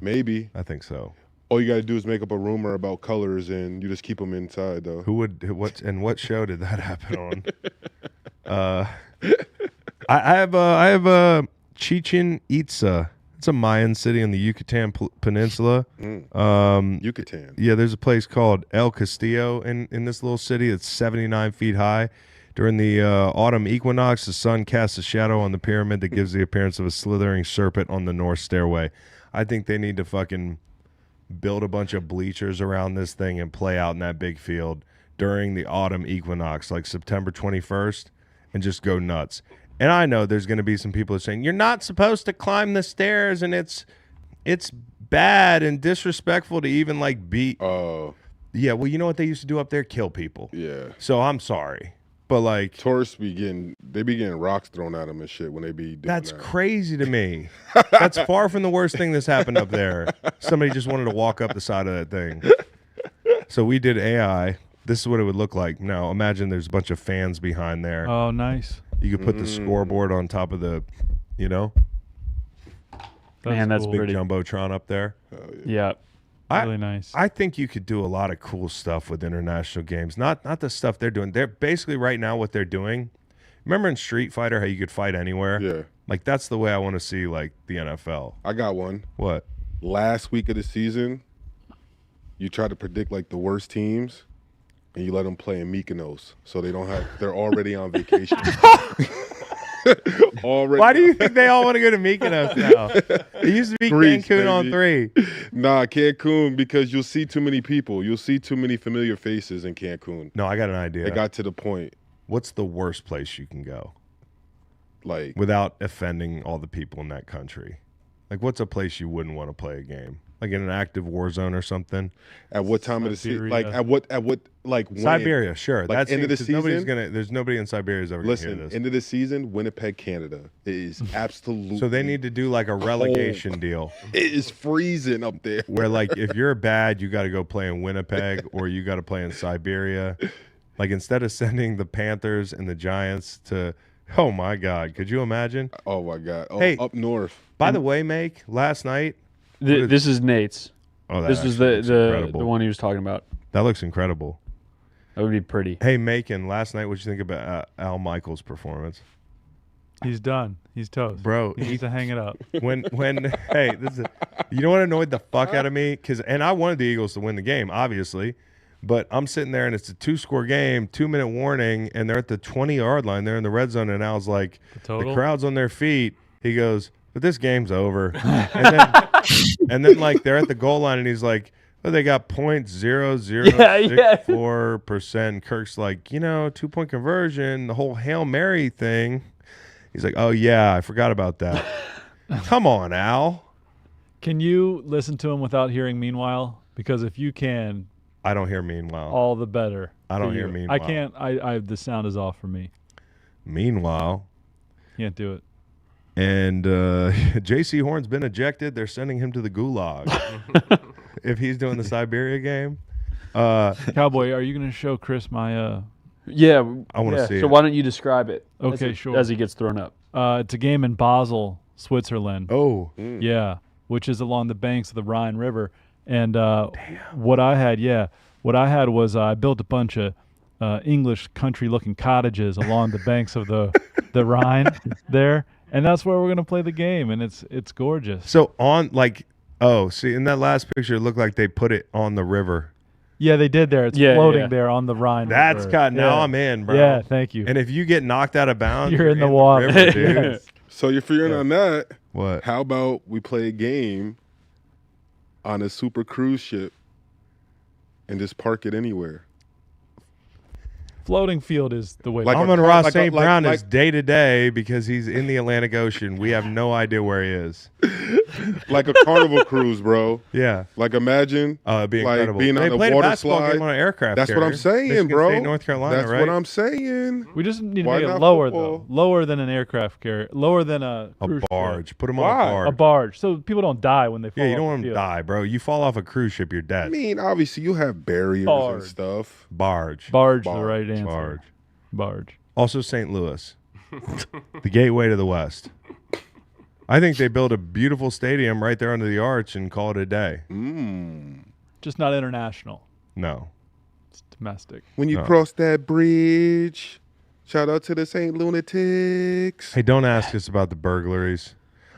maybe. I think so. All you got to do is make up a rumor about colors, and you just keep them inside, though. What show did that happen on? I have Chichen Itza. It's a Mayan city on the Yucatan Peninsula. Yucatan. Yeah, there's a place called El Castillo in this little city that's 79 feet high. During the autumn equinox, the sun casts a shadow on the pyramid that gives the appearance of a slithering serpent on the north stairway. I think they need to fucking build a bunch of bleachers around this thing and play out in that big field during the autumn equinox, like September 21st, and just go nuts. And I know there's going to be some people that are saying, you're not supposed to climb the stairs, and it's bad and disrespectful to even beat. Oh. Yeah, well, you know what they used to do up there? Kill people. Yeah. So I'm sorry. But tourists be getting rocks thrown at them and shit when they be doing that's that. crazy to me. That's far from the worst thing that's happened up there. Somebody just wanted to walk up the side of that thing. So we did AI. This is what it would look like. Now imagine there's a bunch of fans behind there. Oh, nice. You could put the scoreboard on top of the, Man, that's big pretty. jumbotron up there. Yeah. Really nice. I think you could do a lot of cool stuff with international games. Not the stuff they're doing. They're basically right now what they're doing. Remember in Street Fighter how you could fight anywhere? Yeah. That's the way I want to see the NFL. I got one. What? last week of the season, you try to predict like the worst teams, and you let them play in Mykonos, so they're already on vacation. Already. Why do you think they all want to go to Mykonos now? It used to be Greece, Cancun on baby. 3. Nah, Cancun, because you'll see too many people. You'll see too many familiar faces in Cancun. No, I got an idea. It got to the point. What's the worst place you can go? Like, without offending all the people in that country. Like, what's a place you wouldn't want to play a game? Like in an active war zone or something? At what time of the season? Like, at what, like, when? Siberia, sure. Like, That's end of the season? There's nobody in Siberia who's ever going to hear Listen, this. end of the season, Winnipeg, Canada. It is absolutely. So they need to do like a relegation deal. It is freezing up there. Where, like, if you're bad, you got to go play in Winnipeg or you got to play in Siberia. Like, instead of sending the Panthers and the Giants to, oh my God, could you imagine? Oh my God. Oh, hey, up north. By the way, Make, last night. This is Nate's. Oh, that this was the one he was talking about. That looks incredible. That would be pretty. Hey, Macon, last night, what'd you think about Al Michaels' performance? He's done. He's toast. Bro, he needs to hang it up. When hey, you know what annoyed the fuck out of me? And I wanted the Eagles to win the game, obviously. But I'm sitting there, and it's a 2-score game, 2-minute warning, and they're at the 20-yard line. They're in the red zone, and Al's like, the crowd's on their feet. He goes, but this game's over. and then like, they're at the goal line, and he's like, oh, they got 0.0064%. Kirk's like, 2-point conversion, the whole Hail Mary thing. He's like, oh, yeah, I forgot about that. Come on, Al. Can you listen to him without hearing Meanwhile? Because if you can, I don't hear Meanwhile. all the better. I don't hear Meanwhile. I can't. The sound is off for me. Meanwhile. Can't do it. And J.C. Horn's been ejected. They're sending him to the gulag if he's doing the Siberia game. Cowboy, are you going to show Chris my Yeah. I want to see it. So why don't you describe it? Okay, sure. As he gets thrown up. It's a game in Basel, Switzerland. Oh. Yeah, which is along the banks of the Rhine River. And what I had was I built a bunch of English country-looking cottages along the banks of the Rhine there. And that's where we're going to play the game, and it's gorgeous. So in that last picture, it looked like they put it on the river. Yeah, they did there. It's floating there on the Rhine That's River. got now I'm in, bro. Yeah, thank you. And if you get knocked out of bounds, you're in the water. River, dude. So you're figuring on that. What? How about we play a game on a super cruise ship and just park it anywhere? Floating field is the way. Amon-Ra St. Brown is day to day because he's in the Atlantic Ocean. We have no idea where he is. Like a carnival cruise, bro. Yeah. Like imagine it'd be like incredible. being They on a played a water basketball slide. game on an aircraft That's what carrier. I'm saying, Michigan bro. State, North Carolina, That's right? what I'm saying. We just need to Why make it not lower football? though, lower than an aircraft carrier, lower than a cruise ship. barge. Put him on Why? a barge. A barge, so people don't die when they fall. Yeah, you don't off want the them to field. die, bro. You fall off a cruise ship, you're dead. I mean, obviously you have barriers Barge. and stuff. Barge. Barge, the right answer. Barge. Barge. Also St. Louis. The gateway to the West. I think they build a beautiful stadium right there under the arch and call it a day. Just not international. No. It's domestic. When you cross that bridge, shout out to the St. Lunatics. Hey, don't ask us about the burglaries.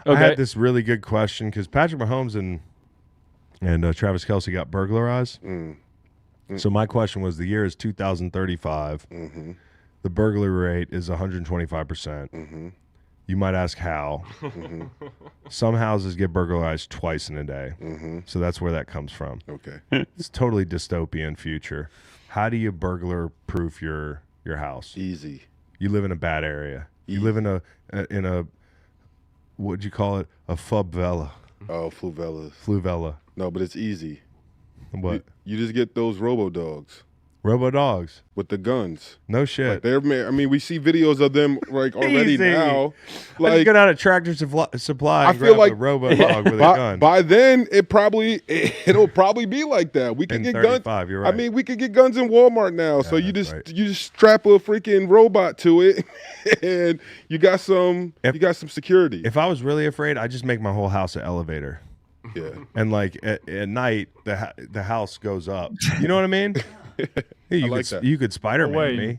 Okay. I had this really good question because Patrick Mahomes and Travis Kelce got burglarized. So my question was, the year is 2035. The burglary rate is 125%. You might ask how. Some houses get burglarized twice in a day. So that's where that comes from. Okay. It's totally dystopian future. How do you burglar-proof your house? Easy. You live in a bad area. You live in a what'd you call it? A favela. Oh, Fluvellas. Fluvela. No, but it's easy. What? You just get those robo-dogs Robo-dogs. with the guns. No shit. Like we see videos of them like already Easy. now. Let's Like go down to Tractor Supply I and feel grab like a robo-dog with a by, gun. by then it'll probably be like that. We can In get 35, guns. you're right. I mean, we could get guns in Walmart now. So you that's just right. you just strap a freaking robot to it, and you got some security. If I was really afraid, I'd just make my whole house an elevator. Yeah. And like at night, the house goes up. You know what I mean? You like could that. you could Spider-Man Wait. me.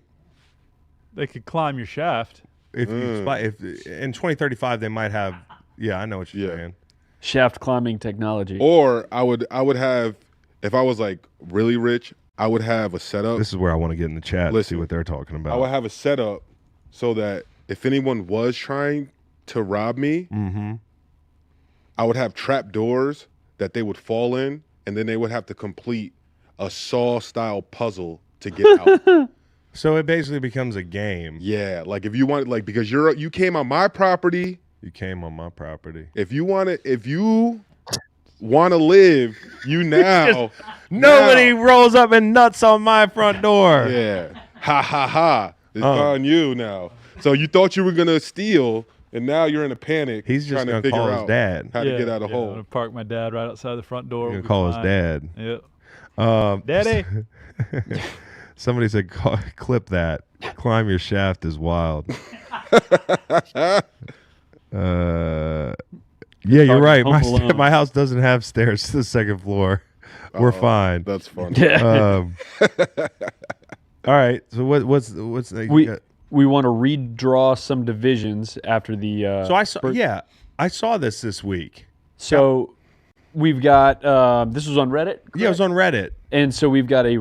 They could climb your shaft. If in 2035 they might have. Yeah, I know what you're Yeah. saying. Shaft climbing technology. Or I would have, if I was like really rich, I would have a setup. This is where I want to get in the chat and see what they're talking about. I would have a setup so that if anyone was trying to rob me, I would have trap doors that they would fall in, and then they would have to complete a Saw-style puzzle to get out. So it basically becomes a game. Yeah, like if you want, like, because you came on my property. You came on my property. If you want to live, you now. Nobody rolls up and nuts on my front door. Yeah. Ha ha ha. It's on you now. So you thought you were gonna steal, and now you're in a panic. He's just trying to gonna figure call out his dad. how to get out of I'm hole. gonna park my dad right outside the front door. You're gonna call his dad. Yep. Daddy. Somebody said, "Clip that. Climb your shaft is wild." Yeah, you're right. My house doesn't have stairs to the second floor. We're fine. That's fun. All right. So what's we want to redraw some divisions after the. So I saw this week. So we've got this was on Reddit. Correct? Yeah, it was on Reddit. And so we've got a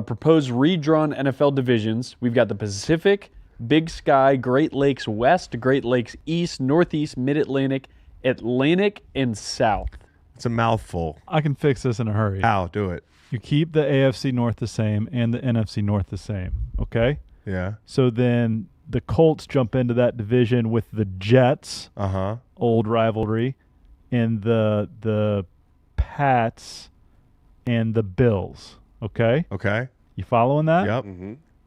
proposed redrawn NFL divisions. We've got the Pacific, Big Sky, Great Lakes West, Great Lakes East, Northeast, Mid-Atlantic, Atlantic, and South. It's a mouthful. I can fix this in a hurry. How? Do it. You keep the AFC North the same and the NFC North the same, okay? Yeah. So then the Colts jump into that division with the Jets, old rivalry, and the Pats and the Bills, okay? Okay. You following that? Yep.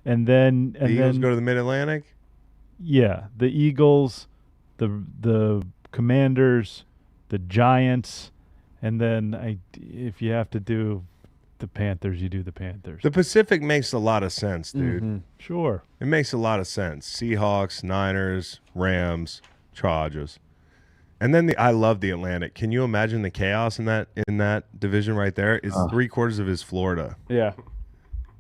And then The Eagles go to the Mid-Atlantic? Yeah, the Eagles, the Commanders, the Giants, and then if you have to do the Panthers, you do the Panthers. The Pacific makes a lot of sense, dude. Sure. It makes a lot of sense. Seahawks, Niners, Rams, Chargers. And then I love the Atlantic. Can you imagine the chaos in that division right there? It's 3/4 of his Florida. Yeah.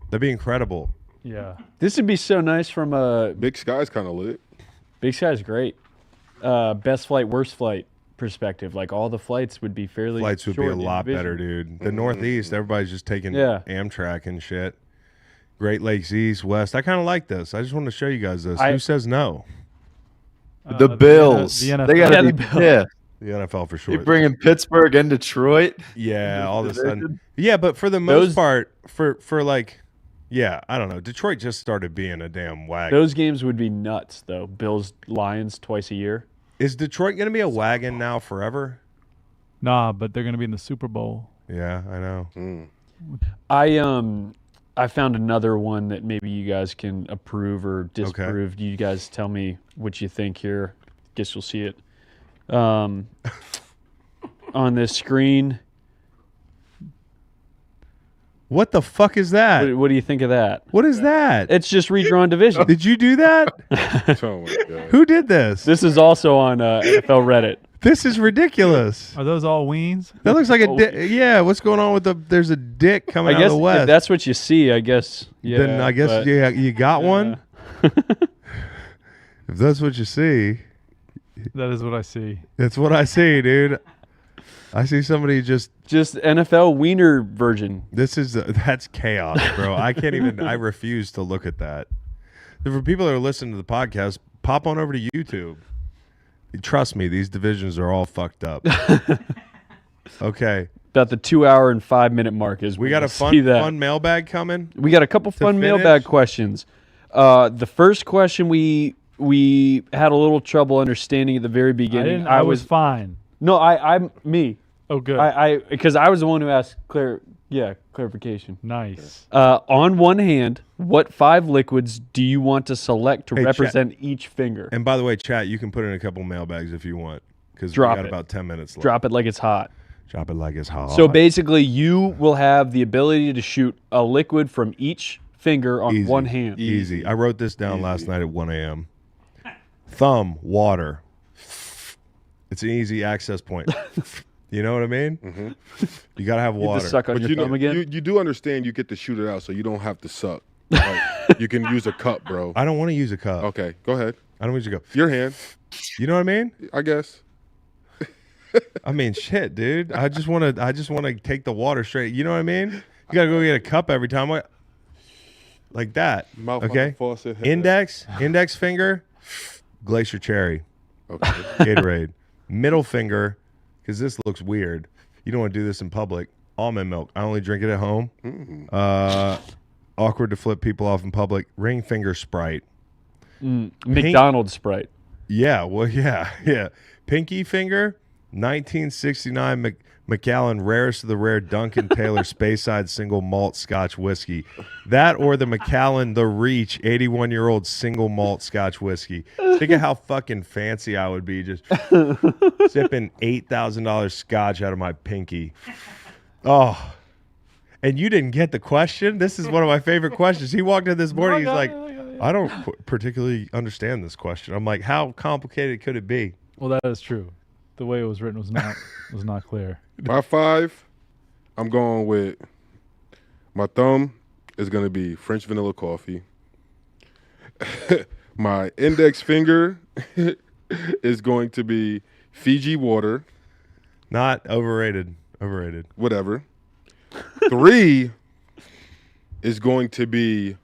That'd be incredible. Yeah. This would be so nice from a Big Sky's kind of lit. Big Sky's great. Best flight, worst flight perspective. Like all the flights would be fairly Flights would be short a in the lot division. better, dude. The Northeast, everybody's just taking Yeah. Amtrak and shit. Great Lakes East, West. I kind of like this. I just want to show you guys this. I- Who says no? The Bills. the NFL. They got to Yeah, be the Bills. pissed. The NFL for sure. You bringing Pittsburgh and Detroit? Yeah, all of a Division? sudden. Yeah, but for the most Those- part, for like, yeah, I don't know. Detroit just started being a damn wagon. Those games would be nuts, though. Bills, Lions twice a year. Is Detroit going to be a wagon now forever? Nah, but they're going to be in the Super Bowl. Yeah, I know. I found another one that maybe you guys can approve or disapprove. You guys tell me what you think here. Guess you'll see it on this screen. What the fuck is that? What do you think of that? What is that? It's just redrawn division. Did you do that? Oh my God. Who did this? This is also on NFL Reddit. This is ridiculous. Are those all weens? That looks like a dick. Yeah, what's going on with there's a dick coming I out guess of the if West. that's what you see, I guess. Yeah, then I guess but- you got one? If that's what you see, That is what I see. that's what I see, dude. I see somebody just NFL wiener version. that's chaos, bro. I can't even. I refuse to look at that. For people that are listening to the podcast, pop on over to YouTube. Trust me, these divisions are all fucked up. Okay, About the 2 hour and 5 minute mark is we when got you a see that. fun mailbag coming. We got a couple fun finish? mailbag questions. The first question we had a little trouble understanding at the very beginning. I was fine. No, I'm me. Oh, good. Because I was the one who asked clarification. Nice. On one hand, what 5 liquids do you want to select to Hey, represent each finger? And by the way, chat, you can put in a couple mailbags if you want, because we Drop got it. about 10 minutes left. Drop it like it's hot. Drop it like it's hot. So basically, you will have the ability to shoot a liquid from each finger on Easy. one hand. Easy. I wrote this down last night at 1 a.m. Thumb, water. It's an easy access point. You know what I mean? Mm-hmm. You got to have You water. just suck on But your you know, thumb again. you do understand you get to shoot it out, so you don't have to suck. Like, you can use a cup, bro. I don't want to use a cup. Okay, go ahead. I don't want you to go. Your hand, You know what I mean? I guess. I mean, shit, dude. I just want to take the water straight. You know what I mean? You gotta go get a cup every time. Like that. Mouth on Okay. the faucet, head. Index finger, Glacier Cherry. Okay. Gatorade. Middle finger, because this looks weird. You don't want to do this in public. Almond milk. I only drink it at home. Awkward to flip people off in public. Ring finger Sprite. McDonald's Sprite. Yeah, well, yeah. Pinky finger, 1969 Macallan Rarest of the Rare Duncan Taylor Speyside Single Malt Scotch Whiskey. That or the Macallan The Reach 81-year-old Single Malt Scotch Whiskey. Think of how fucking fancy I would be just sipping $8,000 scotch out of my pinky. Oh. And you didn't get the question? This is one of my favorite questions. He walked in this morning, he's like, I don't particularly understand this question. I'm like, how complicated could it be? Well, that is true. The way it was written was not clear. My 5, I'm going with my thumb is going to be French vanilla coffee. My index finger is going to be Fiji water. Not overrated. Overrated. Whatever. 3 is going to be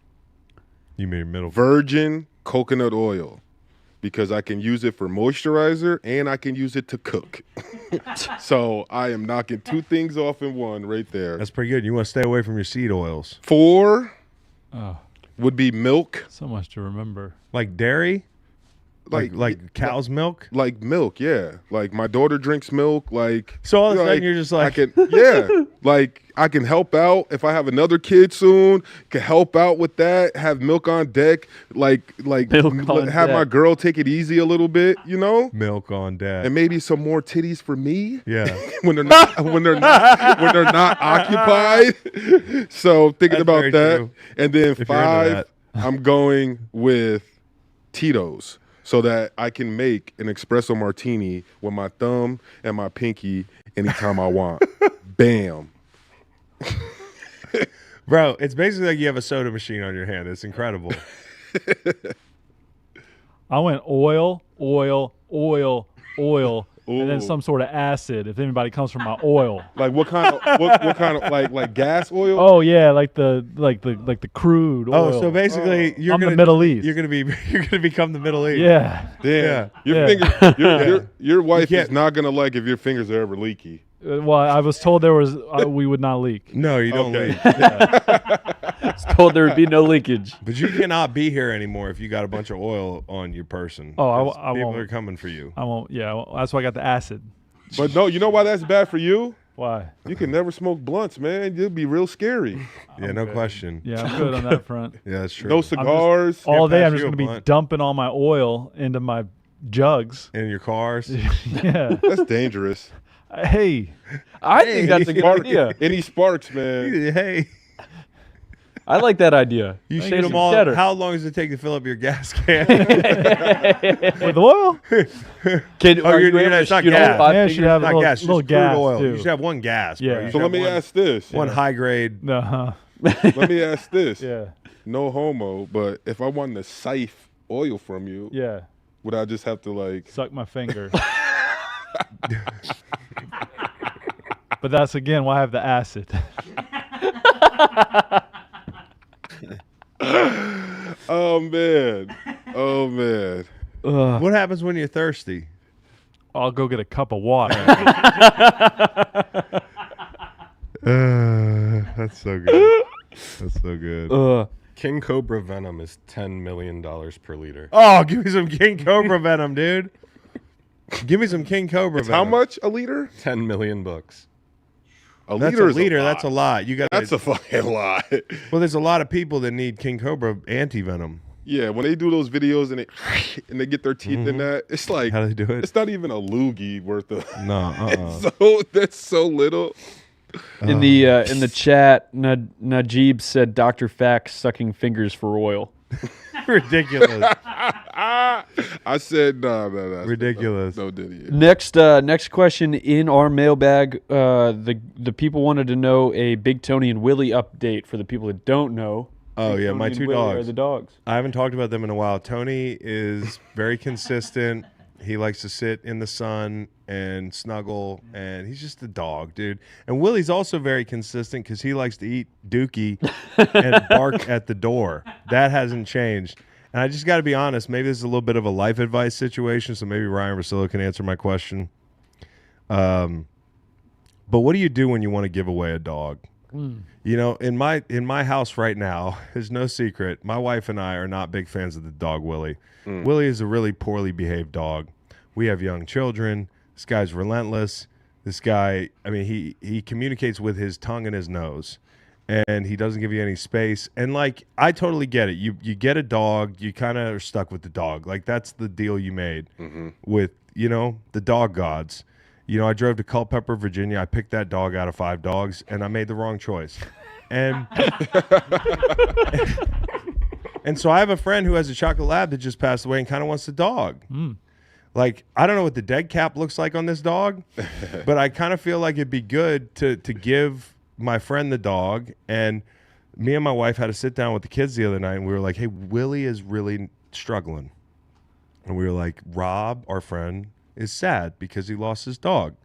You mean middle. virgin coconut oil because I can use it for moisturizer and I can use it to cook. So I am knocking 2 things off in one right there. That's pretty good. You want to stay away from your seed oils. 4 Oh, would be milk. so much to remember. Like dairy? Like cow's milk? Like milk, yeah. Like my daughter drinks milk. Like So all of a sudden you're just like, I can, yeah. Like I can help out if I have another kid soon. Can help out with that. Have milk on deck. Like Milk on have my deck. girl take it easy a little bit. You know, milk on dad. and maybe some more titties for me. Yeah. when they're not occupied. So thinking That's about very that, true. and then If you're into 5, that. I'm going with Tito's so that I can make an espresso martini with my thumb and my pinky anytime I want. Bam. Bro, it's basically like you have a soda machine on your hand. It's incredible. I went oil, and then Ooh. some sort of acid if anybody comes from my oil. Like what kind of what kind of like gas oil? Oh yeah, like the crude oil. Oh, so basically you're I'm the gonna Middle East. You're gonna become the Middle East. Yeah. Damn. Yeah. Your wife You is not gonna like if your fingers are ever leaky. Well, I was told there was we would not leak. No, you don't Okay. leave. I was told there would be no leakage. But you cannot be here anymore if you got a bunch of oil on your person. Oh, I 'Cause people won't. are coming for you. I won't. Yeah, well, that's why I got the acid. But no, you know why that's bad for you? Why? You can never smoke blunts, man. You'll be real scary. Yeah, no question. Yeah, I'm good on that front. Yeah, that's true. No cigars. All day, pass I'm you just a going to be blunt. dumping all my oil into my jugs. In your cars. Yeah. That's dangerous. Hey, I think that's a good Spark- idea. Any sparks, man. Hey, I like that idea. you Save shoot them some all. cheddar. How long does it take to fill up your gas can? with oil? Can, Oh, are you're you able to it's not shoot all gas. 5 Yeah, it fingers? should have Not little- gas, little just crude gas, oil. too. You should have one gas. Yeah. Bro. You So should let me have ask this. one high grade. Uh-huh. Let me ask this. Yeah. No homo, but if I wanted to siphon oil from you, Yeah. would I just have to like? Suck my finger. But that's again why I have the acid. Oh man. Oh man. What happens when you're thirsty? I'll go get a cup of water. That's so good. That's so good. King Cobra venom is $10 million per liter. Oh, give me some King Cobra venom, dude. Give me some King Cobra venom. How much a liter? 10 million bucks. A That's liter a is liter. a lot. That's a lot. You got. That's a fucking lot. Well, there's a lot of people that need King Cobra anti venom. Yeah, when they do those videos and they get their teeth in that, it's like How do they do it? it's not even a loogie worth of. No. So that's so little. In the chat, Najib said Dr. Fax sucking fingers for oil. Ridiculous. I said no. Ridiculous. No, did he? Next question in our mailbag. The people wanted to know a Big Tony and Willie update for the people that don't know. Oh Big yeah, Tony my and two Willie dogs. are the dogs. I haven't talked about them in a while. Tony is very consistent, He likes to sit in the sun and snuggle, and he's just a dog, dude. And Willie's also very consistent because he likes to eat dookie and bark at the door. That hasn't changed. And I just got to be honest, maybe this is a little bit of a life advice situation, so maybe Ryan Russillo can answer my question. But what do you do when you want to give away a dog? You know, in my house right now, there's no secret. My wife and I are not big fans of the dog Willie. Willie is a really poorly behaved dog. We have young children. This guy's relentless. This guy, I mean, he communicates with his tongue and his nose, and he doesn't give you any space. And, like, I totally get it. You get a dog, you kind of are stuck with the dog. Like, that's the deal you made with, you know, the dog gods. You know, I drove to Culpeper, Virginia. I picked that dog out of 5 dogs, and I made the wrong choice. And and so I have a friend who has a chocolate lab that just passed away and kind of wants the dog. Like, I don't know what the dead cap looks like on this dog, but I kind of feel like it'd be good to give my friend the dog. And me and my wife had to sit down with the kids the other night, and we were like, hey, Willie is really struggling. And we were like, Rob, our friend, is sad because he lost his dog.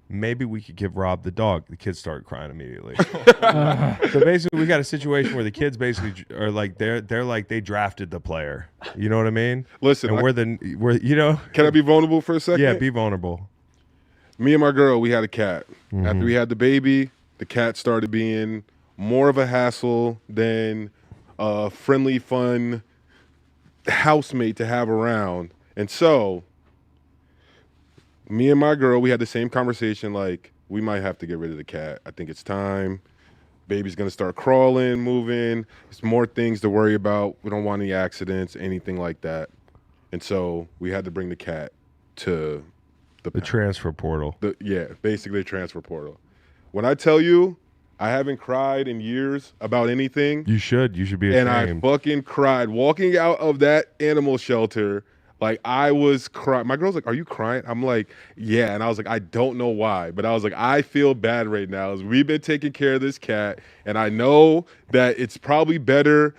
Maybe we could give Rob the dog. The kids started crying immediately. So basically, we got a situation where the kids basically are like they're like they drafted the player. You know what I mean? Listen, and we're you know. Can I be vulnerable for a second? Yeah, be vulnerable. Me and my girl, we had a cat. After we had the baby, the cat started being more of a hassle than a friendly, fun housemate to have around. And so me and my girl, we had the same conversation, like, we might have to get rid of the cat. I think it's time. Baby's going to start crawling, moving. There's more things to worry about. We don't want any accidents, anything like that. And so we had to bring the cat to the transfer portal. Basically the transfer portal. When I tell you, I haven't cried in years about anything. You should be ashamed. And I fucking cried. Walking out of that animal shelter, like, I was crying. My girl's like, are you crying? I'm like, yeah. And I was like, I don't know why. But I was like, I feel bad right now. We've been taking care of this cat, and I know that it's probably better.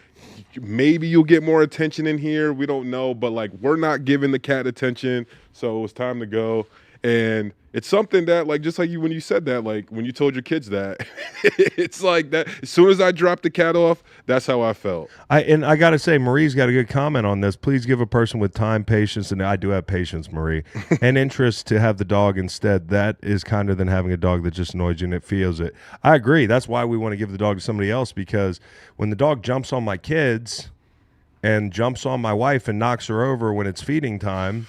Maybe you'll get more attention in here. We don't know. But, like, we're not giving the cat attention, so it was time to go. And it's something that, like, just like you when you said that, like, when you told your kids that, it's like that. As soon as I dropped the cat off, that's how I felt. I got to say, Marie's got a good comment on this. Please give a person with time, patience, and I do have patience, Marie, and interest to have the dog instead. That is kinder than having a dog that just annoys you and it feels it. I agree. That's why we want to give the dog to somebody else, because when the dog jumps on my kids and jumps on my wife and knocks her over when it's feeding time,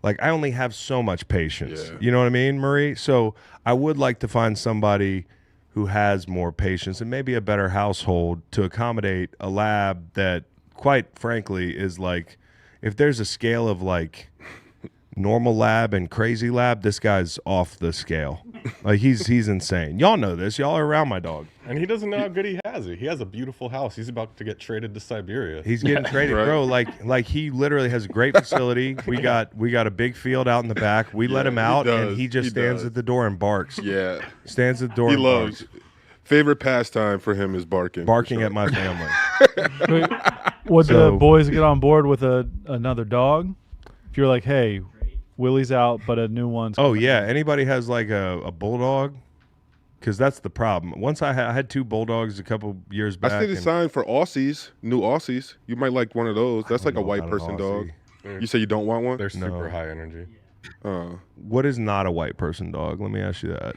like, I only have so much patience. Yeah. You know what I mean, Marie? So I would like to find somebody who has more patience and maybe a better household to accommodate a lab that, quite frankly, is like, if there's a scale of, like, normal lab and crazy lab, this guy's off the scale. Like, he's insane. Y'all know this. Y'all are around my dog. And he doesn't know how good he has it. He has a beautiful house. He's about to get traded to Siberia. He's getting traded, right? Bro. Like he literally has a great facility. We got a big field out in the back. We let him out, and he just stands at the door and barks. Yeah, stands at the door. He and loves. Barks. Favorite pastime for him is barking. Barking at my family. Would the boys get on board with another dog? If you're like, hey, Willie's out, but a new one's coming. Oh, yeah. Anybody has like a bulldog? Because that's the problem. Once I had 2 bulldogs a couple years back. I see the sign for Aussies, new Aussies. You might like one of those. That's like a white person dog. You say you don't want one? They're super high energy. What is not a white person dog? Let me ask you that.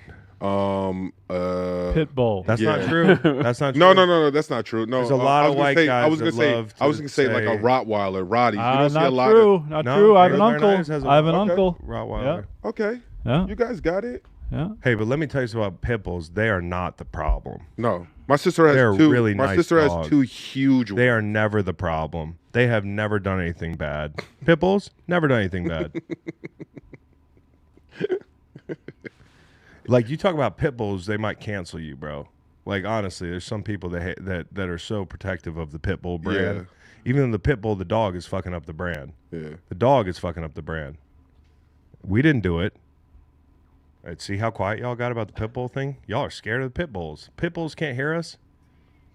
Pit bull. That's not true. That's not true. No, that's not true. No, there's a lot of white guys. I was gonna say like a Rottweiler, Roddy. You don't see a lot true. of. Not true. I have an uncle. I have an uncle. Rottweiler. Yeah. Okay. Yeah. You guys got it. Yeah. Hey, but let me tell you something about pit bulls. They are not the problem. No, my sister has 2. Really my nice sister dogs. has 2 huge ones. They are never the problem. They have never done anything bad. Pit bulls never done anything bad. Like, you talk about pit bulls, they might cancel you, bro. Like, honestly, there's some people that are so protective of the pit bull brand. Yeah. Even though the pit bull, the dog is fucking up the brand. Yeah. The dog is fucking up the brand. We didn't do it. All right, see how quiet y'all got about the pit bull thing? Y'all are scared of the pit bulls. Pit bulls can't hear us.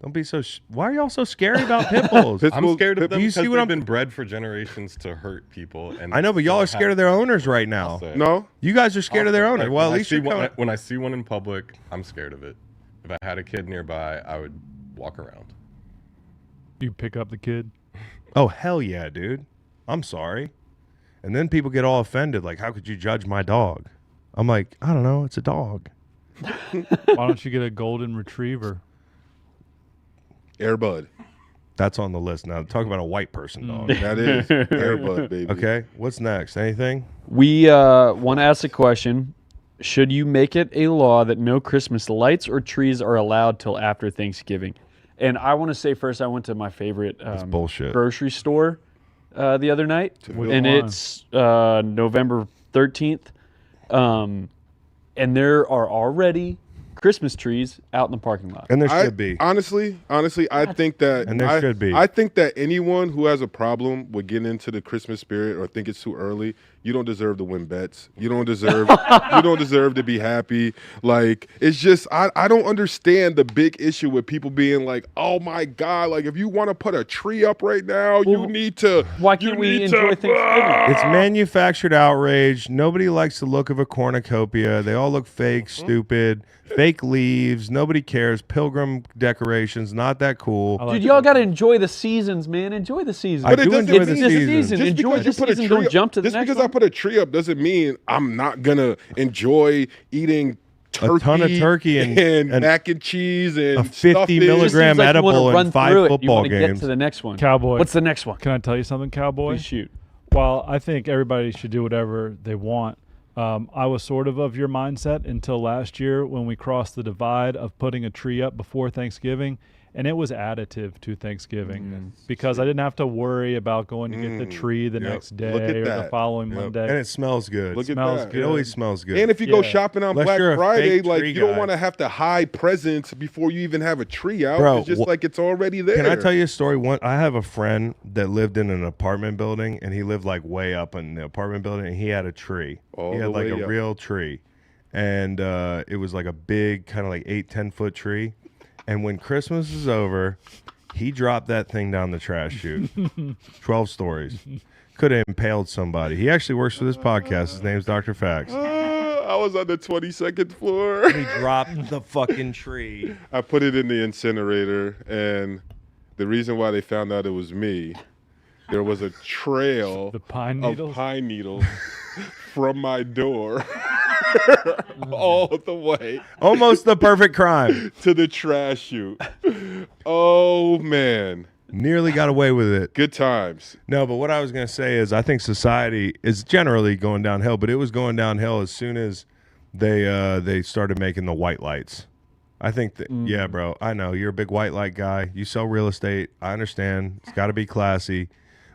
Don't be so. Why are y'all so scary about pit bulls? I'm scared of them You because see what they've I'm- been bred for generations to hurt people. And I know, but y'all are scared of their owners right now. No, You guys are scared of their owner. Like, Well, at when I least see you're one, coming. when I see one in public, I'm scared of it. If I had a kid nearby, I would walk around. You pick up the kid. Oh, hell yeah, dude. I'm sorry. And then people get all offended, like, how could you judge my dog? I'm like, I don't know. It's a dog. Why don't you get a golden retriever? Airbud. That's on the list now. Talk about a white person dog. That is Airbud, baby. Okay, what's next? Anything? We want to ask the question: should you make it a law that no Christmas lights or trees are allowed till after Thanksgiving? And I want to say first, I went to my favorite bullshit. grocery store the other night, Which and one? it's November 13th, and there are already Christmas trees out in the parking lot. And there should be. Honestly, I think that And there should be. I think that anyone who has a problem with getting into the Christmas spirit or think it's too early, you don't deserve to win bets. You don't deserve to be happy. Like, it's just I don't understand the big issue with people being like, "Oh my God, like if you want to put a tree up right now, you need to Why can't we enjoy Thanksgiving? It's manufactured outrage. Nobody likes the look of a cornucopia. They all look fake, stupid, fake leaves. Nobody cares. Pilgrim decorations, not that cool. I like Dude, it. y'all got to enjoy the seasons, man. Enjoy the seasons. I do enjoy the It's the season. season. Just Enjoy because the you put a season. tree Don't up, jump to the just next because one. I put a tree up doesn't mean I'm not gonna enjoy eating turkey, A ton of turkey and mac and cheese and a 50 stuffing. milligram Seems like you wanna edible run in 5 through it. You football wanna get games. to the next one. Cowboy. What's the next one? Can I tell you something, Cowboy? Please shoot. Well, I think everybody should do whatever they want. I was sort of your mindset until last year when we crossed the divide of putting a tree up before Thanksgiving, and it was additive to Thanksgiving because I didn't have to worry about going to get the tree the next day Look at or the that. following Yep. Monday. And it smells good. Look at Smells that. good. It always smells good. And if you go Yeah. shopping on Unless Black you're a Friday, fake like tree you don't guy. want to have to hide presents before you even have a tree out. Bro, it's just like it's already there. Can I tell you a story? I have a friend that lived in an apartment building, and he lived like way up in the apartment building, and he had a tree. All he had the like way a up. real tree. And it was like a big, kind of like 8-10 foot tree. And when Christmas is over, he dropped that thing down the trash chute. 12 stories. Could have impaled somebody. He actually works for this podcast. His name's Dr. Fax. I was on the 22nd floor. He dropped the fucking tree. I put it in the incinerator, and the reason why they found out it was me, there was a trail The pine of needles. pine needles from my door all the way Almost the perfect crime. to the trash chute. Oh, man. Nearly got away with it. Good times. No, but what I was going to say is I think society is generally going downhill, but it was going downhill as soon as they started making the white lights. I think that, yeah, bro, I know you're a big white light guy. You sell real estate. I understand. It's got to be classy.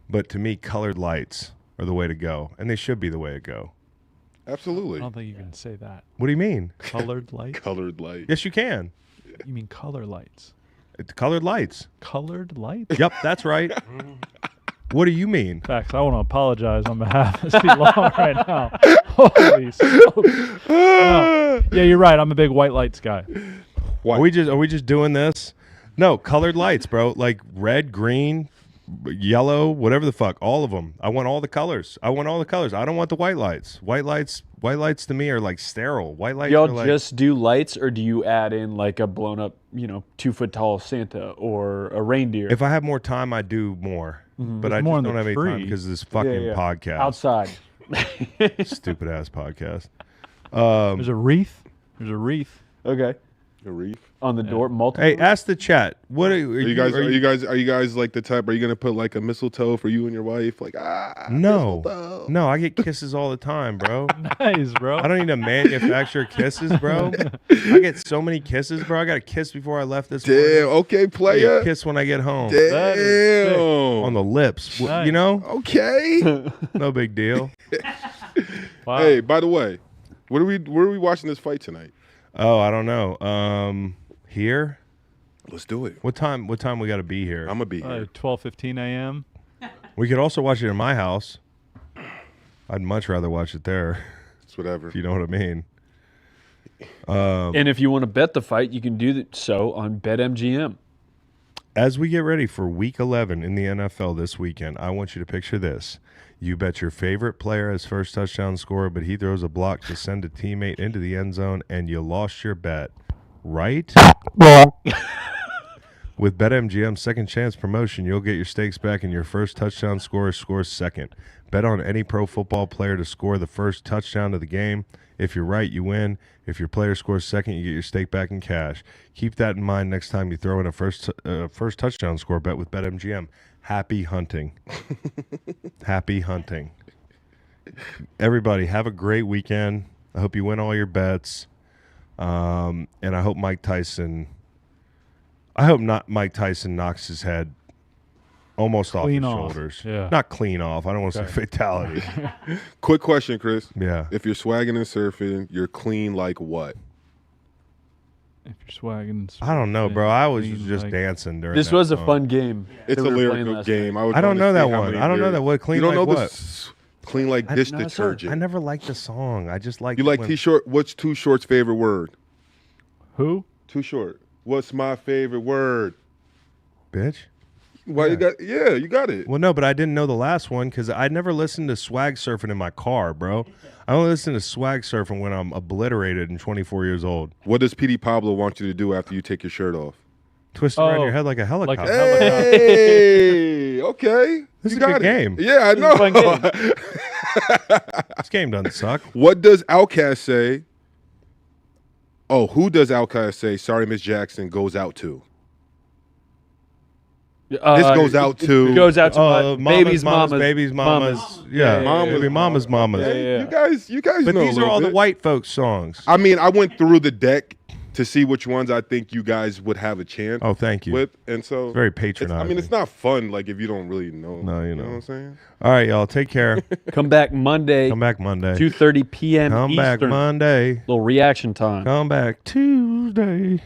But to me, colored lights are the way to go, and they should be the way to go. Absolutely. I don't think you can say that. What do you mean? Colored lights? Colored light. Yes, you can. You mean color lights? It's colored lights. Colored lights? Yep, that's right. What do you mean? Facts. I want to apologize on behalf of Steve Long right now. Holy smokes. No. Yeah, you're right. I'm a big white lights guy. Are we just doing this? No, colored lights, bro. Like red, green, yellow, whatever the fuck, all of them. I want all the colors. I don't want the white lights. White lights to me are like sterile. White lights Y'all are like, just do lights, or do you add in like a blown up, 2 foot tall Santa or a reindeer? if I have more time, I do more. But I more just on don't the have any time tree. because of this fucking podcast. Outside. Stupid ass podcast. There's a wreath. Okay. A reef. On the door, multiple. Hey, ask the chat. What are Are you guys like the type? Are you gonna put like a mistletoe for you and your wife? Like No, mistletoe. no, I get kisses all the time, bro. Nice, bro. I don't need to manufacture kisses, bro. I get so many kisses, bro. I got a kiss before I left this morning. Damn. Okay, I get a player. kiss when I get home. That is sick. Damn. On the lips. Nice. You know? Okay. No big deal. Wow. Hey, by the way, where are we watching this fight tonight? Oh, I don't know. Here? Let's do it. What time we got to be here? I'm gonna be here. 12:15 a.m. We could also watch it in my house. I'd much rather watch it there, It's whatever. if you know what I mean. And if you want to bet the fight, you can do so on BetMGM. As we get ready for Week 11 in the NFL this weekend, I want you to picture this. You bet your favorite player as first touchdown scorer, but he throws a block to send a teammate into the end zone, and you lost your bet, right? With BetMGM's second chance promotion, you'll get your stakes back and your first touchdown scorer scores second. Bet on any pro football player to score the first touchdown of the game. If you're right, you win. If your player scores second, you get your stake back in cash. Keep that in mind next time you throw in a first touchdown score bet with BetMGM. Happy hunting. Happy hunting. Everybody, have a great weekend. I hope you win all your bets. And I hope Mike Tyson knocks his head almost Clean off off. his shoulders. Yeah. Not clean off. I don't want to say fatality. Quick question, Chris. Yeah. If you're swagging and surfing, you're clean like what? If you're swagging, I don't know, bro. I was clean, just like- dancing during This that was a song. fun game. It's that a we were playing lyrical last game. night. I don't know that one. one. I don't know that. What clean You don't like know what? this clean like dish no, sir. detergent. I never liked the song. I just like You like Too Short? What's Too Short's favorite word? Who? Too Short. What's my favorite word? bitch. Why you got? Yeah, you got it. Well, no, but I didn't know the last one because I never listened to swag surfing in my car, bro. I only listen to swag surfing when I'm obliterated and 24 years old. What does PD Pablo want you to do after you take your shirt off? Twist around Oh, your head like a helicopter. like a helicopter. Hey, okay. This You is a got good it. game. Yeah, I This is a fun know. This game doesn't suck. What does Outkast say? Oh, who does Outkast say? Sorry, Miss Jackson goes out to. This goes out to. It goes out to mamas, mamas. babies, mamas. Yeah, Mamas. baby mamas, mamas. Yeah. You guys But know these a are all little the bit. white folks songs. I mean, I went through the deck to see which ones I think you guys would have a chance Oh, thank you. with, and so Very it's, patronizing. I mean, it's not fun like if you don't really know. No, you know. what I'm saying. All right, y'all. Take care. Come back Monday, Come back Monday. 2:30 p.m. Come Eastern. back Monday. Little reaction time. Come back Tuesday.